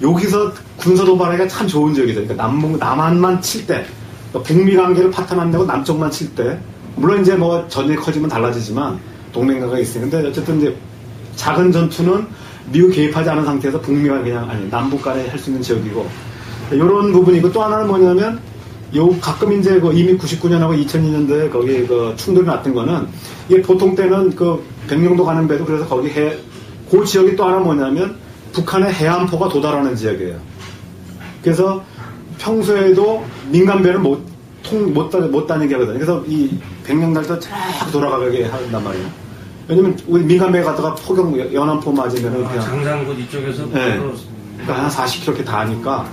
여기서 군사 도발하기가 참 좋은 지역이죠. 그러니까 남한만 칠 때, 그러니까 북미 관계를 파탄 안 내고 남쪽만 칠 때, 물론 이제 뭐 전쟁이 커지면 달라지지만 동맹가가 있어요. 근데 어쨌든 이제 작은 전투는 미국 개입하지 않은 상태에서 북미가 그냥 아니 남북 간에 할 수 있는 지역이고 이런 부분이고 또 하나는 뭐냐면 가끔 이제 이미 99년하고 2002년도에 거기 그 충돌이 났던 거는 이게 보통 때는 그 백령도 가는 배도 그래서 거기 그 지역이 또 하나 뭐냐면 북한의 해안포가 도달하는 지역이에요. 그래서 평소에도 민간 배는 못 다니게 하거든요. 그래서 이 백령달도 쫙 돌아가게 한단 말이에요. 왜냐면 우리 민간 배 가다가 연안포 맞으면은 그냥 장산군 이쪽에서 네. 그러니까 한 40km 이렇게 다 하니까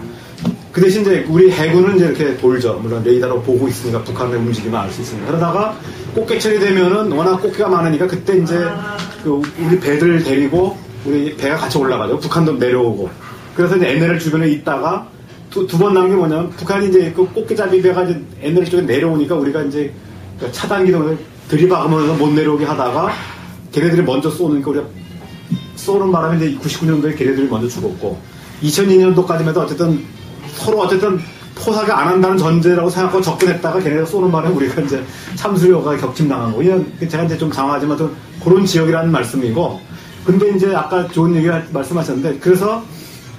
그 대신 이제 우리 해군은 이제 이렇게 돌죠. 물론 레이더로 보고 있으니까 북한의 움직임을 알 수 있으니까. 그러다가 꽃게철이 되면은 워낙 꽃게가 많으니까 그때 이제 그 우리 배들 데리고 우리 배가 같이 올라가죠. 북한도 내려오고. 그래서 이제 NLL 주변에 있다가 두 번 나온 게 뭐냐면 북한이 이제 그 꽃게잡이 배가 이제 NLL 쪽에 내려오니까 우리가 이제 차단기동을 들이박으면서 못 내려오게 하다가 걔네들이 먼저 쏘니까 우리가 쏘는 바람에 이제 99년도에 걔네들이 먼저 죽었고 2002년도까지만 해도 어쨌든 서로 어쨌든 포사가 안 한다는 전제라고 생각하고 접근했다가 걔네가 쏘는 바람에 우리가 이제 참수료가 격침당한 거. 제가 이제 좀 장하지만 좀 그런 지역이라는 말씀이고. 근데 이제 아까 좋은 얘기 말씀하셨는데 그래서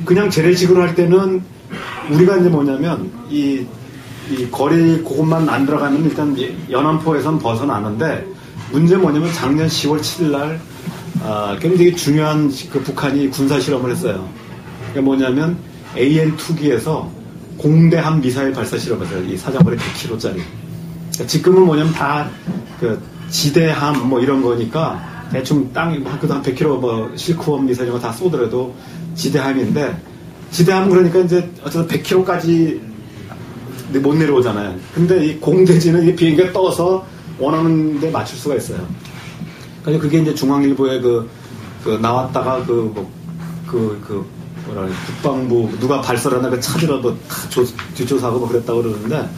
그냥 재래식으로 할 때는 우리가 이제 뭐냐면 이 거리 그것만 안 들어가면 일단 연안포에선 벗어나는데 문제는 뭐냐면 작년 10월 7일 날 굉장히 중요한 그 북한이 군사 실험을 했어요. 그게 뭐냐면 AN2기에서 공대함 미사일 발사 실험했어요. 이 사정거리 100km짜리. 그러니까 지금은 뭐냐면 다 그 지대함 뭐 이런 거니까 대충 땅이 학교도 한 100km 뭐 실크원 미사일 이런 거 다 쏘더라도 지대함인데 지대함은 그러니까 이제 어쨌든 100km까지 못 내려오잖아요. 근데 이 공대지는 이 비행기가 떠서 원하는 데 맞출 수가 있어요. 그러니까 그게 이제 중앙일보에 그 나왔다가 국방부 누가 발설하나 그 찾으러 뒷조사하고 뭐 그랬다고 그러는데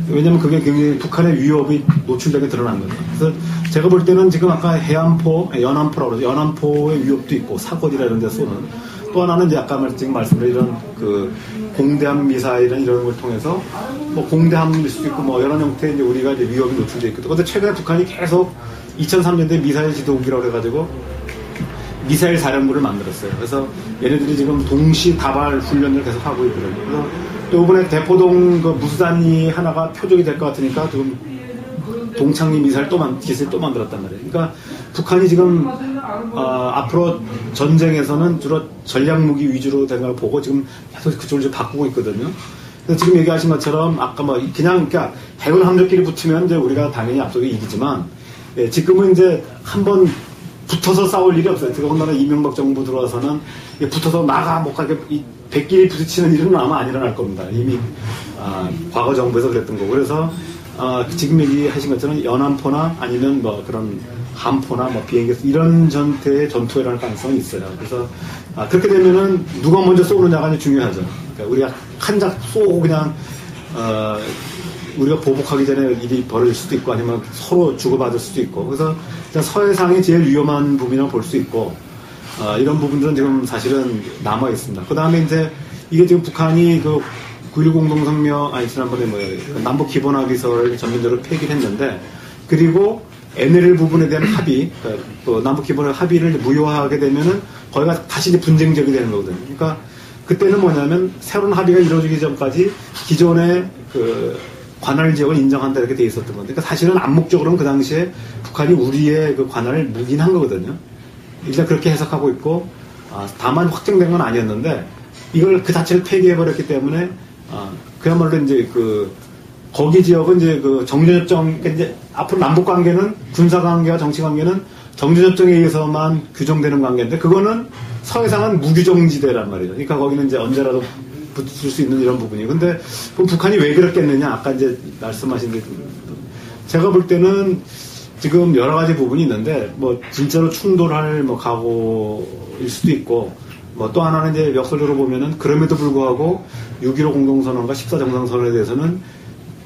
왜냐면 그게 굉장히 북한의 위협이 노출되게 드러난 거예요. 그래서 제가 볼 때는 지금 아까 해안포, 연안포라고 그러죠. 연안포의 위협도 있고 사거리라 이런 데 쏘는 또 하나는 이제 아까 지금 말씀드린 이런 그 공대함 미사일이나 이런 걸 통해서 뭐 공대함일 수도 있고 뭐 여러 형태의 이제 우리가 이제 위협이 노출되어 있거든요. 근데 최근에 북한이 계속 2003년도에 미사일 지도기라고 해가지고 미사일 사령부를 만들었어요. 그래서 얘네들이 지금 동시 다발 훈련을 계속 하고 있거든요. 그래서 또 이번에 대포동 그 무수단이 하나가 표적이 될 것 같으니까 지금 동창리 미사일 기술 또 만들었단 말이에요. 그러니까 북한이 지금 앞으로 전쟁에서는 주로 전략무기 위주로 된 걸 보고 지금 계속 그쪽을 좀 바꾸고 있거든요. 그래서 지금 얘기하신 것처럼 아까 뭐 그냥 그러니까 해군 함정끼리 붙으면 이제 우리가 당연히 앞서게 이기지만 지금은 이제 한번 붙어서 싸울 일이 없어요. 더군다나 이명박 정부 들어와서는 붙어서 못 가게 백끼리 부딪히는 일은 아마 안 일어날 겁니다. 이미 과거 정부에서 그랬던 거고. 그래서 지금 얘기하신 것처럼 연안포나 아니면 뭐 그런 함포나 뭐 비행기 이런 전투에 일어날 가능성이 있어요. 그래서 그렇게 되면은 누가 먼저 쏘느냐가 중요하죠. 그러니까 우리가 한 작 쏘고 그냥 우리가 보복하기 전에 일이 벌어질 수도 있고 아니면 서로 주고받을 수도 있고 그래서 서해상이 제일 위험한 부분이라고 볼 수 있고 이런 부분들은 지금 사실은 남아 있습니다. 그 다음에 이제 이게 지금 북한이 그 9.16 공동성명 지난번에 남북 기본합의서를 전면적으로 폐기를 했는데 그리고 NLL 부분에 대한 합의 그 남북 기본 합의를 무효화하게 되면은 거기가 다시 이제 분쟁 지역이 되는 거거든요. 그러니까 그때는 뭐냐면 새로운 합의가 이루어지기 전까지 기존의 그 관할 지역을 인정한다 이렇게 돼 있었던 건데, 그러니까 사실은 암묵적으로는 그 당시에 북한이 우리의 그 관할을 묵인한 거거든요. 일단 그렇게 해석하고 있고, 다만 확정된 건 아니었는데 이걸 그 자체를 폐기해버렸기 때문에 그야말로 이제 거기 지역은 이제 정전협정, 이제 앞으로 남북 관계는 군사 관계와 정치 관계는 정전협정에 의해서만 규정되는 관계인데 그거는 서해상은 무규정지대란 말이죠. 그러니까 거기는 이제 언제라도 붙을 수 있는 이런 부분이에요. 근데 그럼 북한이 왜 그랬겠느냐? 아까 이제 말씀하신 게 제가 볼 때는 지금 여러 가지 부분이 있는데 뭐 진짜로 충돌할 뭐 각오일 수도 있고 뭐 또 하나는 이제 역설적으로 보면은 그럼에도 불구하고 6.15 공동선언과 14정상선언에 대해서는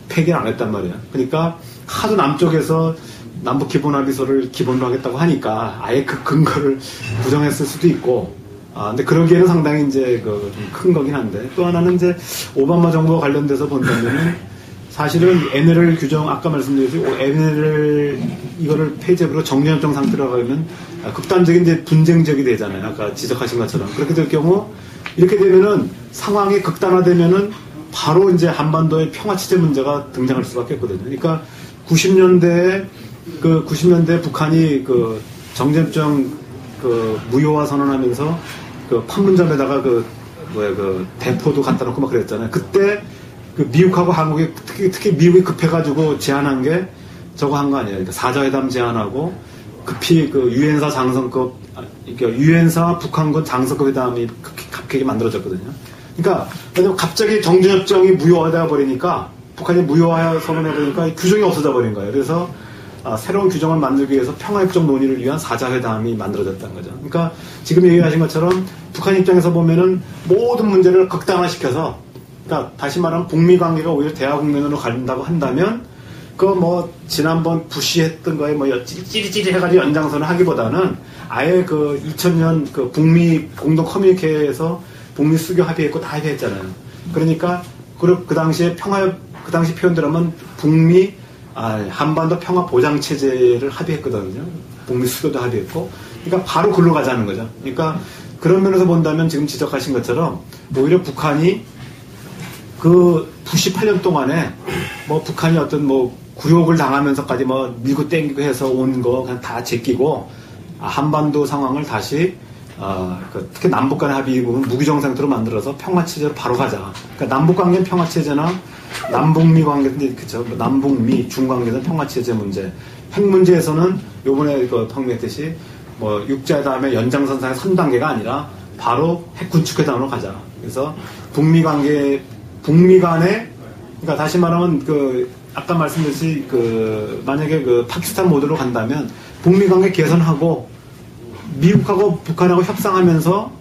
폐기를 안 했단 말이에요. 그러니까 하도 남쪽에서 남북 기본합의서를 기본으로 하겠다고 하니까 아예 그 근거를 부정했을 수도 있고, 근데 그러기에는 상당히 이제 좀 큰 거긴 한데, 또 하나는 이제 오바마 정부와 관련돼서 본다면은 사실은 NLL 규정, 아까 말씀드렸듯이 NLL 이거를 폐지하고 정전협정 상태로 가면 극단적인 이제 분쟁 지역이 되잖아요. 아까 지적하신 것처럼. 그렇게 될 경우, 이렇게 되면은 상황이 극단화되면은 바로 이제 한반도의 평화체제 문제가 등장할 수밖에 없거든요. 그러니까 90년대에 북한이 그 정전협정 무효화 선언하면서 그 판문점에다가 대포도 갖다 놓고 막 그랬잖아요. 그때 그 미국하고 한국이 특히 미국이 급해가지고 제안한 게 저거 한 거 아니에요. 그러니까 사자회담 제안하고 급히 그 유엔사 장성급, 그러니까 유엔사 북한군 장성급 회담이 갑자기 만들어졌거든요. 그러니까 왜냐면 갑자기 정전협정이 무효화되어 버리니까 북한이 무효화 선언해 버리니까 규정이 없어져 버린 거예요. 그래서 새로운 규정을 만들기 위해서 평화협정 논의를 위한 사자회담이 만들어졌다는 거죠. 그러니까 지금 얘기하신 것처럼 북한 입장에서 보면은 모든 문제를 극단화시켜서, 그러니까 다시 말하면 북미 관계가 오히려 대화 국면으로 간다고 한다면 지난번 부시 했던 거에 찌릿찌릿 해가지고 연장선을 하기보다는 아예 2000년 북미 공동 커뮤니케에서 북미 수교 합의했고 다 합의했잖아요. 그러니까 그 당시에 그 당시 표현대로 하면 북미 한반도 평화 보장 체제를 합의했거든요. 북미 수교도 합의했고, 그러니까 바로 글로 가자는 거죠. 그러니까 그런 면에서 본다면 지금 지적하신 것처럼 오히려 북한이 그 부시 8년 동안에 북한이 어떤 굴욕을 당하면서까지 밀고 땡기고 해서 온 거 그냥 다 제끼고 한반도 상황을 다시 특히 남북 간의 합의 부분 무기정 상태로 만들어서 평화체제로 바로 가자. 그러니까 남북 관계는 평화체제나 남북미 관계는 그쵸. 남북미 중관계는 평화체제 문제. 핵 문제에서는 요번에 평명했듯이 육자회담의 연장선상의 3단계가 아니라 바로 핵 군축회담으로 가자. 그래서 북미 간에 그러니까 다시 말하면 아까 말씀드렸듯이 만약에 파키스탄 모델로 간다면 북미 관계 개선하고 미국하고 북한하고 협상하면서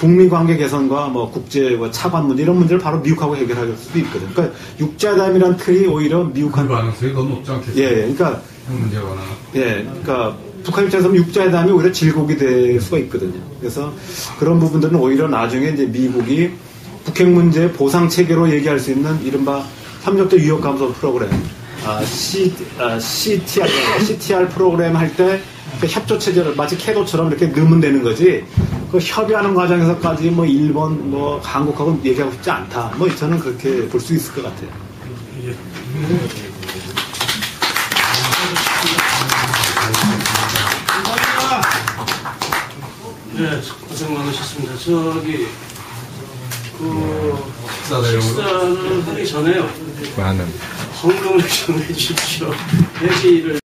북미 관계 개선과 국제 차관 문제 이런 문제를 바로 미국하고 해결할 수도 있거든요. 그러니까 육자회담이란 틀이 오히려 미국한 가능성이 더 높지 않겠어요? 예, 그러니까 문제거나. 예, 그러니까 북한 입장에서는 육자회담이 오히려 질곡이 될 수가 있거든요. 그래서 그런 부분들은 오히려 나중에 이제 미국이 북핵 문제 보상 체계로 얘기할 수 있는 이른바 삼적대 위협 감소 프로그램, CTR 프로그램 할 때 협조 체제를 마치 캐도처럼 이렇게 넣으면 되는 거지. 그 협의하는 과정에서까지 일본, 한국하고 얘기하고 싶지 않다. 저는 그렇게 볼 수 있을 것 같아요. 네, 고생 많으셨습니다. 식사를 하기 전에요. 많은 헌금을 좀 해주십시오. 회비를